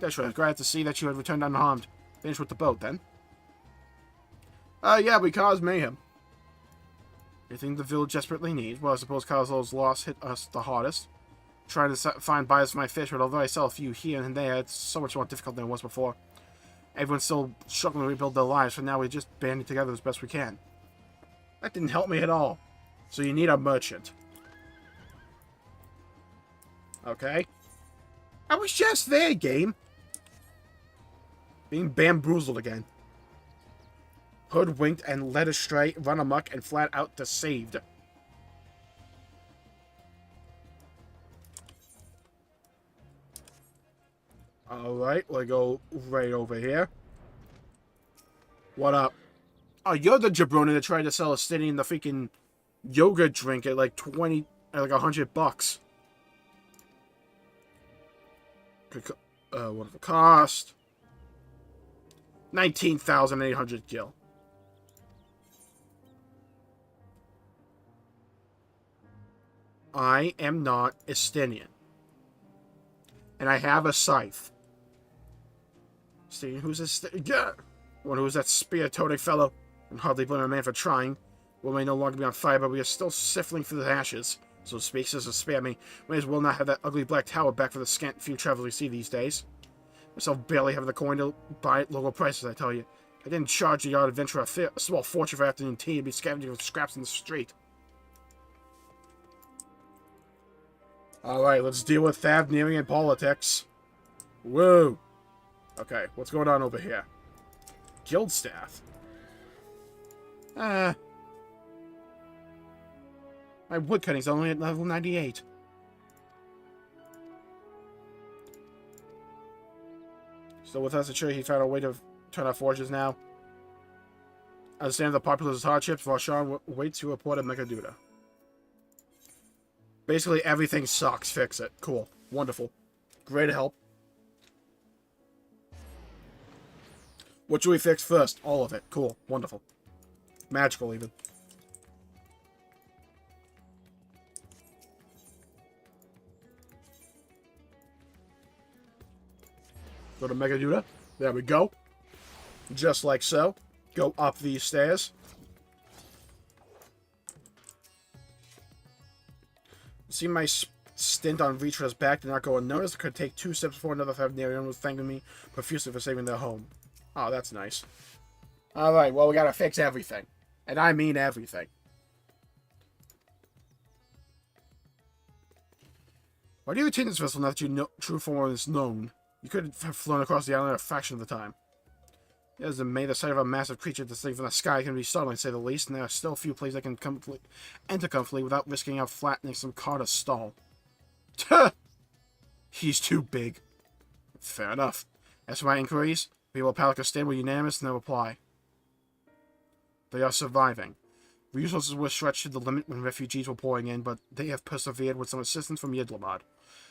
Deshra, glad to see that you had returned unharmed. Finish with the boat, then. Yeah, we caused mayhem. Anything the village desperately needs? Well, I suppose Kazuo's loss hit us the hardest. Trying to find buyers for my fish, but although I sell a few here and there, it's so much more difficult than it was before. Everyone's still struggling to rebuild their lives, so now we're just banding together as best we can. That didn't help me at all. So you need a merchant. Okay. I was just there, game. Being bamboozled again. Hoodwinked and led astray, run amok, and flat out deceived. Alright, we'll go right over here. What up? Oh, you're the jabroni that tried to sell a city in the freaking yogurt drink at like $100. What the cost? 19,800 gil. I am not Estinian. And I have a scythe. See, who's this? Yeah! One who's that spear-toting fellow. And hardly blame a man for trying. We may no longer be on fire, but we are still sifting through the ashes. So to speak, says to spare me. May as well not have that ugly black tower back for the scant few travelers we see these days. Myself barely having the coin to buy at local prices, I tell you. I didn't charge the odd adventurer a small fortune for afternoon tea and be scavenging for scraps in the street. Alright, let's deal with Thavnirian politics. Woo! Okay, what's going on over here? Guild staff. My woodcutting's only at level 98. Still with us, it's sure he found a way to turn our forges now. Understand the populace's hardships, Varshan waits to report at Megaduda. Basically, everything sucks. Fix it. Cool. Wonderful. Great help. What should we fix first? All of it. Cool. Wonderful. Magical, even. Go to Megaduda. There we go. Just like so. Go up these stairs. See, my stint on Vitra's back did not go unnoticed. It could take 2 steps before another Favnarian was thanking me profusely for saving their home. Oh, that's nice. Alright, well, we gotta fix everything. And I mean everything. Why do you retain this vessel now that your true form is known? You could have flown across the island a fraction of the time. As the the sight of a massive creature descending from the sky can be startling, to say the least, and there are still a few places that can enter comfortably without risking out flattening some car to stall. He's too big. Fair enough. As for my inquiries, people of Palakistan were unanimous in their reply. They are surviving. Resources were stretched to the limit when refugees were pouring in, but they have persevered with some assistance from Yidlamad.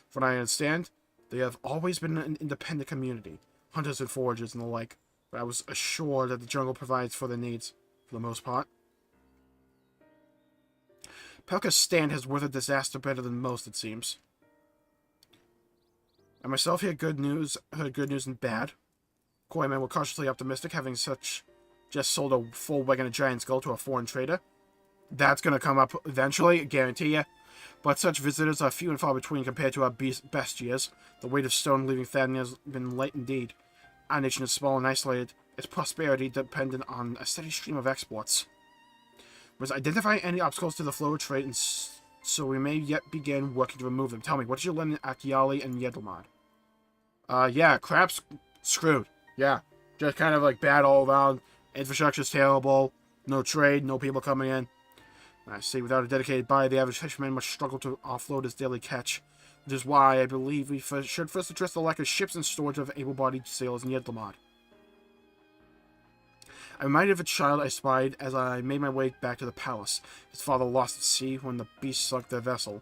From what I understand, they have always been an independent community, hunters and foragers and the like, but I was assured that the jungle provides for their needs, for the most part. Palakistan has weathered disaster better than most, it seems. I myself heard good news and bad. Koi men were cautiously optimistic, having just sold a full wagon of giant skull to a foreign trader. That's going to come up eventually, I guarantee you. But such visitors are few and far between compared to our best years. The weight of stone leaving Thadden has been light indeed. Our nation is small and isolated, its prosperity dependent on a steady stream of exports. We must identify any obstacles to the flow of trade, and so we may yet begin working to remove them. Tell me, what did you learn in Akiali and Yedlamad? Yeah, crap's screwed. Yeah, just kind of like bad all around. Infrastructure's terrible. No trade, no people coming in. I see, without a dedicated buyer, the average fisherman must struggle to offload his daily catch. Which is why I believe we should first address the lack of ships and storage of able-bodied sailors in Yedlamad. I'm reminded of a child I spied as I made my way back to the palace. His father lost at sea when the beast sunk their vessel.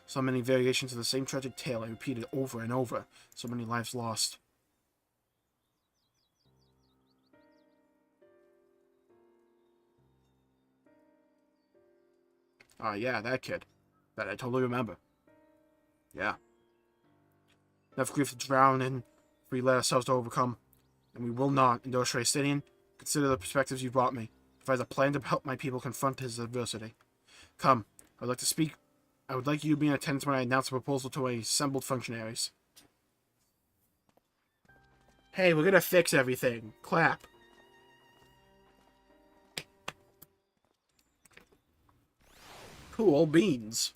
So many variations of the same tragic tale I repeated over and over. So many lives lost. Yeah, that kid. That I totally remember. Yeah. Enough grief to drown in if we let ourselves to overcome. And we will not, Indostre Stidian. Consider the perspectives you brought me. Devise a plan to help my people confront his adversity. Come, I would like to speak. I would like you to be in attendance when I announce a proposal to my assembled functionaries. Hey, we're gonna fix everything. Clap. Cool beans.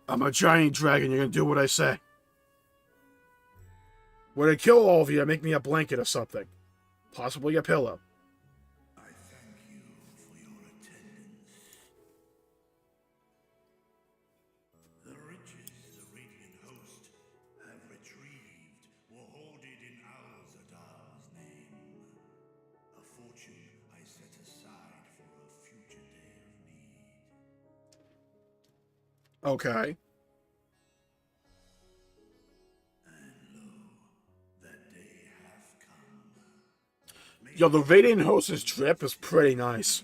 I'm a giant dragon. You're gonna do what I say. When I kill all of you, make me a blanket or something. Possibly a pillow. I thank you for your attendance. The riches the Radiant Host have retrieved were hoarded in Al-Zadar's name. A fortune I set aside for a future day of need. Okay. Yo, the Radiant Host's drip is pretty nice.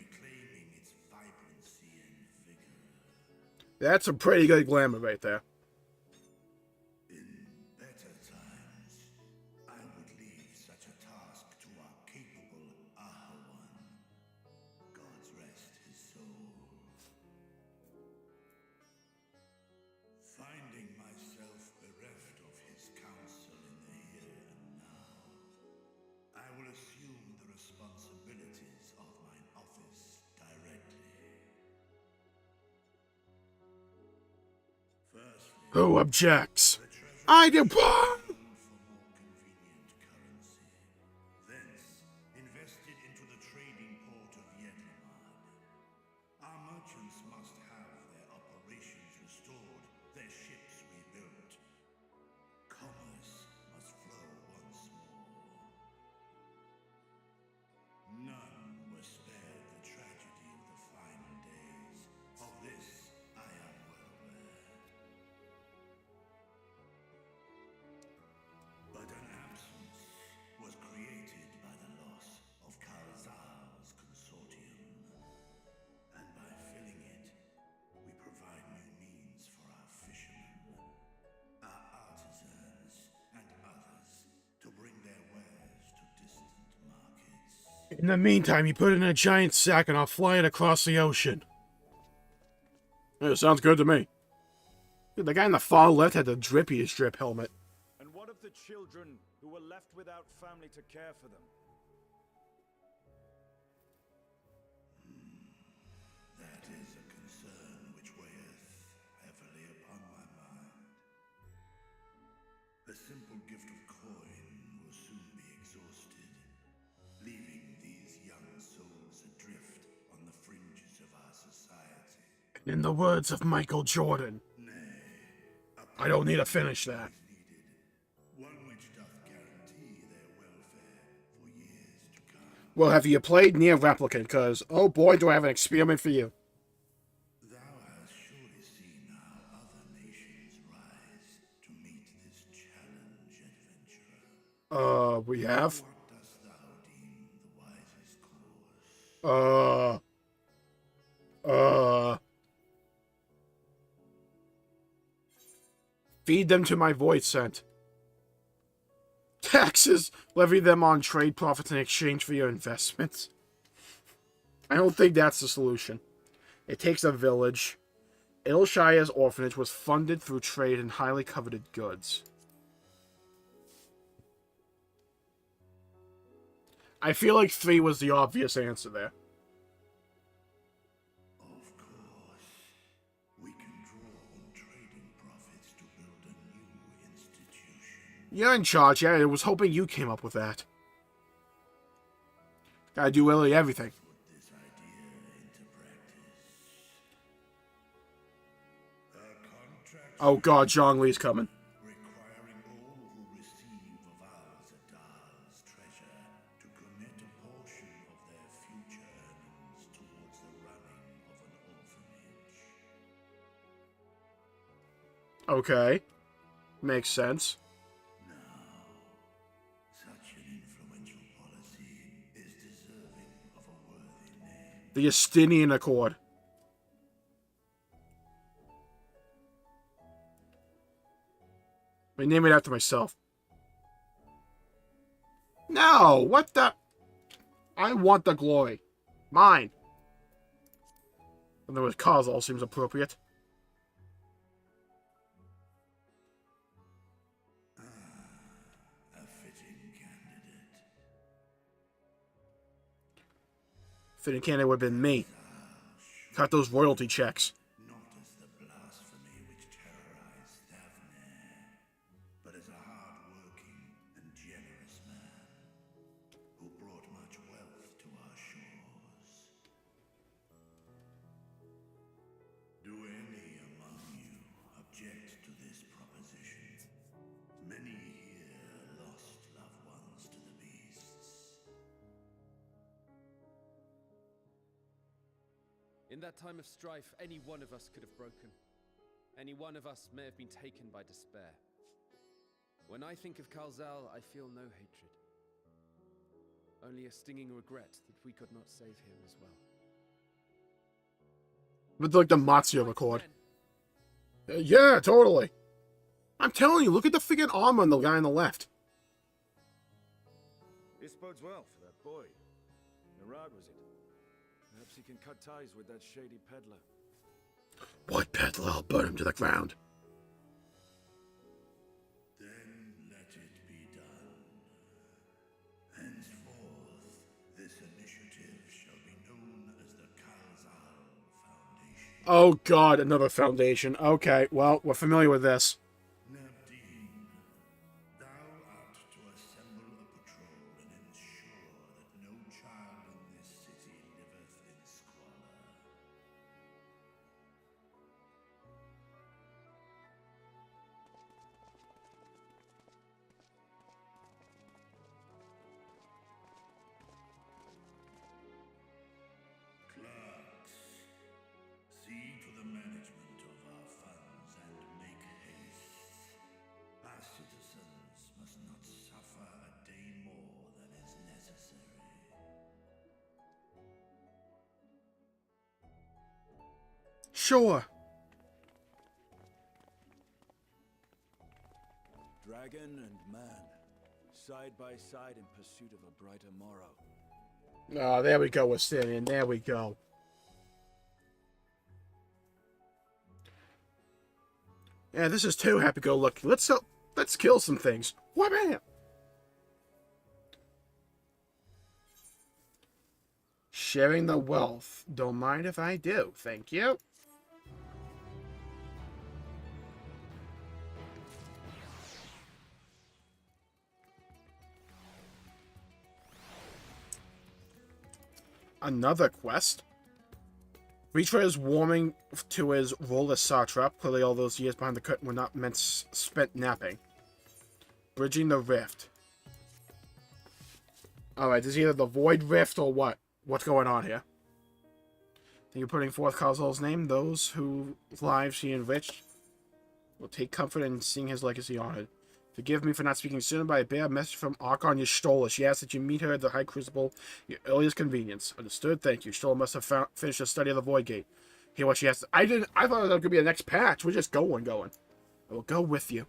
That's some pretty good glamour right there. In better times, I would leave such a task to our capable Ahawan. God's rest his soul. Finding myself bereft of his counsel in the here and now, I will assume the responsibilities of mine office directly. Firstly, Who objects? I do. for more convenient currency, thence invested into the trading port of Yedlamad. Our merchants must have their operations restored, their ships rebuilt. Commerce must flow once more. None were spared the tragedy of the final days. Of this I am well aware. But an absence was created by the loss of Kalzar's consortium. And by filling it, In the meantime, you put it in a giant sack and I'll fly it across the ocean. Yeah, sounds good to me. Dude, the guy in the far left had the drippiest drip helmet. And what of the children who were left without family to care for them? That is a concern which weigheth heavily upon my mind. A simple gift of coin will soon be exhausted, leaving these young souls adrift on the fringes of our society. In the words of Michael Jordan, I don't need to finish that. One which doth guarantee their welfare for years to come. Well, have you played Near Replicant? Because, oh boy, do I have an experiment for you. Thou hast surely seen how other nations rise to meet this challenge, adventurer. We have? What dost thou deem the wisest course? Feed them to my void scent. Taxes! Levy them on trade profits in exchange for your investments. I don't think that's the solution. It takes a village. Ilshire's orphanage was funded through trade in highly coveted goods. I feel like 3 was the obvious answer there. Of course, we can draw on trading profits to build a new institution. You're in charge, yeah. I was hoping you came up with that. Gotta do really everything. Put this idea into practice. A contract Oh god, Zhong Li's coming. requiring all who receive of ours Adal's treasure to commit a portion of their future earnings towards the running of an orphanage. Okay. Makes sense. Such an influential policy is deserving of a worthy name. The Justinian Accord. I name it after myself. No! What the? I want the glory. Mine. And there was Kazal seems appropriate. A fitting candidate. Fitting candidate would have been me. Cut those royalty checks. Not as the blasphemy which terrorized Thavne, but as a hard-working and generous man who brought much wealth to our shores. Do any among you object to this proposition? Many here lost loved ones to the beasts. In that time of strife, any one of us could have broken. Any one of us may have been taken by despair. When I think of Kalzal, I feel no hatred. Only a stinging regret that we could not save him as well. With like the Matsuo Accord. Yeah, totally. I'm telling you, look at the freaking armor on the guy on the left. This bodes well for that boy. Narag was it? Perhaps he can cut ties with that shady peddler. What peddler? I'll burn him to the ground. Then let it be done. Henceforth, this initiative shall be known as the Kalzal Foundation. Oh god, another foundation. Okay, well, we're familiar with this. Nabdeen, thou art to assemble a patrol and ensure that no child in this city liveth in squalor. Clerks, see to the management of our funds and make haste. Our citizens must not suffer a day more than is necessary. Sure. Dragon and man, side by side in pursuit of a brighter morrow. Oh, there we go, Westinian. There we go. Yeah, this is too happy-go-lucky. Let's kill some things. Wham! Sharing the wealth. Don't mind if I do. Thank you. Another quest? Reacher is warming to his role as satrap. Clearly all those years behind the curtain were not spent napping. Bridging the rift. Alright, this is either the Void Rift or what? What's going on here? Thank you for putting forth Kazal's name. Those whose lives he enriched will take comfort in seeing his legacy honored. Forgive me for not speaking sooner, but I bear a message from Archon Y'shtola. She asks that you meet her at the High Crucible at your earliest convenience. Understood? Thank you. Y'shtola must have finished a study of the Void Gate. Hear what she has to... I thought that was going to be the next patch. We're just going. I will go with you.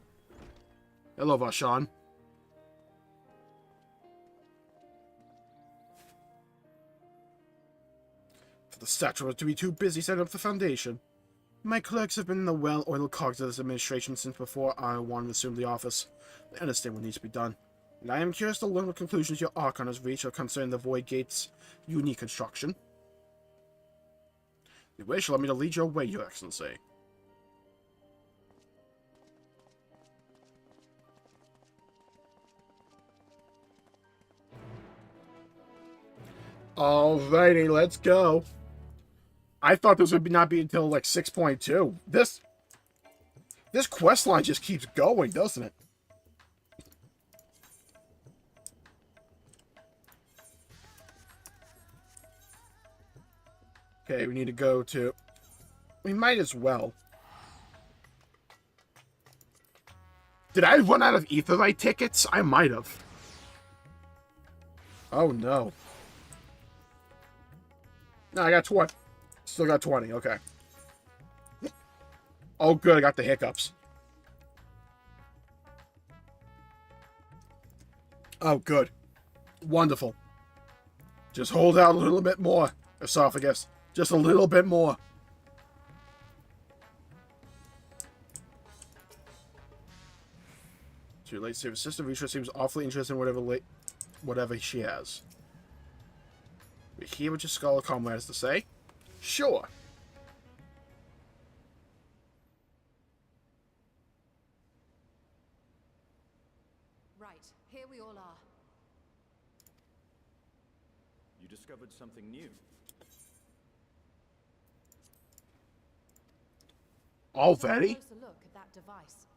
Hello, Vashon. For the statue to be too busy setting up the foundation. My clerks have been in the well-oiled cogs of this administration since before I wanted to assume the office. They understand what needs to be done. And I am curious to learn what conclusions your Archon has reached concerning the Void Gate's unique construction. You wish, allow me to lead your way, Your Excellency. Alrighty, let's go. I thought this would not be until like 6.2. This quest line just keeps going, doesn't it? Okay, we need to go to... We might as well. Did I run out of Aetheryte tickets? I might have. Oh no. No, I got 20. Still got 20, okay. Oh good, I got the hiccups. Oh good. Wonderful. Just hold out a little bit more, esophagus. Just a little bit more. Too late to save his sister. Risha seems awfully interested in whatever she has. We hear what your scholar comrade has to say? Sure. Right, here we all are. You discovered something new. Already? A closer look at that device.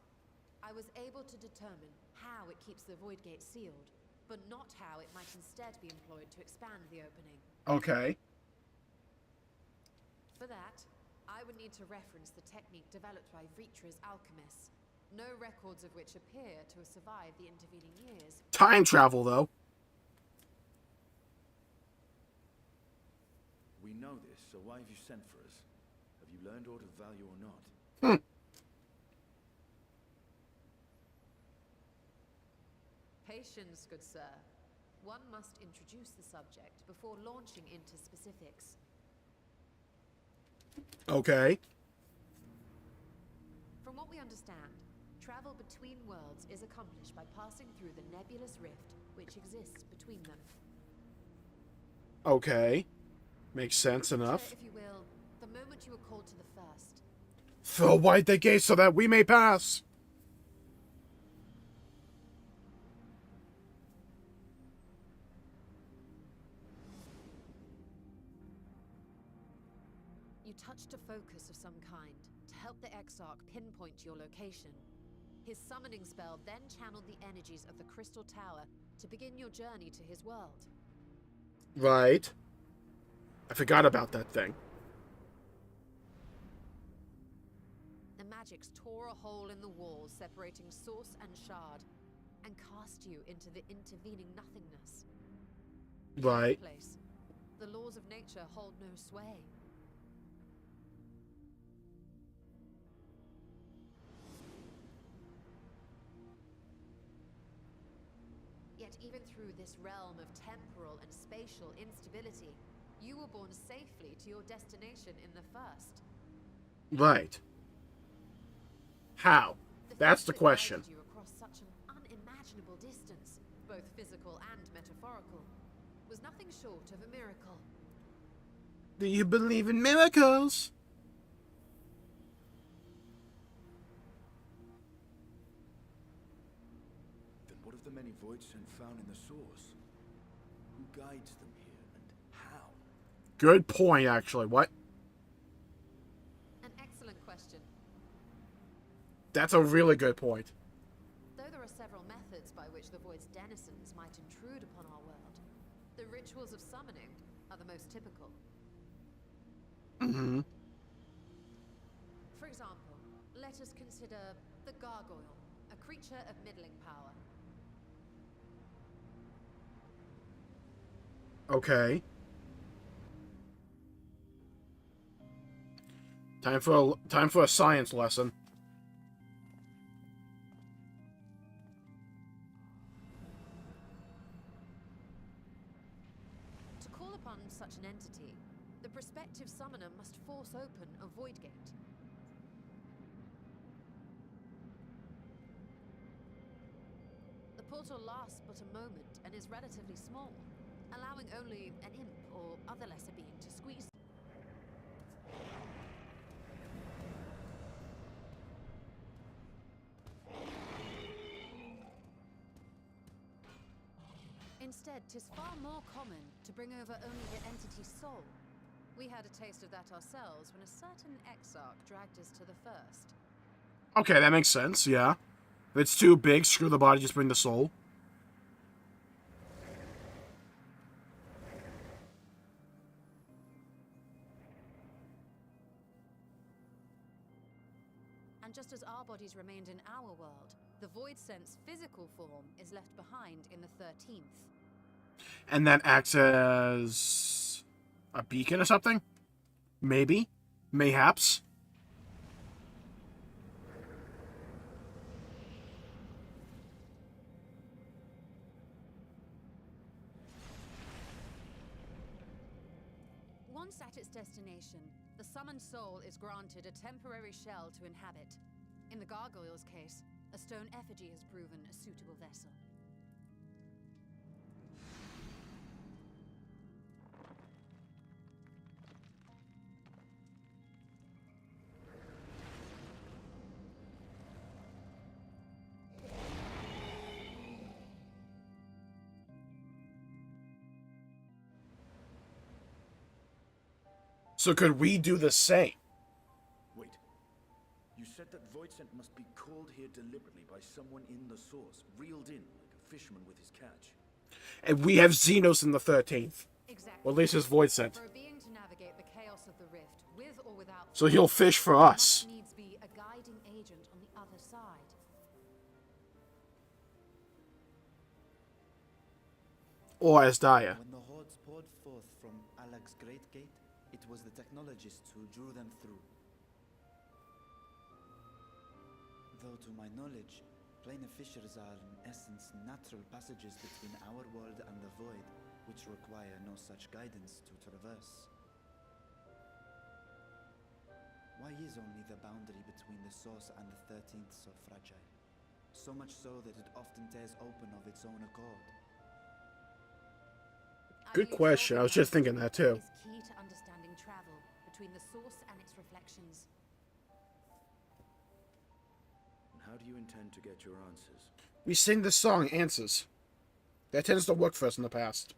I was able to determine how it keeps the Void Gate sealed, but not how it might instead be employed to expand the opening. Okay. For that, I would need to reference the technique developed by Vritra's alchemists, no records of which appear to have survived the intervening years. Time travel, though. We know this, so why have you sent for us? Have you learned aught of value or not? Patience, good sir. One must introduce the subject before launching into specifics. Okay. From what we understand, travel between worlds is accomplished by passing through the nebulous rift which exists between them. Okay. Makes sense enough. If you will, the moment you were called to the first. Throw wide the gate so that we may pass. You touched a focus of some kind to help the Exarch pinpoint your location. His summoning spell then channeled the energies of the Crystal Tower to begin your journey to his world. Right. I forgot about that thing. The magics tore a hole in the walls separating source and shard, and cast you into the intervening nothingness. Right. In place, the laws of nature hold no sway. Yet even even through this realm of temporal and spatial instability, you were borne safely to your destination in the first. Right. How? That's the fact that question. guided you across such an unimaginable distance, both physical and metaphorical, was nothing short of a miracle. Do you believe in miracles? Then what of the many voids sent found in the source? Who guides them here, and how? Good point, actually. What? An excellent question. That's a really good point. Though there are several methods by which the void's denizens might intrude upon our world, the rituals of summoning are the most typical. Mm-hmm. For example, let us consider the gargoyle, a creature of middling power. Okay. Time for a science lesson. To call upon such an entity, the prospective summoner must force open a void gate. The portal lasts but a moment and is relatively small, allowing only an imp or other lesser being to squeeze. Instead, 'tis far more common to bring over only the entity's soul. We had a taste of that ourselves when a certain exarch dragged us to the first. Okay, that makes sense, yeah. If it's too big, screw the body, just bring the soul. And just as our bodies remained in our world, the Void Sense physical form is left behind in the 13th. And that acts as a beacon or something? Maybe? Mayhaps? Once at its destination, the summoned soul is granted a temporary shell to inhabit. In the gargoyle's case, a stone effigy has proven a suitable vessel. So could we do the same? Wait. You said that Voidsent must be called here deliberately by someone in the source, reeled in like a fisherman with his catch. And we have Xenos in the 13th. Exactly. Or at least his void sent. For a being to navigate the chaos of the rift, with or without, So he'll fish for us. needs be a guiding agent on the other side. Or as Daya. When the hordes poured forth from Alak's Great Gate, it was the technologists who drew them through. Though to my knowledge, planar fissures are in essence natural passages between our world and the void, which require no such guidance to traverse. Why is only the boundary between the source and the 13th so fragile? So much so that it often tears open of its own accord. Good question. I was just thinking that too. Is key to understanding travel between the source and its reflections. And how do you intend to get your answers? We sing the song, Answers. That tends to work for us in the past.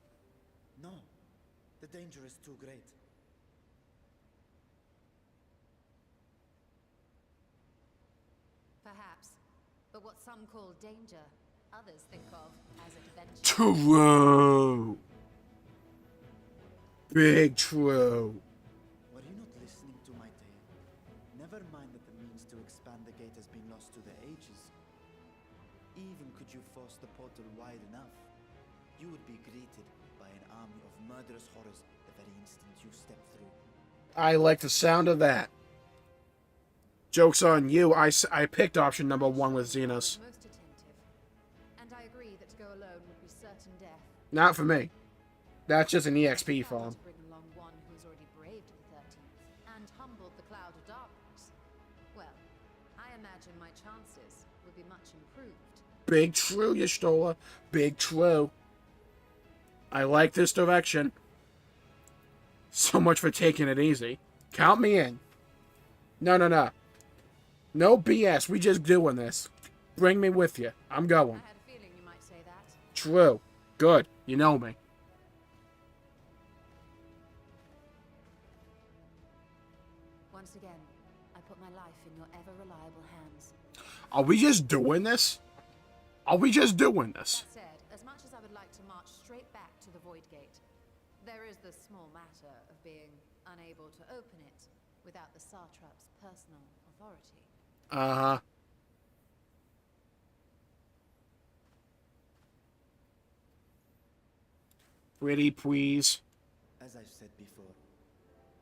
No, the danger is too great. Perhaps. But what some call danger, others think of as adventure. True. Big true. Were you not listening to my tale? Never mind that the means to expand the gate has been lost to the ages. Even could you force the portal wide enough, you would be greeted by an army of murderous horrors the very instant you step through. I like the sound of that. Joke's on you. I picked option number 1 with Xenos. Most attentive. And I agree that to go alone would be certain Not for me. That's just an EXP farm. To bring along one who's already braved the 13th and humbled the cloud of darkness. Well, I imagine my chances will be much improved. Big true, Y'shtola. Big true. I like this direction. So much for taking it easy. Count me in. No. No BS. We just doing this. Bring me with you. I'm going. I had a feeling you might say that. True. Good. You know me. Once again, I put my life in your ever-reliable hands. Are we just doing this? Are we just doing this? That said, as much as I would like to march straight back to the Void Gate, there is the small matter of being unable to open it without the Satrap's personal authority. Uh-huh. Pretty please. As I've said before,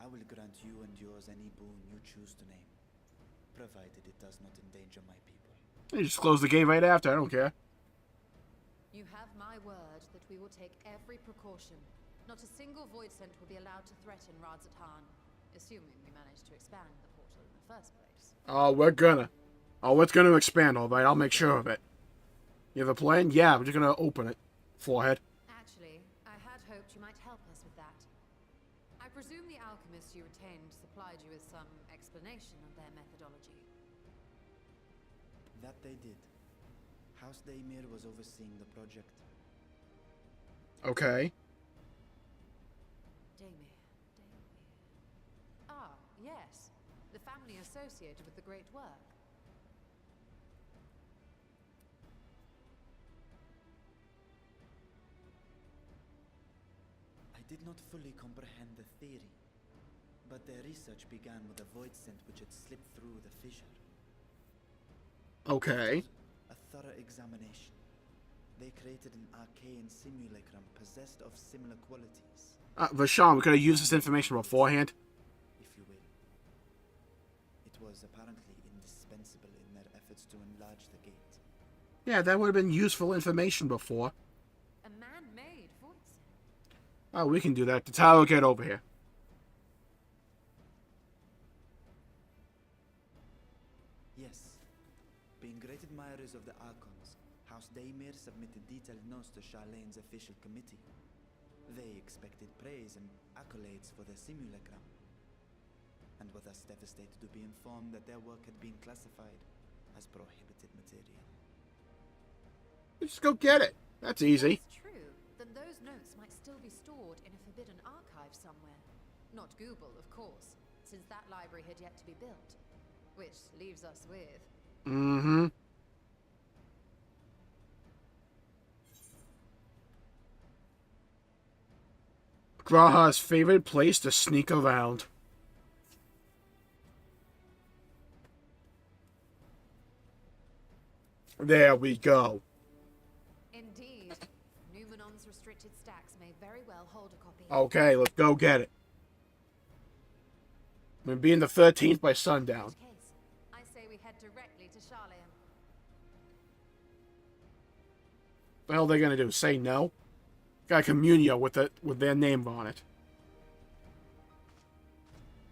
I will grant you and yours any boon you choose to name, provided it does not endanger my people. You just close the gate right after. I don't care. You have my word that we will take every precaution. Not a single void scent will be allowed to threaten Radzatan, assuming we manage to expand the portal in the first place. Oh, we're gonna. Oh, it's gonna expand, alright. I'll make sure of it. You have a plan? Yeah, we're just gonna open it. Forehead. Actually, I had hoped you might help us with that. I presume the alchemists you retained supplied you with some explanation of their methodology. That they did. House Daymir was overseeing the project. Okay. Daymir. Ah, yes. The family associated with the great work. I did not fully comprehend the theory, but their research began with a void scent which had slipped through the fissure. Okay. A thorough examination. They created an arcane simulacrum possessed of similar qualities. Vashon, we could have used this information beforehand. If you will. It was apparently indispensable in their efforts to enlarge the gate. Yeah, that would have been useful information before. A man-made void scent. Oh, we can do that. Tyler, get over here. Yes. Being great admirers of the Archons, House Daymir submitted detailed notes to Charlene's official committee. They expected praise and accolades for their simulacrum, and were thus devastated to be informed that their work had been classified as prohibited material. Just go get it. That's easy. That's true. Then those notes might still be stored in a forbidden archive somewhere. Not Google, of course, since that library had yet to be built. Which leaves us with... Mm-hmm. Graha's favorite place to sneak around. There we go. Indeed. Numenon's restricted stacks may very well hold a copy. Okay, let's go get it. We'll be in the 13th by sundown. Case, I say we head directly to Charlene. What the hell are they gonna do? Say no? Got a communio with their name on it.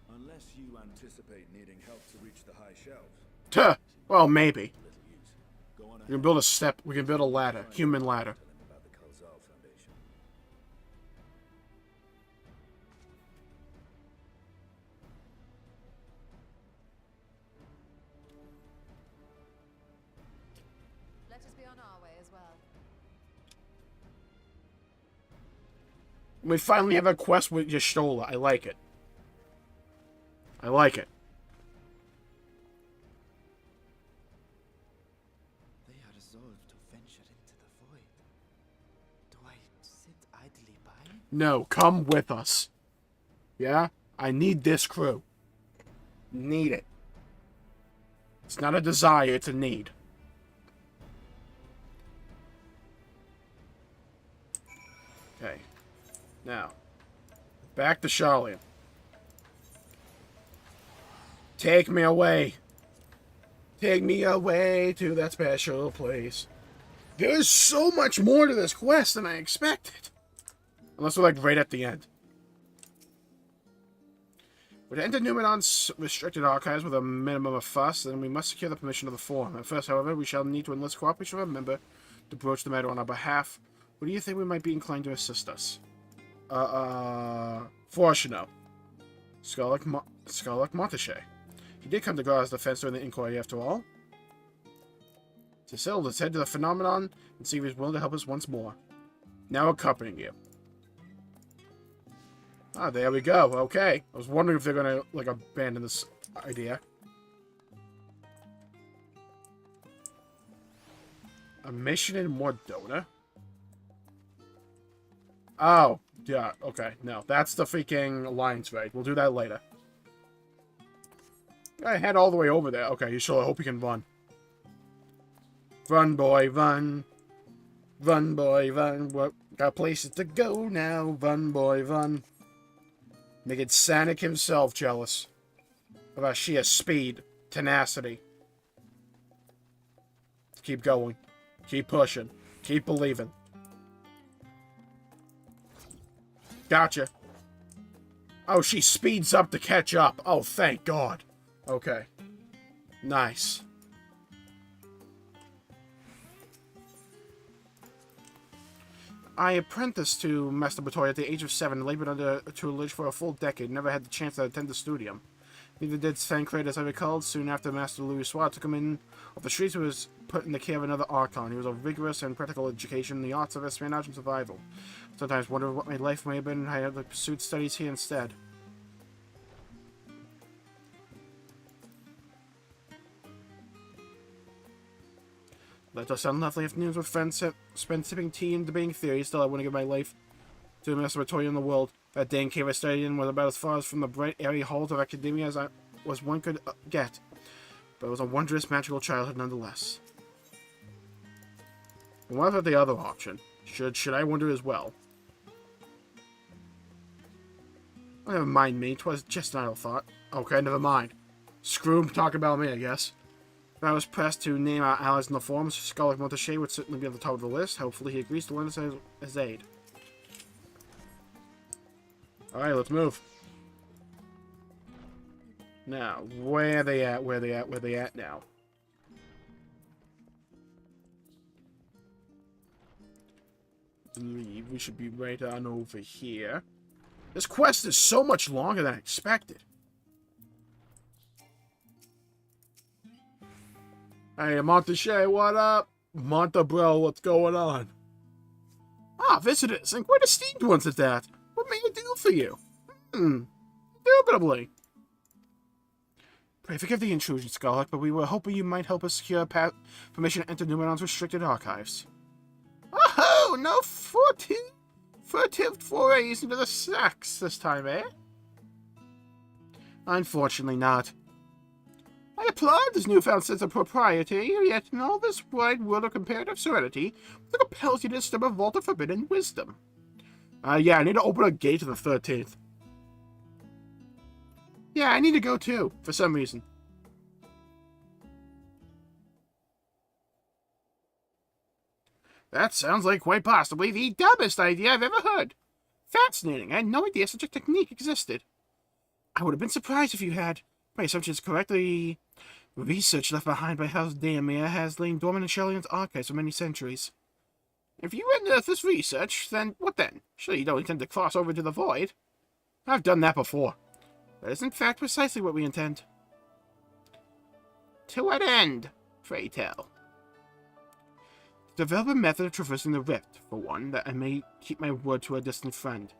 Unless you anticipate needing help to reach the high shelves. Tuh. Well, maybe. Little use. Go on We can build a step. We can build a ladder. Human ladder. Tell him about the Kalzal Foundation. Let us be on our way as well. We finally have a quest with Y'shtola. I like it. I like it. They are resolved to venture into the void. Do I sit idly by? No, come with us. Yeah? I need this crew. Need it. It's not a desire, it's a need. Okay. Now, back to Charlene. Take me away. Take me away to that special place. There is so much more to this quest than I expected. Unless we're like right at the end. We're to enter Numenon's restricted archives with a minimum of fuss, then we must secure the permission of the Forum. At first, however, we shall need to enlist cooperation of a member to broach the matter on our behalf. What do you think we might be inclined to assist us? Fortuno. Scarlet Montache. He did come to Gar's defense during the inquiry after all. Cecil, let's head to the phenomenon and see if he's willing to help us once more. Now accompanying you. Ah, there we go. Okay. I was wondering if they're gonna, like, abandon this idea. A mission in Mordona? Oh, yeah, okay. No, that's the freaking Lions raid. We'll do that later. I head all the way over there. Okay, you sure? I hope you can run. Run, boy, run. Run, boy, run. What? Got places to go now. Run, boy, run. Making Sonic himself jealous of our sheer speed, tenacity. Keep going. Keep pushing. Keep believing. Gotcha. Oh, she speeds up to catch up. Oh, thank God. Okay. Nice. I apprenticed to Master Batoy at the age of 7 and labored under tutelage for a full decade. Never had the chance to attend the studium. Neither did Thancred, as I recalled. Soon after Master Louis Swat took him in off the streets, he was put in the care of another Archon. He was a vigorous and practical education in the arts of espionage and survival. Sometimes wondered what my life may have been had I had pursued studies here instead. Let us on lovely afternoons with friends spend sipping tea and debating theories. Still, I wouldn't give my life to the best laboratory in the world. That dang cave I studied in was about as far from the bright, airy halls of academia as one could get. But it was a wondrous, magical childhood nonetheless. And what about the other option? Should I wonder as well? Oh, never mind me. 'Twas just an idle thought. Okay, never mind. Screw him talking about me, I guess. If I was pressed to name our allies in the forums, Scarlet Montache would certainly be at the top of the list. Hopefully he agrees to lend us his aid. Alright, let's move. Now, where are they at? Where are they at? Where are they at now? I believe we should be right on over here. This quest is so much longer than I expected. Hey, Montache, what up? Monta, bro, what's going on? Ah, visitors, and quite esteemed ones at that. What may I do for you? Indubitably. Pray forgive the intrusion, Scarlet, but we were hoping you might help us secure permission to enter Numenon's restricted archives. Oh, no furtive forays into the sacks this time, eh? Unfortunately not. I applaud this newfound sense of propriety, yet in all this wide world of comparative serenity, what compels you to disturb a vault of forbidden wisdom? Yeah, I need to open a gate to the 13th. Yeah, I need to go too, for some reason. That sounds like quite possibly the dumbest idea I've ever heard. Fascinating, I had no idea such a technique existed. I would have been surprised if you had. My assumption is correct. The research left behind by House Daemir has lain dormant in Shellyan's archives for many centuries. If you unearth this research, then what then? Surely you don't intend to cross over to the void? I've done that before. That is in fact precisely what we intend. To what end, pray tell? Develop a method of traversing the rift, for one, that I may keep my word to a distant friend.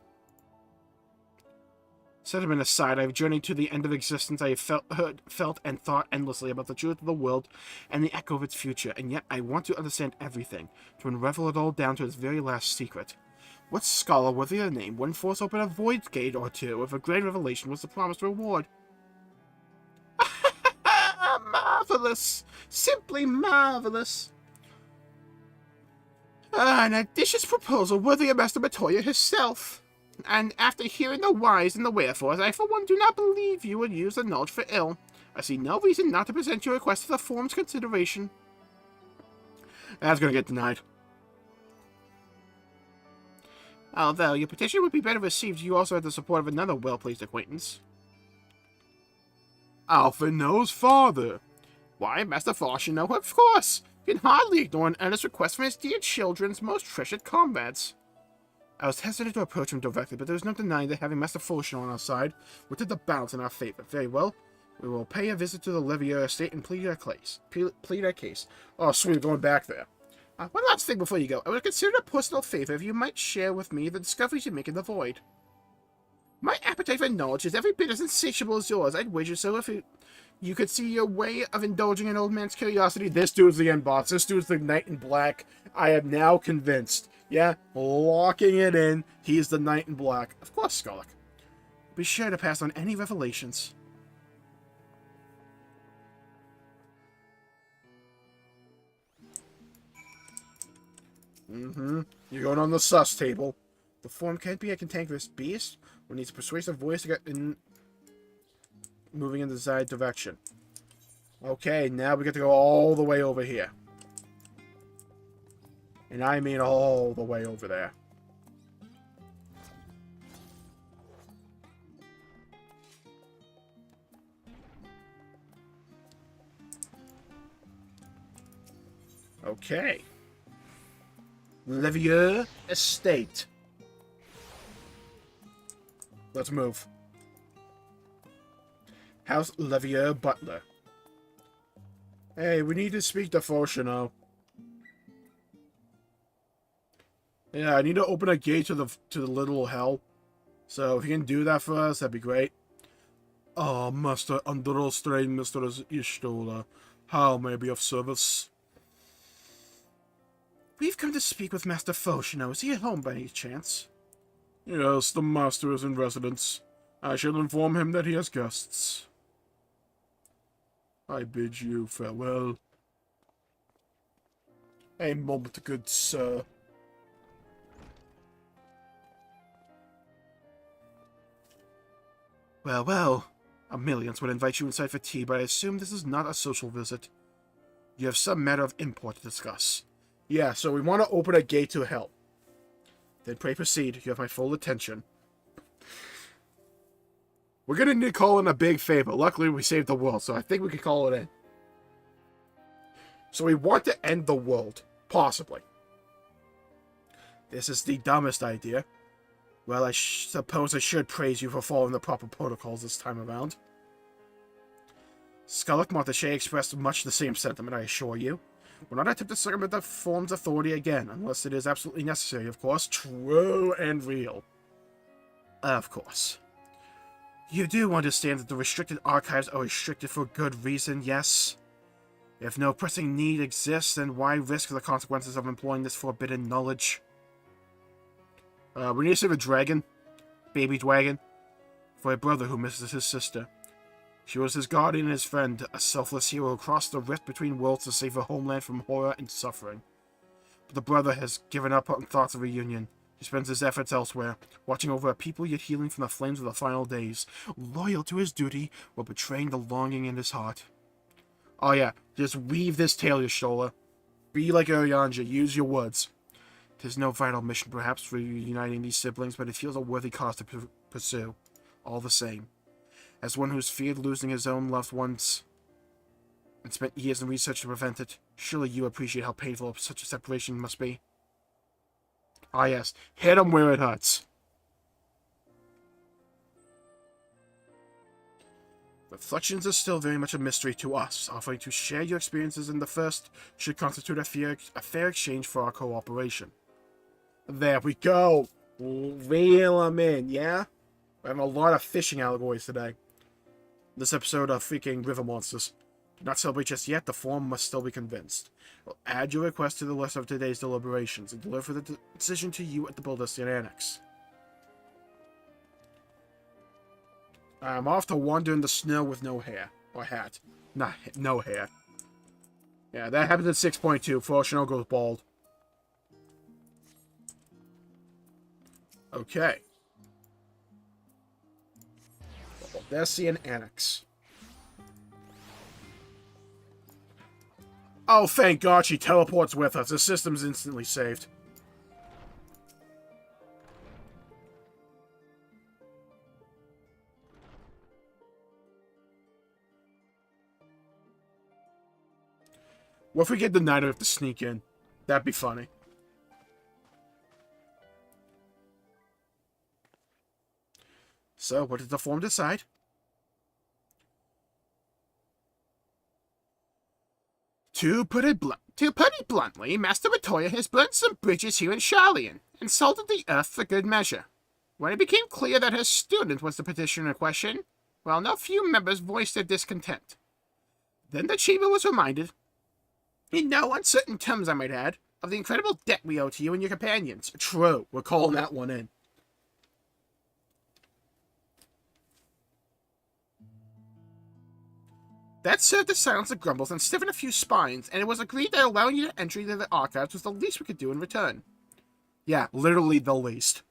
Sentiment aside, I have journeyed to the end of existence. I have felt and thought endlessly about the truth of the world and the echo of its future, and yet I want to understand everything, to unravel it all down to its very last secret. What scholar worthy of the name wouldn't force open a void gate or two if a great revelation was the promised reward? Marvelous! Simply marvelous! An audacious proposal worthy of Master Matoya herself. And after hearing the whys and the wherefores, I for one do not believe you would use the knowledge for ill. I see no reason not to present your request for the forum's consideration. That's gonna get denied. Although, your petition would be better received if you also had the support of another well-pleased acquaintance. Alphinaud's father. Why, Master Falchino, of course! You can hardly ignore an earnest request from his dear children's most treasured comrades. I was hesitant to approach him directly, but there was no denying that having Master Falchino on our side would tip the balance in our favor. Very well. We will pay a visit to the Levier estate and plead our case. Oh, sweet, going back there. One last thing before you go. I would consider it a personal favor if you might share with me the discoveries you make in the void. My appetite for knowledge is every bit as insatiable as yours. I'd wager so if you could see your way of indulging an old man's curiosity. This dude's the end boss. This dude's the Knight in Black. I am now convinced. Yeah, locking it in. He's the Knight in Black. Of course, Skolak. Be sure to pass on any revelations. You're going on the sus table. The form can't be a cantankerous beast, or needs a persuasive voice to get in moving in the desired direction. Okay, now we get to go all the way over here. And I mean all the way over there. Okay. Levier Estate. Let's move. House Levier Butler. Hey, we need to speak to Falchino. Yeah, I need to open a gate to the little hell. So if you can do that for us, that'd be great. Oh, Master Understrain, Mr. Ishtola. How may I be of service? We've come to speak with Master Falchino. Is he at home by any chance? Yes, the Master is in residence. I shall inform him that he has guests. I bid you farewell. A moment, good sir. Well, well. A millions would invite you inside for tea, but I assume this is not a social visit. You have some matter of import to discuss. Yeah, so we want to open a gate to hell. Then pray proceed. You have my full attention. We're going to need to call in a big favor. Luckily, we saved the world, so I think we can call it in. So we want to end the world. Possibly. This is the dumbest idea. Well, I suppose I should praise you for following the proper protocols this time around. Skolak Montache expressed much the same sentiment, I assure you. We're not attempting to circumvent the form's authority again, unless it is absolutely necessary, of course. True and real. Of course. You do understand that the restricted archives are restricted for good reason, yes? If no pressing need exists, then why risk the consequences of employing this forbidden knowledge? We need to save a dragon. Baby dragon. For a brother who misses his sister. She was his guardian and his friend, a selfless hero who crossed the rift between worlds to save her homeland from horror and suffering. But the brother has given up on thoughts of reunion. He spends his efforts elsewhere, watching over a people yet healing from the flames of the final days, loyal to his duty while betraying the longing in his heart. Oh yeah, just weave this tale, Y'shtola. Be like Urianger, use your words. 'Tis no vital mission perhaps for reuniting these siblings, but it feels a worthy cause to pursue. All the same. As one who's feared losing his own loved ones and spent years in research to prevent it, surely you appreciate how painful such a separation must be. Ah yes, hit him where it hurts. Reflections are still very much a mystery to us. Offering to share your experiences in the first should constitute a fair exchange for our cooperation. There we go. Reel them in, yeah? We're having a lot of fishing allegories today. This episode of freaking River Monsters. Do not celebrate just yet, the form must still be convinced. We'll add your request to the list of today's deliberations and deliver the decision to you at the Baldustian Annex. I'm off to wander in the snow with no hair. Or hat. Nah, no hair. Yeah, that happened at 6.2. Falchino goes bald. Okay. Baldustian Annex. Oh, thank God she teleports with us. The system's instantly saved. What if we get denied and we have to sneak in? That'd be funny. So, what did the form decide? To put it bluntly, Master Matoya has burnt some bridges here in Charlian, and salted the earth for good measure. When it became clear that her student was the petitioner in question, well, no few members voiced their discontent. Then the Chamber was reminded, in no uncertain terms I might add, of the incredible debt we owe to you and your companions. True, we're calling that one in. That served to silence the grumbles and stiffen a few spines, and it was agreed that allowing you to entry into the archives was the least we could do in return. Yeah, literally the least.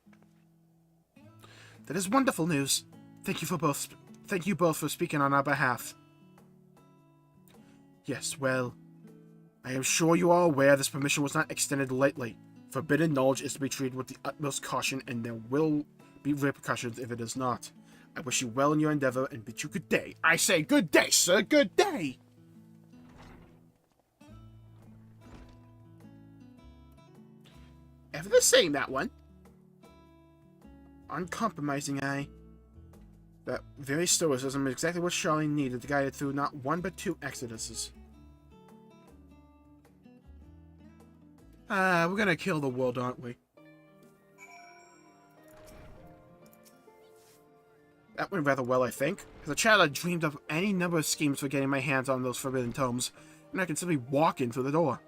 That is wonderful news. Thank you both for speaking on our behalf. Yes, well, I am sure you are aware this permission was not extended lightly. Forbidden knowledge is to be treated with the utmost caution, and there will be repercussions if it is not. I wish you well in your endeavor and bid you good day. I say good day, sir, good day! Ever the same, that one. Uncompromising, aye. That very stoicism is exactly what Charlene needed to guide it through not one but two exoduses. We're gonna kill the world, aren't we? That went rather well, I think. As a child, I dreamed of any number of schemes for getting my hands on those forbidden tomes, and I can simply walk in through the door.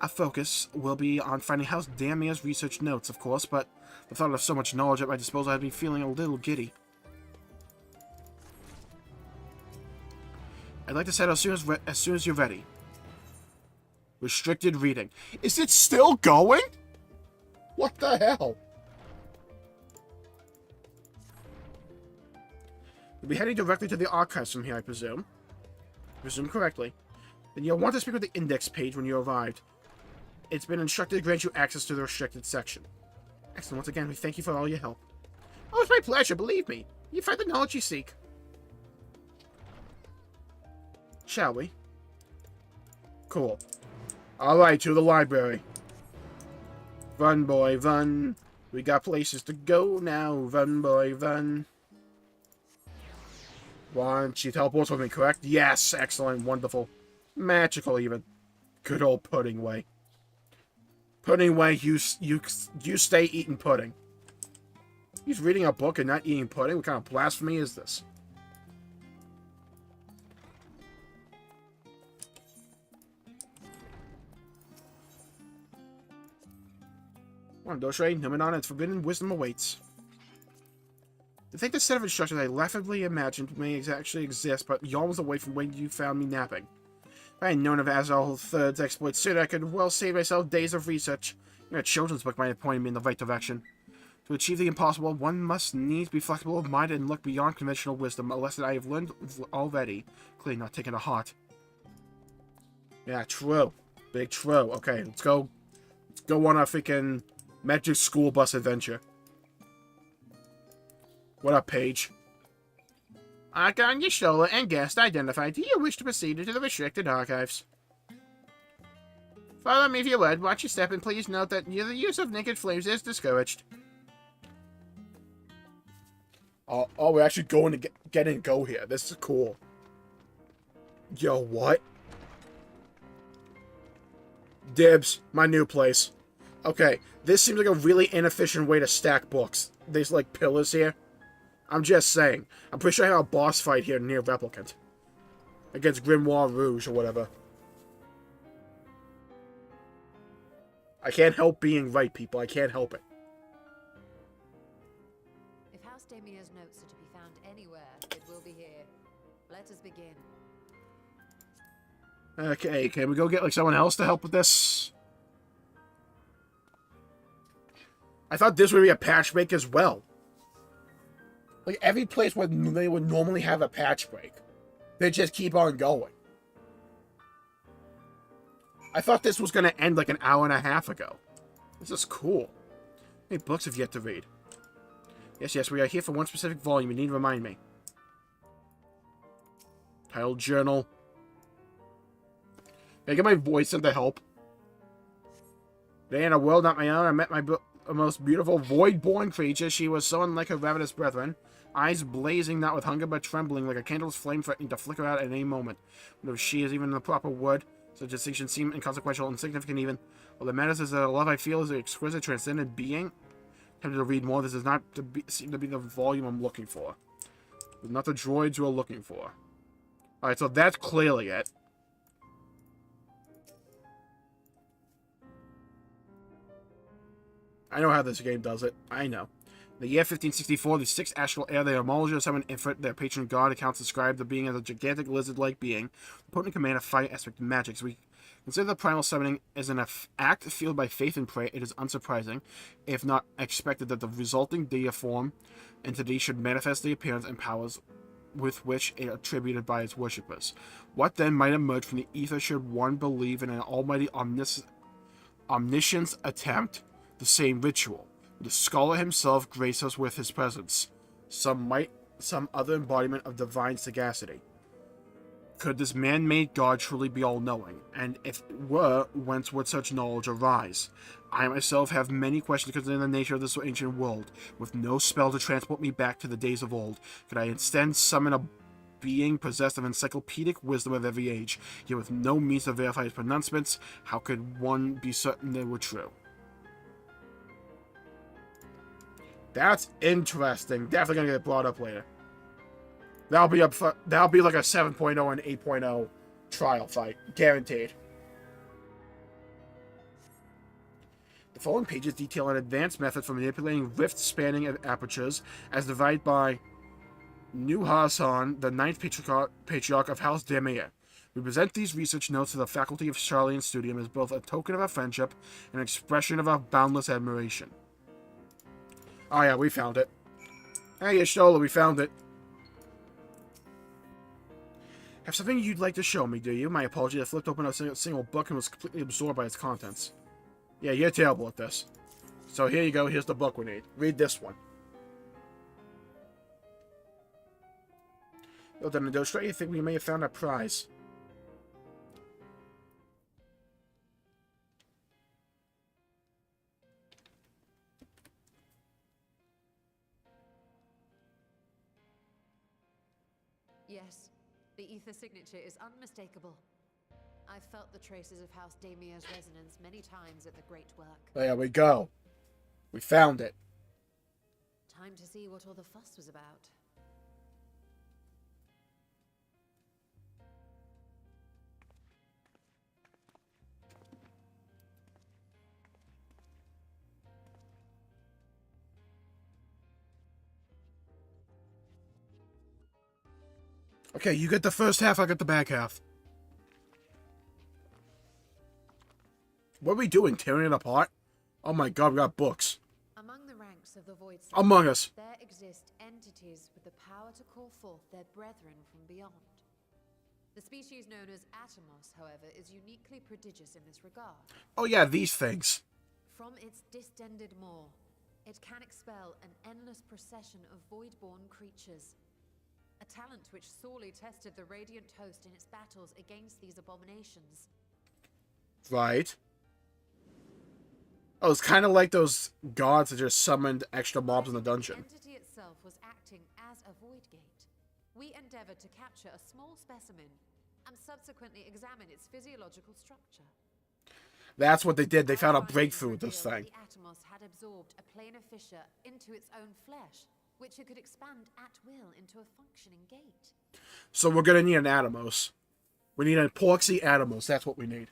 Our focus will be on finding House Damia's research notes, of course, but the thought of so much knowledge at my disposal had me feeling a little giddy. I'd like to set out as soon as you're ready. Restricted reading. Is it still going? What the hell? You'll be heading directly to the archives from here, I presume. Presume correctly. Then you'll want to speak with the index page when you arrived. It's been instructed to grant you access to the restricted section. Excellent. Once again, we thank you for all your help. Oh, it's my pleasure, believe me. You find the knowledge you seek. Shall we? Cool. Alright, to the library. Run, boy, run. We got places to go now. Run, boy, run. One, she teleports with me, correct? Yes, excellent, wonderful. Magical, even. Good old Pudding Way. Pudding Way, you stay eating pudding. He's reading a book and not eating pudding? What kind of blasphemy is this? Come on, Doshrei, Numenon, and its forbidden wisdom awaits. To think the set of instructions I laughably imagined may actually exist, but yawns away from when you found me napping. If I had known of Azrael III's exploits sooner, I could well save myself days of research. Even a children's book might have pointed me in the right direction. To achieve the impossible, one must needs be flexible of mind and look beyond conventional wisdom, a lesson I have learned already. Clearly not taken to heart. Yeah, true. Big true. Okay, let's go. Let's go on our freaking magic school bus adventure. What up, Paige? Archon Yashola and guest identified. Do you wish to proceed into the restricted archives? Follow me if you would. Watch your step and please note that the use of naked flames is discouraged. Oh, we're actually going to get in and go here. This is cool. Yo, what? Dibs. My new place. Okay, this seems like a really inefficient way to stack books. There's like pillars here. I'm just saying. I'm pretty sure I have a boss fight here near Replicant. Against Grimoire Rouge or whatever. I can't help being right, people. I can't help it. If House Damia's notes are to be found anywhere, it will be here. Let us begin. Okay, can we go get like someone else to help with this? I thought this would be a patch break as well. Like, every place where they would normally have a patch break, they just keep on going. I thought this was going to end like an hour and a half ago. This is cool. How many books have you yet to read? Yes, we are here for one specific volume. You need to remind me. Title journal. Can I get my voice in to help? They in a world not my own, I met my most beautiful void-born creature. She was so unlike her ravenous brethren. Eyes blazing not with hunger but trembling like a candle's flame threatening to flicker out at any moment. Whether she is even the proper word, such distinctions seem inconsequential, insignificant even. All that matters is that the love I feel is an exquisite, transcendent being. Tempted to read more. This does not seem to be the volume I'm looking for. Not the droids we're looking for. Alright, so that's clearly it. I know how this game does it. I know. In the year 1564, the sixth astral heir, the Jmulls summoned Ifrit, their patron god. Accounts describe the being as a gigantic lizard-like being, potent command of fire aspect of magic. So we consider the primal summoning as an act fueled by faith and prayer. It is unsurprising, if not expected, that the resulting deiform entity should manifest the appearance and powers with which it attributed by its worshippers. What then might emerge from the ether should one believe in an almighty omniscience attempt the same ritual? The scholar himself grace us with his presence. Some other embodiment of divine sagacity. Could this man-made god truly be all-knowing? And if it were, whence would such knowledge arise? I myself have many questions concerning the nature of this ancient world. With no spell to transport me back to the days of old, could I instead summon a being possessed of encyclopedic wisdom of every age, yet with no means to verify his pronouncements? How could one be certain they were true? That's interesting. Definitely gonna get brought up later. That'll be like a 7.0 and 8.0 trial fight. Guaranteed. The following pages detail an advanced method for manipulating rift-spanning apertures as divided by New Hassan, the ninth patriarch of House Demir. We present these research notes to the faculty of Charlian Studium as both a token of our friendship and an expression of our boundless admiration. Oh yeah, we found it. Hey, Ishtola, we found it. Have something you'd like to show me, do you? My apologies, I flipped open a single book and was completely absorbed by its contents. Yeah, you're terrible at this. So here you go, here's the book we need. Read this one. Well done, Indostra, you think we may have found our prize. Yes, the ether signature is unmistakable. I've felt the traces of House Damir's resonance many times at the Great Work. There we go. We found it. Time to see what all the fuss was about. Okay, you get the first half, I get the back half. What are we doing? Tearing it apart? Oh my god, we got books. Among the ranks of the Void Among Us. There exist entities with the power to call forth their brethren from beyond. The species known as Atomos, however, is uniquely prodigious in this regard. Oh yeah, these things. From its distended maw, it can expel an endless procession of void-born creatures. A talent which sorely tested the Radiant Host in its battles against these abominations. Right. Oh, it's kind of like those gods that just summoned extra mobs in the dungeon. The entity itself was acting as a void gate. We endeavored to capture a small specimen and subsequently examine its physiological structure. That's what they did. They found a breakthrough with this thing. The Atomos had absorbed a planar fissure into its own flesh, which it could expand at will into a functioning gate. So we're gonna need an Atomos. We need an epoxy Atomos. That's what we need.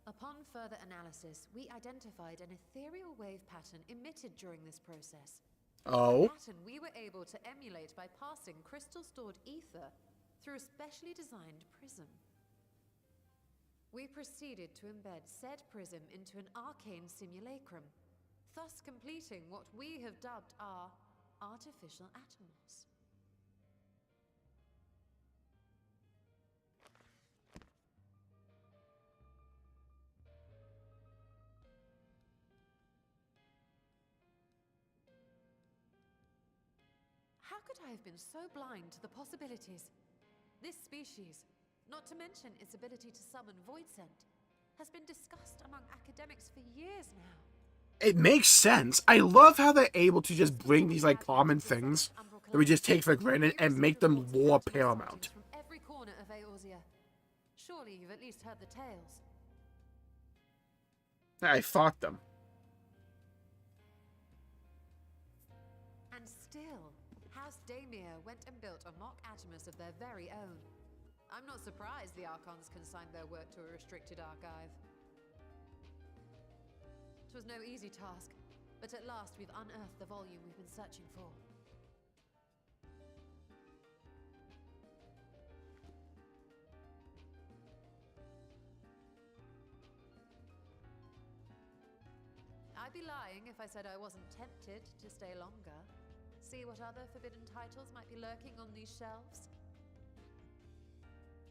Upon further analysis, we identified an ethereal wave pattern emitted during this process. Oh. A pattern we were able to emulate by passing crystal-stored ether through a specially designed prism. We proceeded to embed said prism into an arcane simulacrum, thus completing what we have dubbed our artificial Atomos. could I have been so blind to the possibilities? This species, not to mention its ability to summon void scent, has been discussed among academics for years now. It makes sense. I love how they're able to just bring these, like, common things that we just take for granted and make them lore paramount. From every corner of Eorzea. Surely you've at least heard the tales. I fought them. And still, House Daemir went and built a mock Atomus of their very own. I'm not surprised the Archons consigned their work to a restricted archive. It was no easy task, but at last we've unearthed the volume we've been searching for. I'd be lying if I said I wasn't tempted to stay longer. See what other forbidden titles might be lurking on these shelves.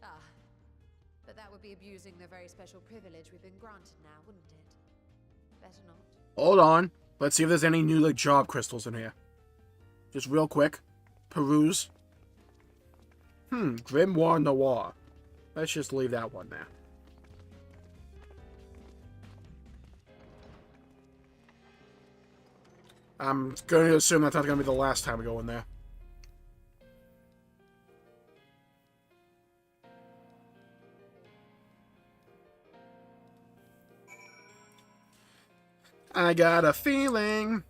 Ah, but that would be abusing the very special privilege we've been granted now, wouldn't it? Better not. Hold on. Let's see if there's any new, like, job crystals in here. Just real quick. Peruse. Grimoire Noir. Let's just leave that one there. I'm going to assume that's not going to be the last time we go in there. I got a feeling.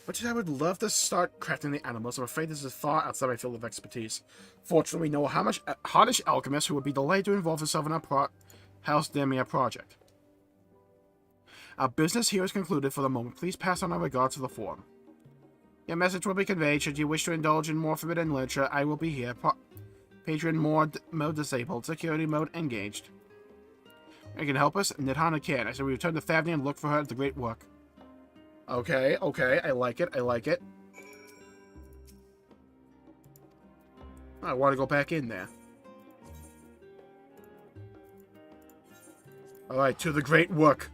Which I would love to start crafting the animals. I'm afraid this is far outside my field of expertise. Fortunately, we know how much Harnish alchemist who would be delighted to involve himself in our House Daemir project. Our business here is concluded for the moment. Please pass on our regards to the forum. Your message will be conveyed. Should you wish to indulge in more forbidden literature, I will be here. Patron mode disabled. Security mode engaged. You can help us? Nidhana can. I said we return to Thavni and look for her at the Great Work. Okay, okay. I like it. I like it. I want to go back in there. Alright, to the Great Work.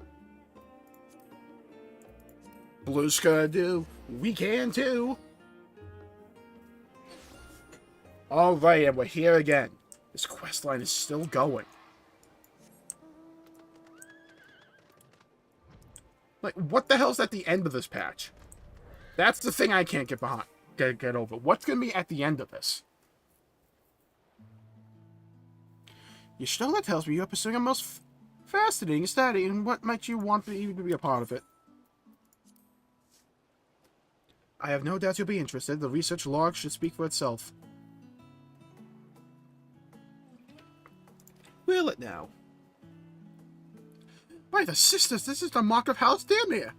Blue's gonna do. We can too. Alright, and we're here again. This questline is still going. Like, what the hell's at the end of this patch? That's the thing I can't get behind. Get over. What's gonna be at the end of this? Y'shtola tells me you're pursuing a most fascinating study, and what might you want to even be a part of it? I have no doubt you'll be interested. The research log should speak for itself. Will it now? By the sisters, this is the mark of House Daemir.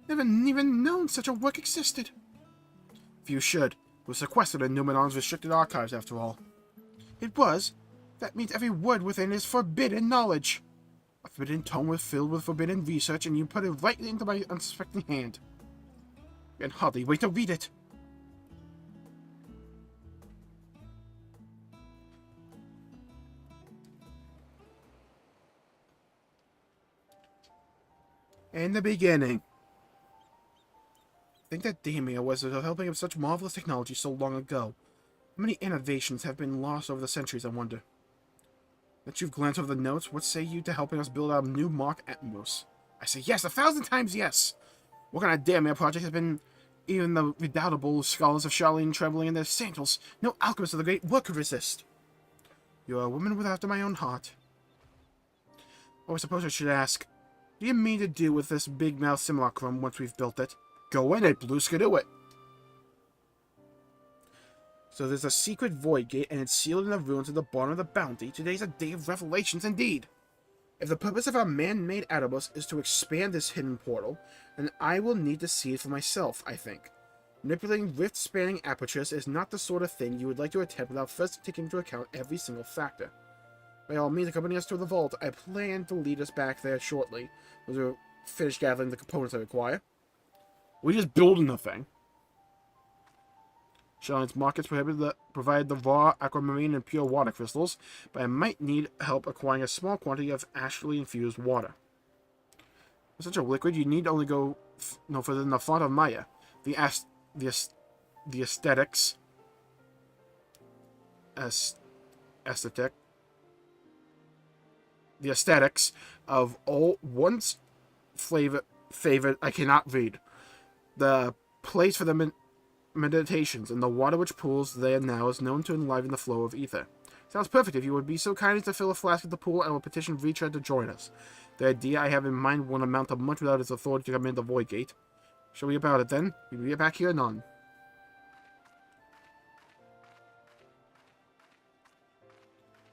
Never even known such a work existed. Few should. It was sequestered in Numenon's restricted archives, after all. It was. That means every word within is forbidden knowledge. A forbidden tome filled with forbidden research, and you put it right into my unsuspecting hand. I can hardly wait to read it. In the beginning. Think that Daemir was helping of such marvelous technology so long ago. How many innovations have been lost over the centuries, I wonder? That you've glanced over the notes, what say you to helping us build our new Mark Atmos? I say yes, 1,000 times yes! What kind of Daemir project has been even the redoubtable scholars of Charlene trembling in their sandals? No alchemist of the Great Work could resist. You're a woman with after my own heart. Oh, I suppose I should ask, what do you mean to do with this big mouth simulacrum once we've built it? Go in it, Blueska, do it! So there's a secret void gate, and it's sealed in the ruins of the Barn of the Bounty. Today's a day of revelations indeed. If the purpose of our man-made Atobus is to expand this hidden portal, then I will need to see it for myself, I think. Manipulating rift-spanning apertures is not the sort of thing you would like to attempt without first taking into account every single factor. By all means, accompany us to the vault. I plan to lead us back there shortly, as we finish gathering the components I require. We're just building the thing. Charlene's markets provide the raw aquamarine and pure water crystals, but I might need help acquiring a small quantity of astrally infused water. such a liquid, you need only go no further than the font of Maya. The aesthetics. Aesthetic. The aesthetics of all once favorite I cannot read. The place for the meditations and the water which pools there now is known to enliven the flow of ether. Sounds perfect. If you would be so kind as to fill a flask at the pool, I will petition Richard to join us. The idea I have in mind won't amount to much without his authority to command the Void Gate. Shall we about it then? We'll be back here anon.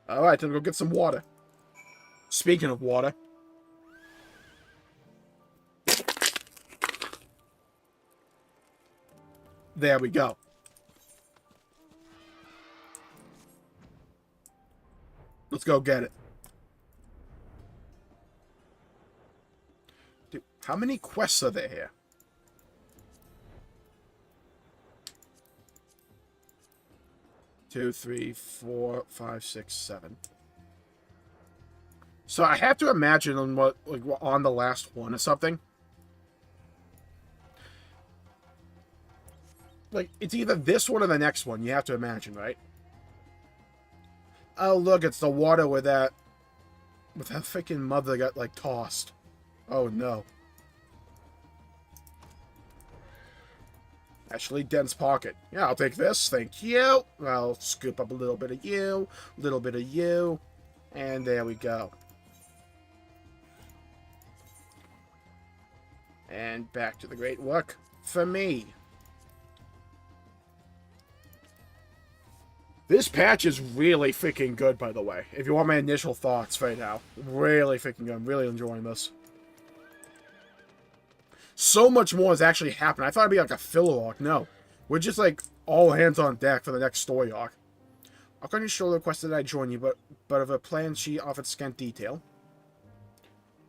Alright, time to go get some water. Speaking of water. There we go. Let's go get it. Dude, how many quests are there here? Two, three, four, five, six, seven. So I have to imagine on what, like, on the last one or something. Like, it's either this one or the next one. You have to imagine, right? Oh, look, it's the water where that freaking mother got, like, tossed. Oh, no. Actually, dense pocket. Yeah, I'll take this. Thank you. I'll scoop up a little bit of you. A little bit of you. And there we go. And back to the great work for me. This patch is really freaking good, by the way. If you want my initial thoughts right now. Really freaking good. I'm really enjoying this. So much more has actually happened. I thought it'd be like a filler arc. No. We're just like all hands on deck for the next story arc. Arcania's shoulder requested that I join you, but of a plan she offered scant detail.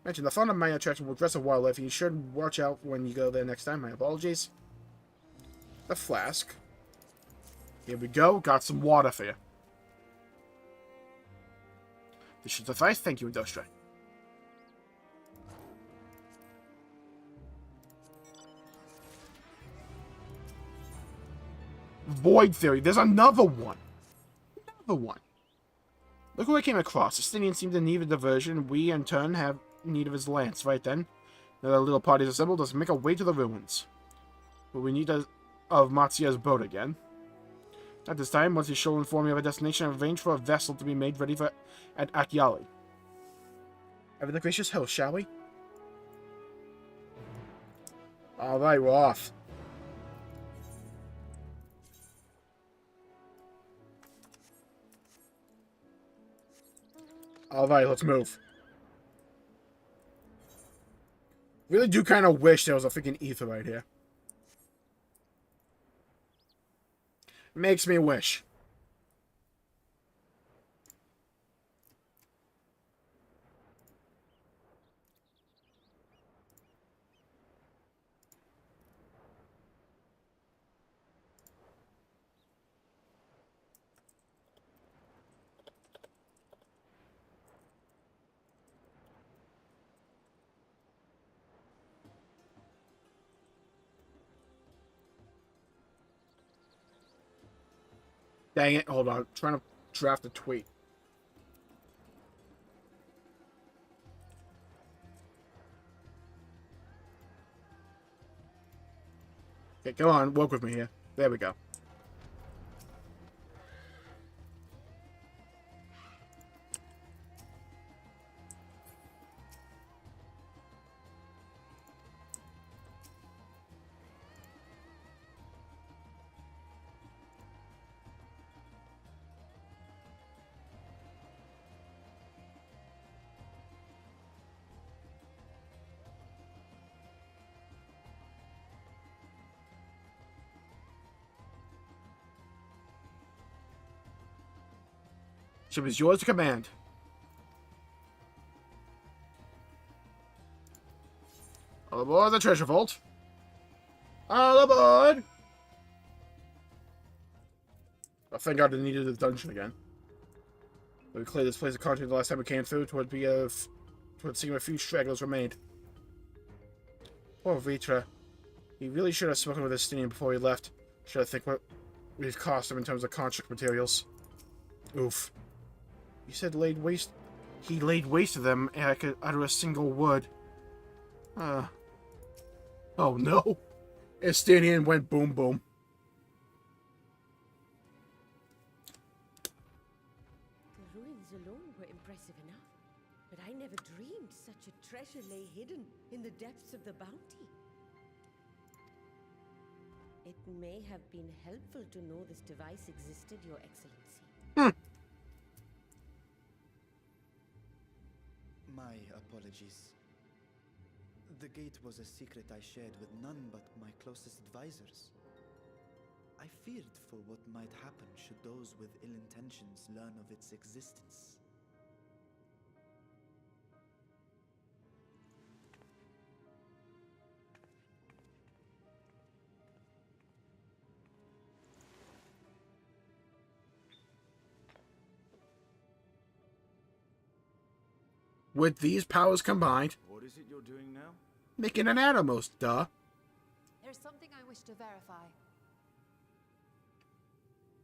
Mentioned the fun of my attraction with aggressive wildlife. You should watch out when you go there next time. My apologies. The flask. Here we go. Got some water for you. This should suffice. Thank you, Industria. Void Theory. There's another one. Another one. Look who I came across. The Stinians seem to need a diversion. We, in turn, have need of his lance. Right then. Now that little party is assembled, let's make our way to the ruins. But we need of Matsuya's boat again. At this time, once he shall inform me of a destination, I've arranged for a vessel to be made ready for at Akyali. Have the gracious host, shall we? Alright, we're off. Alright, let's move. Really do kind of wish there was a freaking ether right here. Makes me wish. Dang it, hold on. I'm trying to draft a tweet. Okay, go on, work with me here. There we go. Ship is yours to command. All aboard the treasure vault. All aboard! Oh, thank God I needed the dungeon again. We cleared this place of content the last time we came through. Toward seeing a few stragglers remained. Poor Vitra. He really should have spoken with Estinian before he left. Should have think what we've cost him in terms of construct materials. Oof. You said laid waste. He laid waste to them, and I could utter a single word. Oh no. Estinian went boom boom. The ruins alone were impressive enough, but I never dreamed such a treasure lay hidden in the depths of the bounty. It may have been helpful to know this device existed, Your Excellency. My apologies. The gate was a secret I shared with none but my closest advisors. I feared for what might happen should those with ill intentions learn of its existence. With these powers combined, What is it you're doing now? making an Atomos, duh. There's something I wish to verify.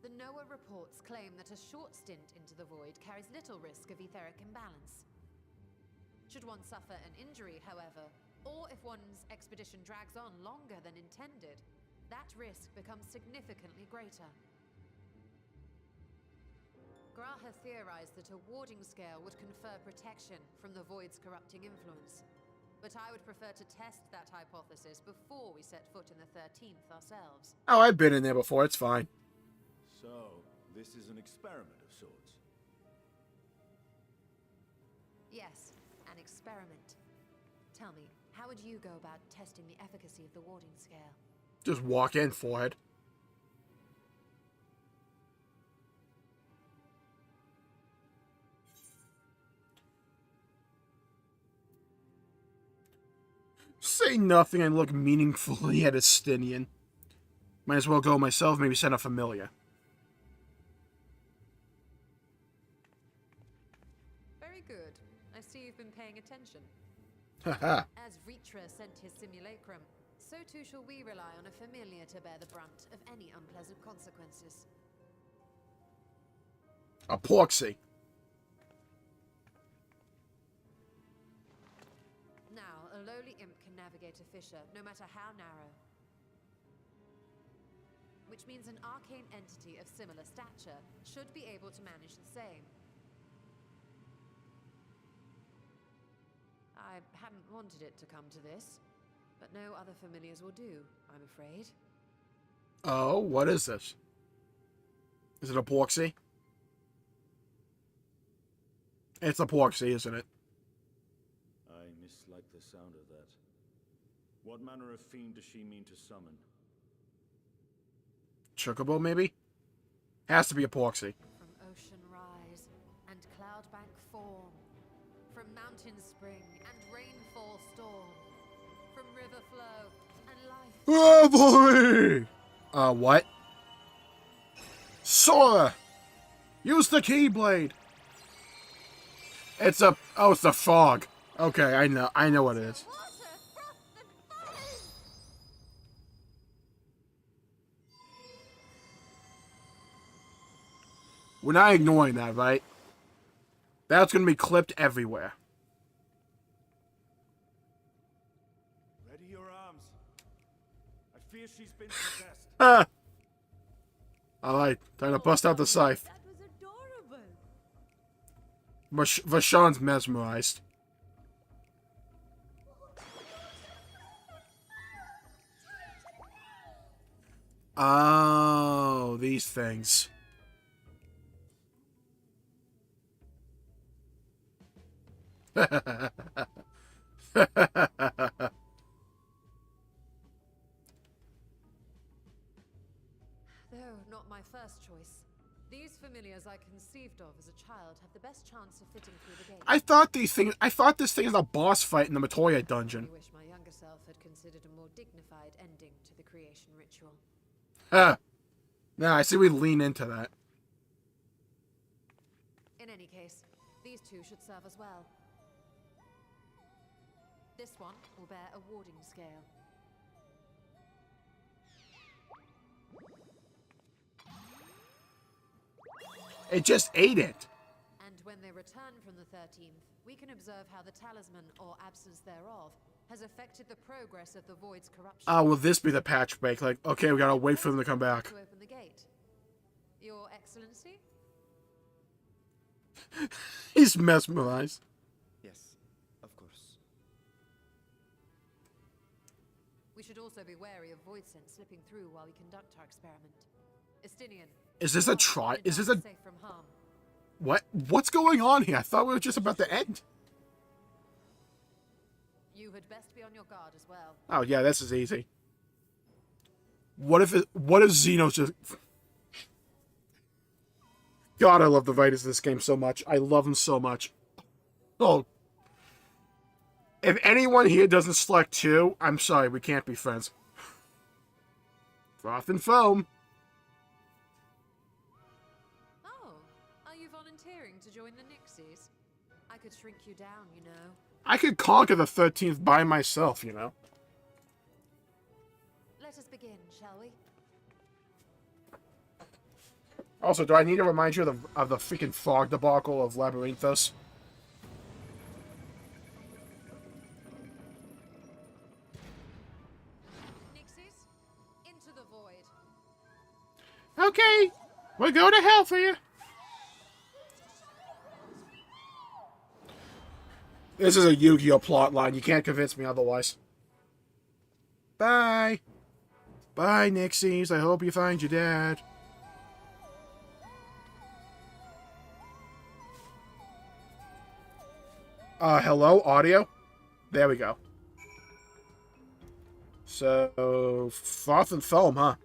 The NOAA reports claim that a short stint into the void carries little risk of etheric imbalance. Should one suffer an injury, however, or if one's expedition drags on longer than intended, that risk becomes significantly greater. Graha theorized that a warding scale would confer protection from the void's corrupting influence. But I would prefer to test that hypothesis before we set foot in the 13th ourselves. Oh, I've been in there before, it's fine. So, this is an experiment of sorts. Yes, an experiment. Tell me, how would you go about testing the efficacy of the warding scale? Just walk in for it. Say nothing and look meaningfully at Estinian. Might as well go myself, maybe send a familiar. Very good. I see you've been paying attention. Haha. As Ritra sent his simulacrum, so too shall we rely on a familiar to bear the brunt of any unpleasant consequences. A proxy. Now, a lowly imp can navigate a fissure, no matter how narrow. Which means an arcane entity of similar stature should be able to manage the same. I hadn't wanted it to come to this, but no other familiars will do, I'm afraid. Oh, what is this? Is it a proxy? It's a proxy, isn't it? I mislike the sound of that. What manner of fiend does she mean to summon? Chocobo, maybe? Has to be a proxy. From ocean rise and cloudbank form, from mountain spring and rainfall storm, from river flow and life. Oh boy! What? Sora! Use the Keyblade! It's a... Oh, it's the fog. Okay, I know what it is. We're not ignoring that, right? That's gonna be clipped everywhere. Ready your arms. I fear she's been possessed. Ah! Alright, time to bust out the scythe. That was adorable. Vashon's mesmerized. Oh, these things. Though not my first choice. These familiars I conceived of as a child have the best chance of fitting through the gate. I thought this thing is a boss fight in the Matoya dungeon. I wish my younger self had considered a more dignified ending to the creation ritual. Nah, I see we lean into that. In any case, these two should serve as well. This one will bear a warding scale. It just ate it. And when they return from the 13th, we can observe how the talisman, or absence thereof, has affected the progress of the Void's corruption. Ah, will this be the patch break? Like, okay, we gotta wait for them to come back. To open the gate. Your Excellency? He's mesmerized. Yes, of course. We should also be wary of void scent slipping through while we conduct our experiment. Estinian. Is this a try? Is this a... Safe from harm. What? What's going on here? I thought we were just about to end. You had best be on your guard as well. Oh yeah, this is easy. What if Xeno's just... God, I love the writers of this game so much. I love them so much. Oh. If anyone here doesn't select 2, I'm sorry, we can't be friends. Froth and foam. Oh, are you volunteering to join the Nixies? I could shrink you down, you know. I could conquer the 13th by myself, you know. Let us begin, shall we? Also, do I need to remind you of the freaking fog debacle of Labyrinthos? Nixies, into the void. Okay, we'll go to hell for you. This is a Yu-Gi-Oh plot line. You can't convince me otherwise. Bye. Bye, Nixies. I hope you find your dad. Hello, audio? There we go. So, froth and foam, huh?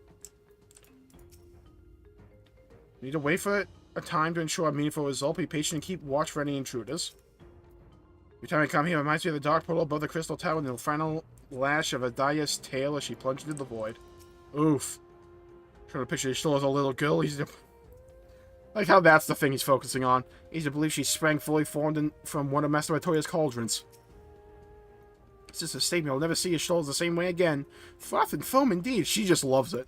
Need to wait for a time to ensure a meaningful result. Be patient and keep watch for any intruders. Every time I come here, it reminds me of the dark portal above the crystal tower and the final lash of Adaya's tail as she plunged into the void. Oof. Trying to picture you still as a little girl. Like how that's the thing he's focusing on. Easy to believe she sprang fully formed from one of Master Otoria's cauldrons. It's just a statement. I'll never see his shoulders the same way again. Froth and foam indeed. She just loves it.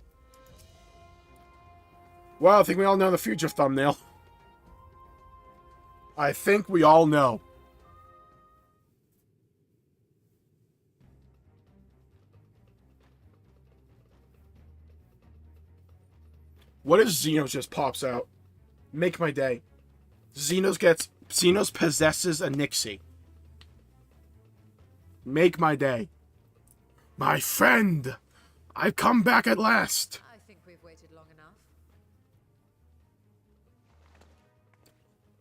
Well, I think we all know the future thumbnail. I think we all know. What if Xenos just pops out? Make my day. Xenos possesses a Nixie. Make my day. My friend! I've come back at last! I think we've waited long enough.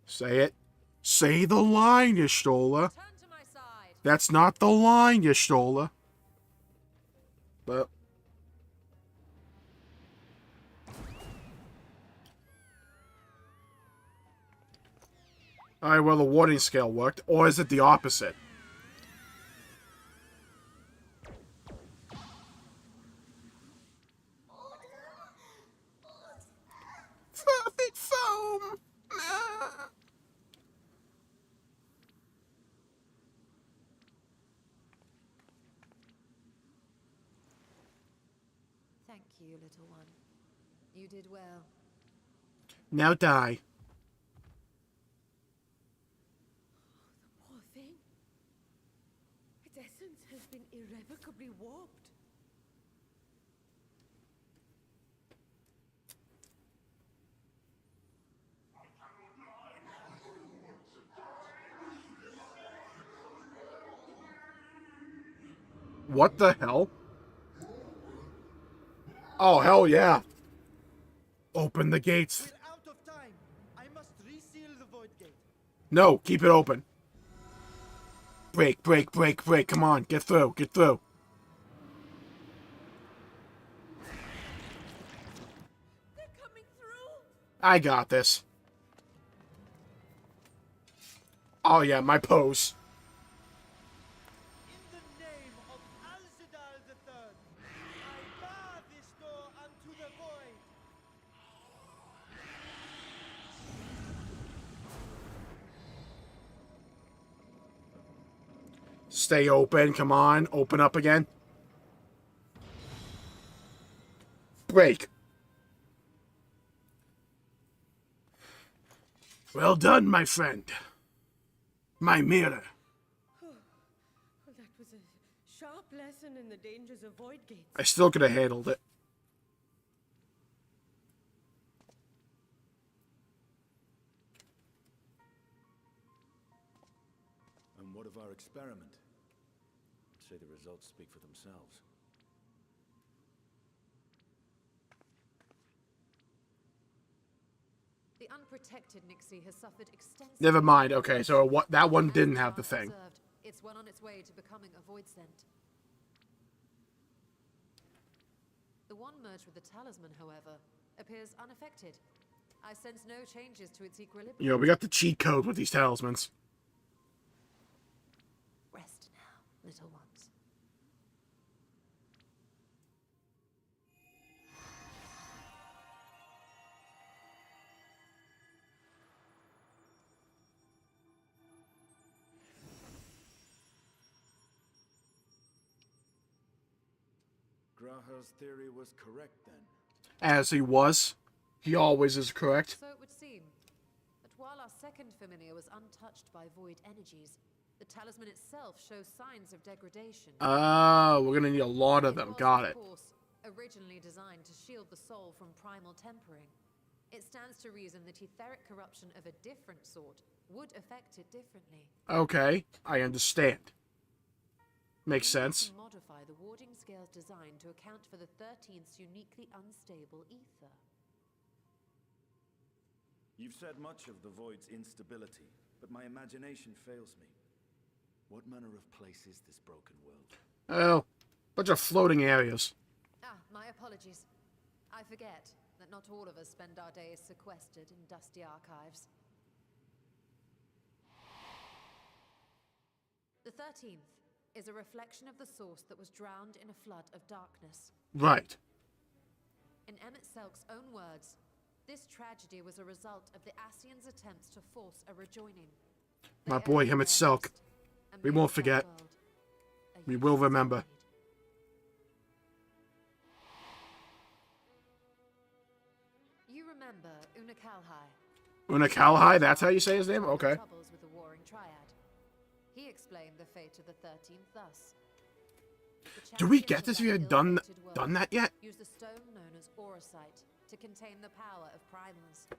Say it. Say the line, Y'shtola. Turn to my side. That's not the line, Y'shtola. But... Alright, well, the warding scale worked. Or is it the opposite? Perfect foam! Thank you, little one. You did well. Now die. Poor thing. Its essence has been irrevocably warped. What the hell? Oh, hell yeah. Open the gates. We're out of time. I must reseal the void gate. No, keep it open. Break, break, break, break. Come on, get through, get through. They're coming through. I got this. Oh yeah, my pose. In the name of Alzadal III, I bar this door unto the void. Stay open. Come on. Open up again. Break. Well done, my friend. My mirror. Well, that was a sharp lesson in the dangers of void gates. I still could have handled it. And what of our experiment? I'd say the results speak for themselves. The unprotected Nixie has suffered extensive... Never mind. Okay, so what? That one didn't have the thing. It's well on its way to becoming a void scent. The one merged with the talisman, however, appears unaffected. I sense no changes to its equilibrium. You know, we got the cheat code with these talismans. Rest now, little ones. Graha's theory was correct then. As he was. He always is correct. So it would seem. But while our second familiar was untouched by void energies, the talisman itself shows signs of degradation. We're gonna need a lot of them. Got it. Of course, originally designed to shield the soul from primal tempering. It stands to reason that etheric corruption of a different sort would affect it differently. Okay, I understand. Makes sense. To modify the warding scale's design to account for the 13th's uniquely unstable ether. You've said much of the Void's instability, but my imagination fails me. What manner of place is this broken world? Oh, bunch of floating areas. Ah, my apologies. I forget that not all of us spend our days sequestered in dusty archives. The 13th is a reflection of the source that was drowned in a flood of darkness. Right. In Emmett Selk's own words, this tragedy was a result of the Ascians' attempts to force a rejoining. My boy Emmett Selk. We won't forget. We will remember. You remember Unakalhai? Unakalhai? That's how you say his name? Okay. Troubles with the Warring Triad. He explained the fate of the 13th thus. Do we get this? We had done that yet? Used the stone known as Aurosite to contain the power of primals.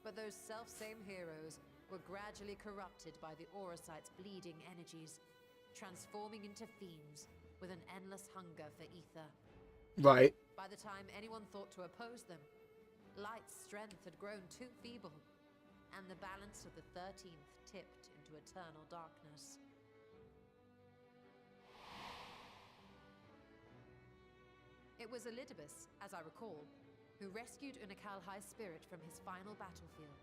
But those self-same heroes were gradually corrupted by the Aurosite's bleeding energies, transforming into fiends with an endless hunger for ether. Right. By the time anyone thought to oppose them, Light's strength had grown too feeble, and the balance of the 13th tipped into eternal darkness. It was Elidibus, as I recall, who rescued Unakalhai's spirit from his final battlefield.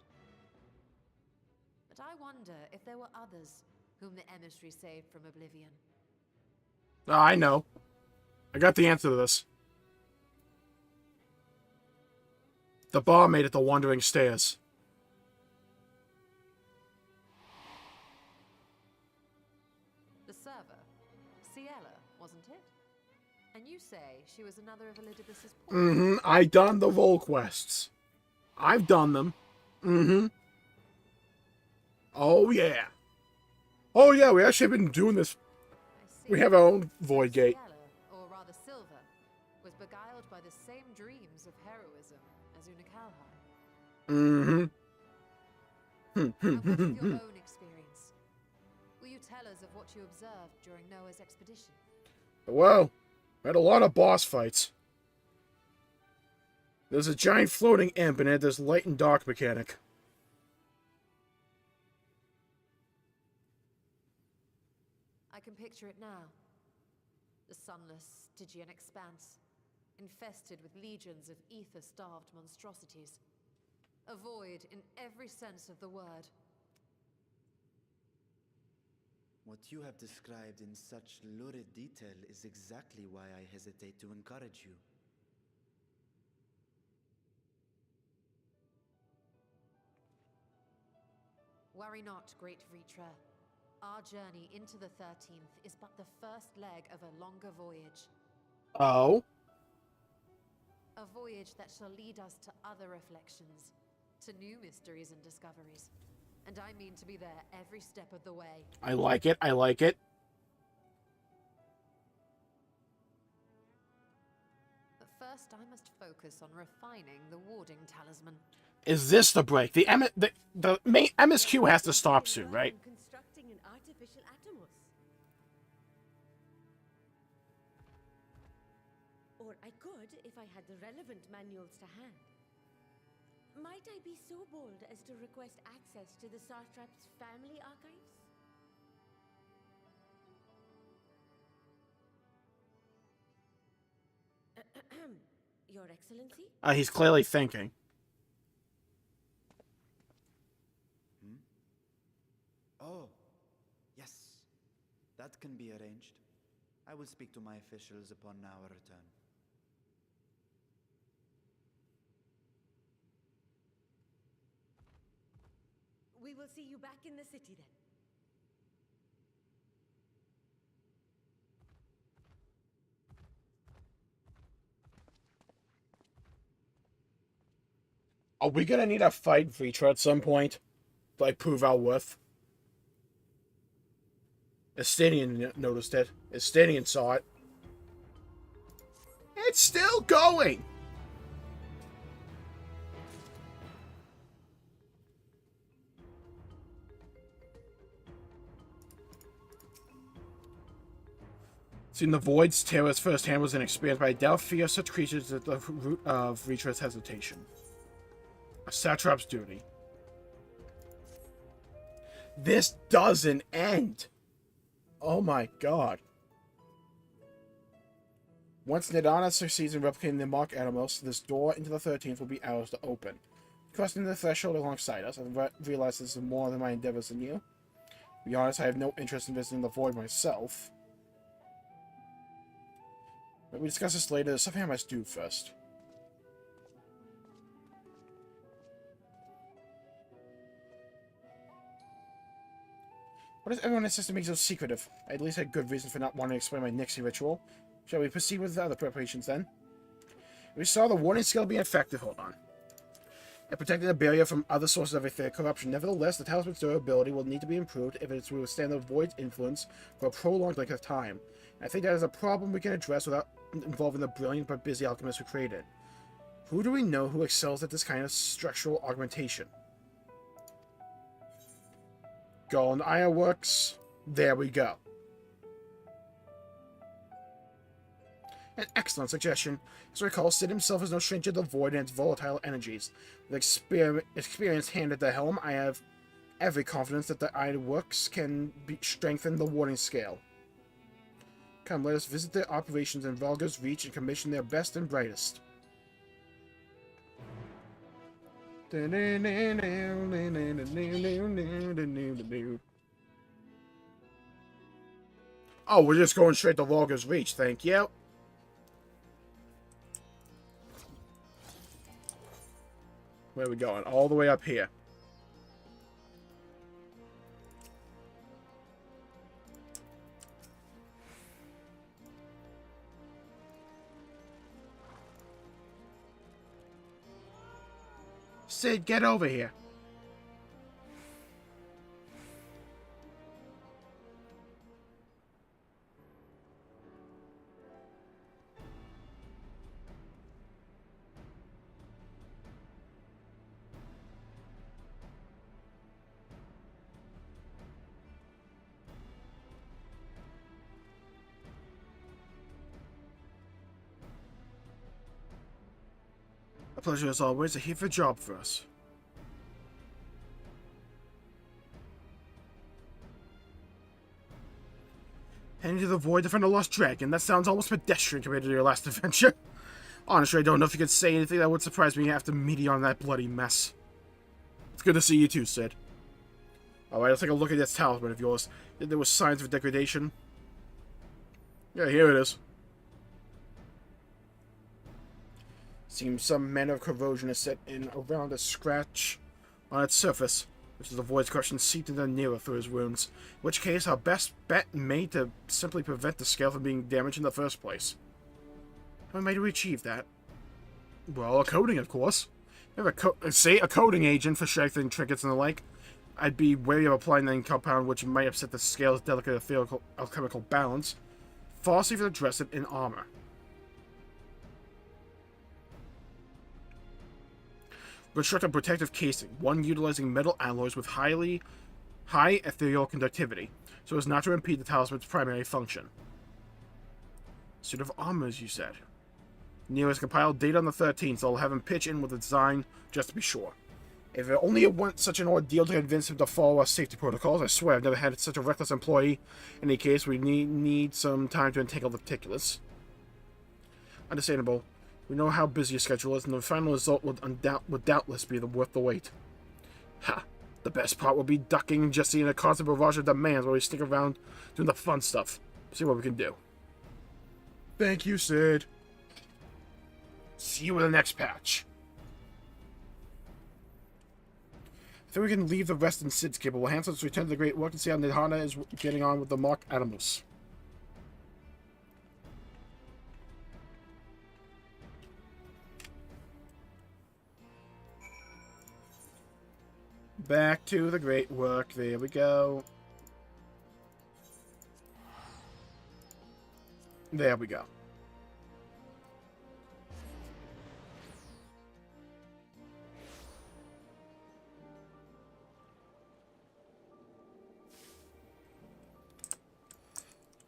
But I wonder if there were others whom the emissary saved from oblivion. Oh, I know. I got the answer to this. The barmaid at the Wandering Stairs. The server, Ciela, wasn't it? And you say she was another of Elidibus's pawns? I done the role quests. I've done them. Oh, yeah. Oh, yeah, we actually have been doing this. We have our own Void Gate. Ciela, or rather Silver, was beguiled by the same dreams of heroism as Unakalhai. And what of your own experience? Will you tell us of what you observed during Noah's expedition? Well, we had a lot of boss fights. There's a giant floating imp and it had this light and dark mechanic. I can picture it now. The sunless, Stygian expanse, infested with legions of ether-starved monstrosities. A void in every sense of the word. What you have described in such lurid detail is exactly why I hesitate to encourage you. Worry not, great Vritra. our journey into the 13th is but the first leg of a longer voyage. Oh? A voyage that shall lead us to other reflections, to new mysteries and discoveries. And I mean to be there every step of the way. I like it, I like it. But first, I must focus on refining the warding talisman. Is this the break? The main MSQ has to stop soon, right? Constructing an artificial atomos. Or I could if I had the relevant manuals to hand. Might I be so bold as to request access to the Satrap's family archives? Your Excellency? He's clearly thinking. Oh, yes. That can be arranged. I will speak to my officials upon our return. We will see you back in the city then. Are we gonna need a fight feature at some point? To, like, prove our worth? Estinian noticed it. Estinian saw it. It's still going! Seeing the Void's terrors firsthand was an experience, but I doubt fear such creatures at the root of Reacher's hesitation. A satrap's duty. This doesn't end! Oh my god. Once Nidana succeeds in replicating the Mark Animals, this door into the 13th will be ours to open. Crossing the threshold alongside us, I realize this is more than my endeavors than you. To be honest, I have no interest in visiting the Void myself. But we discuss this later. There's something I must do first. What does everyone insist on being so secretive? I at least had good reason for not wanting to explain my Nixie ritual. Shall we proceed with the other preparations then? We saw the warning skill being effective. Hold on. It protected the barrier from other sources of aetheric corruption. Nevertheless, the talisman's durability will need to be improved if it is to withstand the Void's influence for a prolonged length of time. I think that is a problem we can address without involving the brilliant but busy alchemist who created it. Who do we know who excels at this kind of structural augmentation? Golden Ironworks. There we go. An excellent suggestion. As I recall, Sid himself is no stranger to the Void and its volatile energies. With experienced hand at the helm, I have every confidence that the Ironworks can strengthen the warding scale. Come, let us visit their operations in Valga's Reach and commission their best and brightest. Oh, we're just going straight to Valga's Reach, thank you. Where are we going? All the way up here. Sid, get over here. A pleasure as always. A here for a job for us. Heading to the Void to find a lost dragon. That sounds almost pedestrian compared to your last adventure. Honestly, I don't know if you could say anything that would surprise me after meeting on that bloody mess. It's good to see you too, Sid. Alright, let's take a look at this talisman of yours. There was signs of degradation. Yeah, here it is. Seems some manner of corrosion is set in around a scratch on its surface. which is the void's corruption seeped into Nero through his wounds. In which case, our best bet made to simply prevent the scale from being damaged in the first place. How might we achieve that? Well, a coding, of course. If a coding agent for strengthening trinkets and the like, I'd be wary of applying any compound which might upset the scale's delicate alchemical balance. Far safer to dress it in armor. Construct a protective casing, one utilizing metal alloys with high ethereal conductivity, so as not to impede the talisman's primary function. Suit of armor, as you said. Neo has compiled data on the 13th, so I'll have him pitch in with the design just to be sure. If it only went such an ordeal to convince him to follow our safety protocols, I swear I've never had such a reckless employee. In any case, we need some time to untangle the particulars. Understandable. We know how busy your schedule is, and the final result would doubtless be worth the wait. Ha! The best part will be ducking and just seeing a constant barrage of demands while we stick around doing the fun stuff. See what we can do. Thank you, Sid. See you in the next patch. I think we can leave the rest in Sid's cable. We'll hands return to the Great Work and see how Nidhana is getting on with the Mark Animus. Back to the Great Work. There we go. There we go.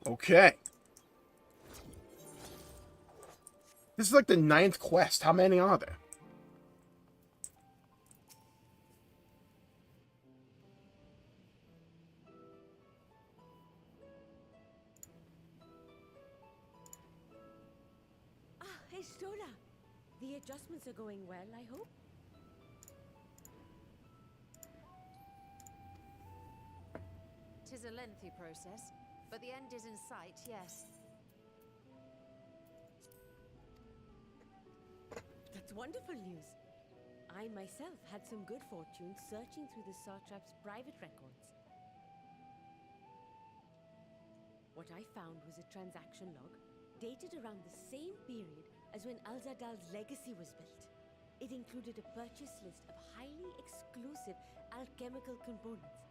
Okay. This is like the 9th quest. How many are there? Estola, the adjustments are going well, I hope? Tis a lengthy process, but the end is in sight, yes. That's wonderful news. I myself had some good fortune searching through the Satrap's private records. What I found was a transaction log dated around the same period as when Alzadal's legacy was built. It included a purchase list of highly exclusive alchemical components.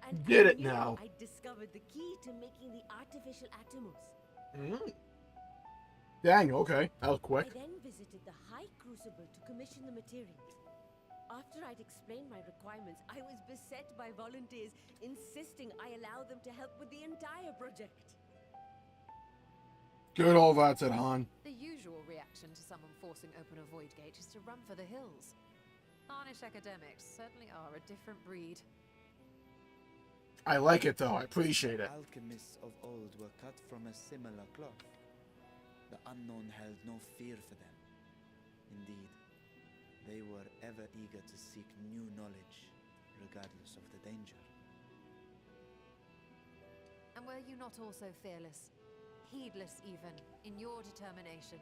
And Get it I knew now. I discovered the key to making the artificial atomos. Dang, okay. That was quick. I then visited the High Crucible to commission the materials. After I'd explained my requirements, I was beset by volunteers insisting I allow them to help with the entire project. Good old that said Han. The usual reaction to someone forcing open a void gate is to run for the hills. Harnish academics certainly are a different breed. I like it though. I appreciate it. Alchemists of old were cut from a similar cloth. The unknown held no fear for them. Indeed, they were ever eager to seek new knowledge, regardless of the danger. And were you not also fearless, heedless even, in your determination?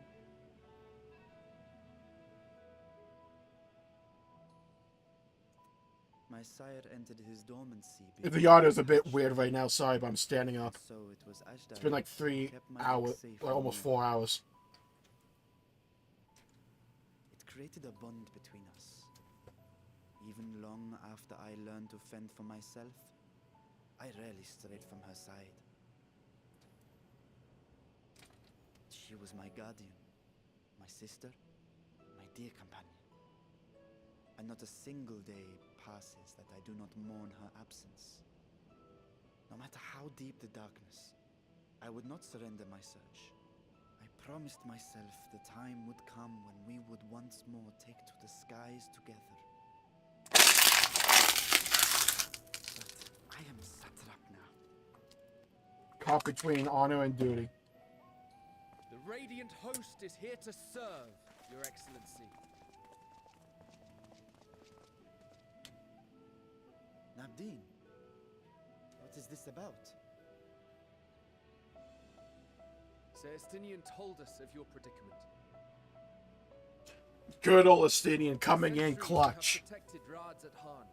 My sire entered his dormancy. The audio's a bit weird right now. Sorry, but I'm standing up. So it was Ashdai It's been like 3 who kept my hours, safe or almost from 4 hours. It created a bond between us. Even long after I learned to fend for myself, I rarely strayed from her side. She was my guardian, my sister, my dear companion. And not a single day passes that I do not mourn her absence. No matter how deep the darkness, I would not surrender my search. I promised myself the time would come when we would once more take to the skies together. But I am satrap now. Caught between honor and duty. The Radiant Host is here to serve, Your Excellency. Nabdeen, what is this about? Celestinian told us of your predicament. Good old Estinian coming in Centuries clutch. have protected Rads at Han,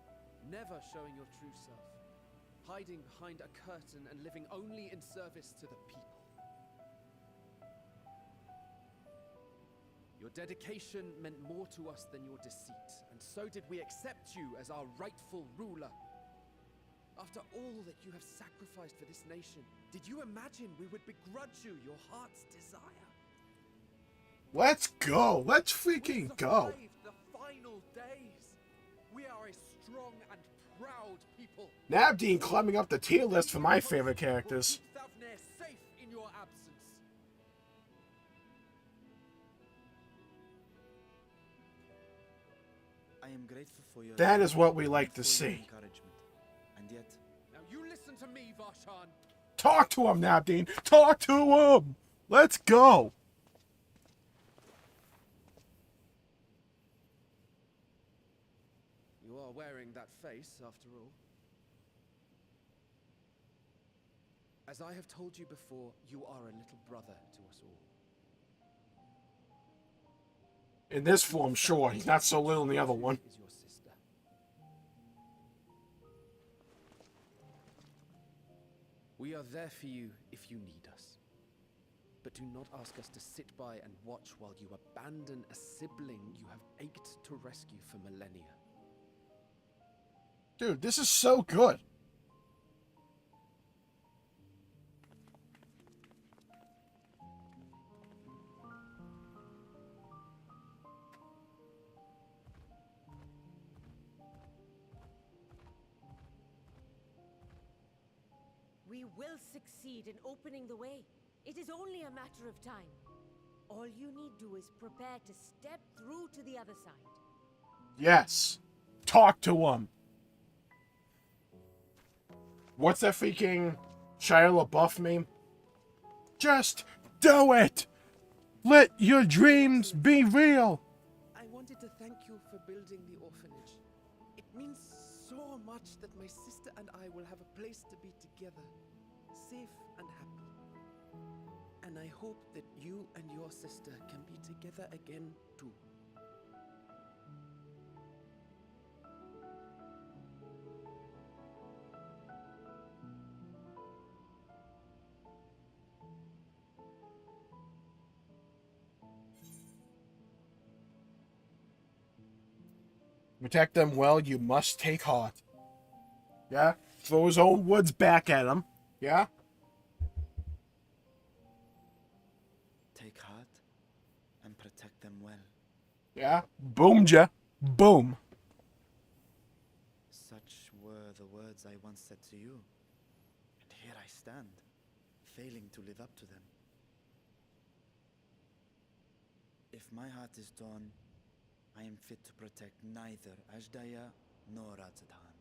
never showing your true self, hiding behind a curtain and living only in service to the people. Your dedication meant more to us than your deceit, and so did we accept you as our rightful ruler. After all that you have sacrificed for this nation, did you imagine we would begrudge you your heart's desire? Let's go. Let's freaking go. The final days. We are a strong and proud people. Nabdeen climbing up the tier list for my favorite characters. Keep Thavnair safe in your absence. I am grateful for your That is what we like to see. encouragement. And yet, Now you listen to me, Varshan. Talk to him, Nabdeen. Talk to him. Let's go. You are wearing that face, after all. As I have told you before, you are a little brother to us all. In this form, sure. He's not so little in the other one. Is your sister. We are there for you if you need us. But do not ask us to sit by and watch while you abandon a sibling you have ached to rescue for millennia. Dude, this is so good. We will succeed in opening the way. It is only a matter of time. All you need do is prepare to step through to the other side. Yes. Talk to him. What's that freaking Shia LaBeouf meme? Just do it. Let your dreams be real. I wanted to thank you for building the orphanage. It means so much that my sister and I will have a place to be together, safe and happy. And I hope that you and your sister can be together again too. Protect them well, you must take heart. Yeah? Throw his own words back at him. Yeah? take heart and protect them well. Yeah? Boomed ya. Boom. Such were the words I once said to you. And here I stand, failing to live up to them. If my heart is torn, I am fit to protect neither Ajdaya nor Razadhan.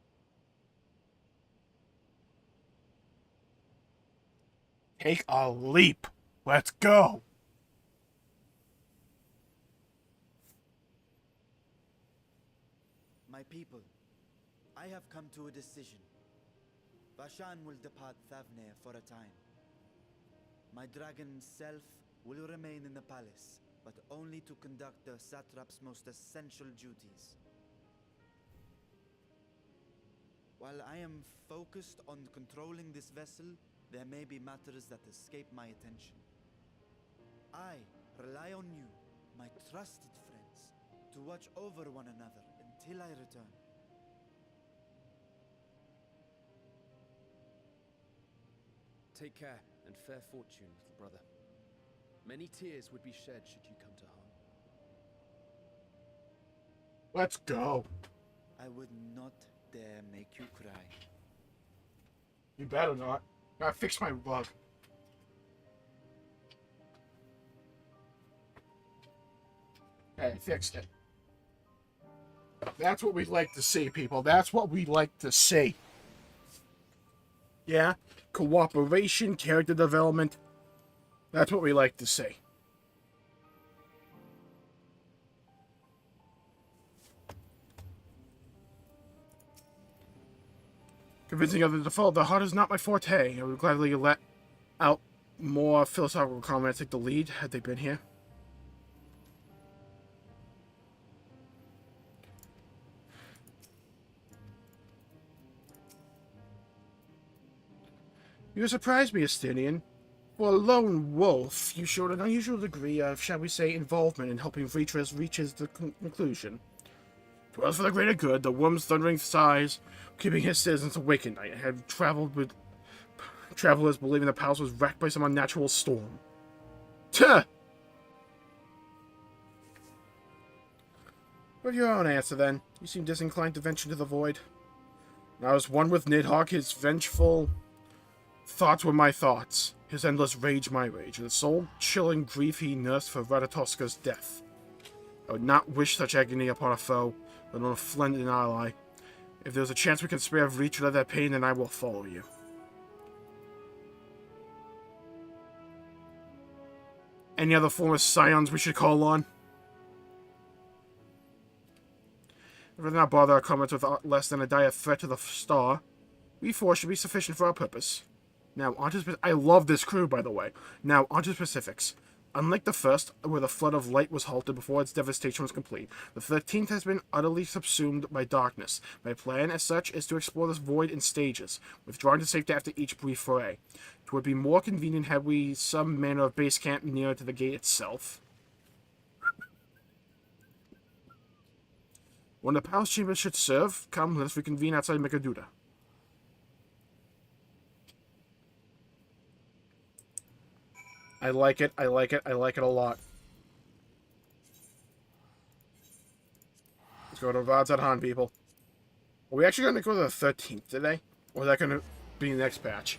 Take a leap. Let's go. My people, I have come to a decision. Vashan will depart Thavnair for a time. My dragon self will remain in the palace, but only to conduct the satrap's most essential duties. While I am focused on controlling this vessel, there may be matters that escape my attention. I rely on you, my trusted friends, to watch over one another until I return. Take care and fair fortune, little brother. Many tears would be shed should you come to harm. Let's go. I would not dare make you cry. You better not. Gotta fix my bug. Okay, fixed it. That's what we like to see, people. That's what we like to see. Yeah? Cooperation, character development. That's what we like to see. Convincing others to follow the heart is not my forte. I would gladly let out more philosophical comments take the lead had they been here. You surprised me, Estinian. For a lone wolf, you showed an unusual degree of, shall we say, involvement in helping Retros reaches the conclusion. 'Twas for the greater good, the worm's thundering sighs, keeping his citizens awake at night, had traveled with travelers believing the palace was wrecked by some unnatural storm. Tuh! With your own answer, then. You seem disinclined to venture into the void. I was one with Nidhogg, his vengeful thoughts were my thoughts, his endless rage my rage, and the soul-chilling grief he nursed for Ratatoska's death. I would not wish such agony upon a foe, but on a friend and ally. If there is a chance we can spare Vritra that pain, then I will follow you. Any other former scions we should call on? If we do not bother our comments with less than a dire threat to the star, we four should be sufficient for our purpose. Now, onto I love this crew, by the way. Now, onto specifics. Unlike the first, where the flood of light was halted before its devastation was complete, the 13th has been utterly subsumed by darkness. My plan, as such, is to explore this void in stages, withdrawing to safety after each brief foray. It would be more convenient had we some manner of base camp nearer to the gate itself. When the palace chamber should serve, come, let us reconvene outside Megaduda. I like it, I like it, I like it a lot. Let's go to Vadzat Han, people. Are we actually going to go to the 13th today? Or is that going to be the next patch?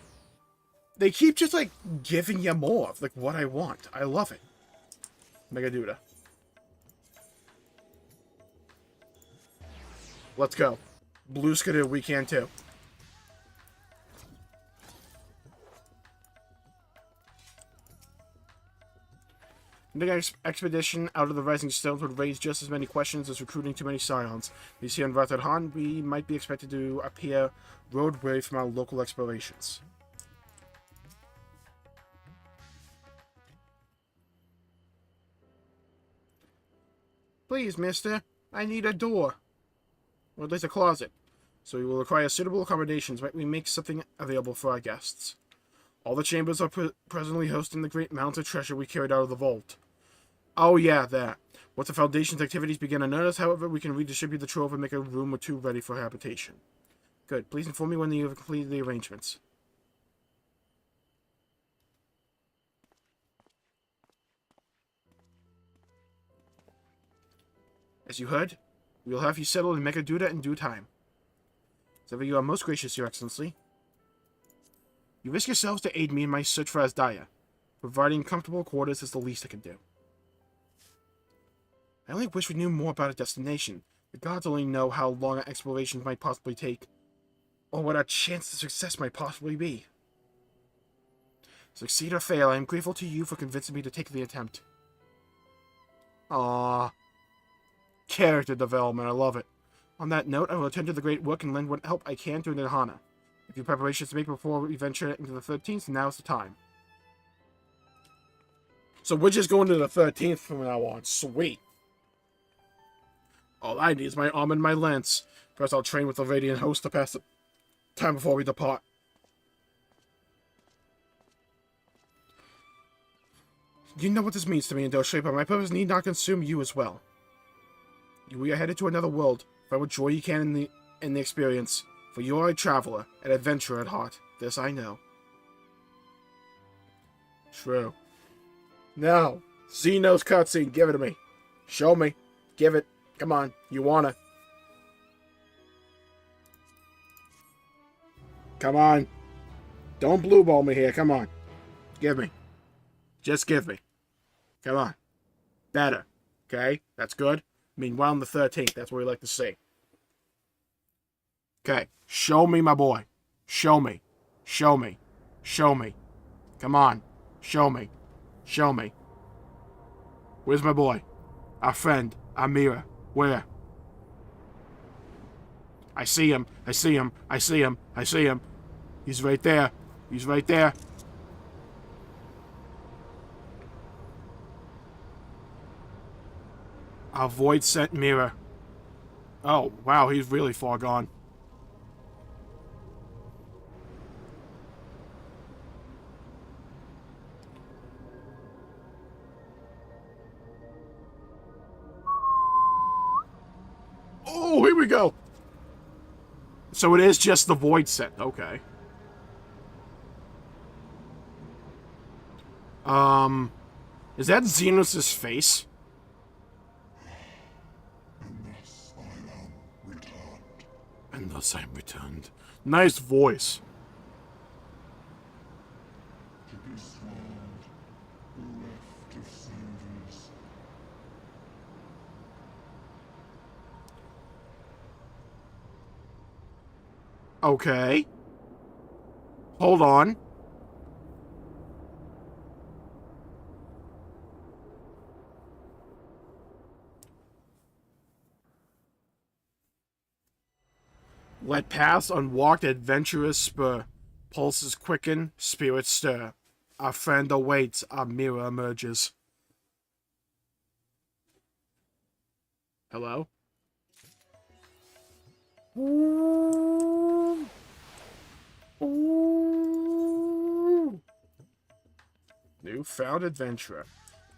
They keep just, like, giving you more of, like, what I want. I love it. Megaduda. Let's go. Blue Skidoo, we can too. The expedition out of the Rising Stones would raise just as many questions as recruiting too many scions. We see on Vadzat Han, we might be expected to appear roadway from our local explorations. Please, mister, I need a door. Or at least a closet. So we will require suitable accommodations, but we make something available for our guests. All the chambers are presently hosting the great amounts of treasure we carried out of the vault. Oh yeah, that. Once the Foundation's activities begin in earnest, however, we can redistribute the trove and make a room or two ready for habitation. Good. Please inform me when you have completed the arrangements. As you heard, we will have you settled in Megaduda in due time. So you are most gracious, Your Excellency. You risk yourselves to aid me in my search for Asdaya. Providing comfortable quarters is the least I can do. I only wish we knew more about our destination. The gods only know how long our explorations might possibly take, or what our chance of success might possibly be. Succeed or fail, I am grateful to you for convincing me to take the attempt. Aww. Character development, I love it. On that note, I will attend to the great work and lend what help I can to Nirhana. A few preparations to make before we venture into the 13th, and now's the time. So we're just going to the 13th from now on. Sweet. All I need is my arm and my lance. First, I'll train with the Radiant Host to pass the time before we depart. You know what this means to me, Indoshe, but my purpose need not consume you as well. We are headed to another world. Find what joy you can in the experience. For you are a traveler, an adventurer at heart. This I know. True. Now, Xeno's cutscene. Give it to me. Show me. Give it. Come on. You wanna. Come on. Don't blue ball me here. Come on. Give me. Just give me. Come on. Better. Okay? That's good. Meanwhile, on the 13th, that's what we like to see. Okay. Show me, my boy. Show me. Show me. Show me. Come on. Show me. Show me. Where's my boy? Our friend, Amira. Where? I see him. I see him. I see him. I see him. He's right there. He's right there. Our void sent mirror. Oh, wow, he's really far gone. we go. So it is just the void set. Okay. Is that Xenos' face? And thus I am returned. Nice voice. Okay. Hold on. Let paths unwalked adventurous spur. Pulses quicken, spirits stir. Our friend awaits, our mirror emerges. Hello? Ooh. Ooh. Newfound adventurer.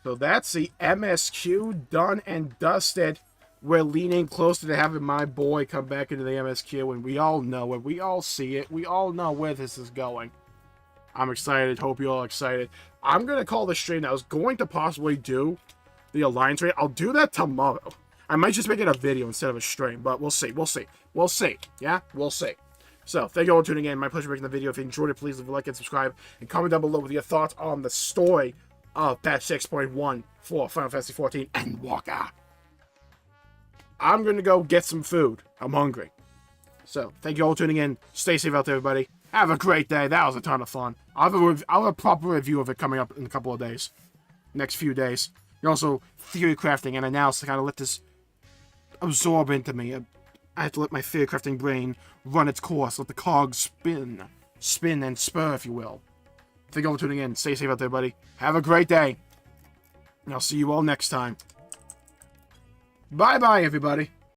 So that's the MSQ done and dusted. We're leaning closer to having my boy come back into the MSQ, and we all know it. We all see it. We all know where this is going. I'm excited. Hope you're all excited. I'm going to call this stream. I was going to possibly do the Alliance raid. I'll do that tomorrow. I might just make it a video instead of a stream, but we'll see. We'll see. We'll see. Yeah? We'll see. So, thank you all for tuning in. My pleasure making the video. If you enjoyed it, please leave a like and subscribe. And comment down below with your thoughts on the story of patch 6.1 for Final Fantasy XIV Endwalker. I'm going to go get some food. I'm hungry. So, thank you all for tuning in. Stay safe out there, everybody. Have a great day. That was a ton of fun. I'll have a proper review of it coming up in a couple of days. Next few days. And also, theory crafting and analysis to kind of let this absorb into me. I have to let my theory crafting brain run its course. Let the cogs spin. Spin and spur, if you will. Thank you all for tuning in. Stay safe out there, buddy. Have a great day. And I'll see you all next time. Bye-bye, everybody.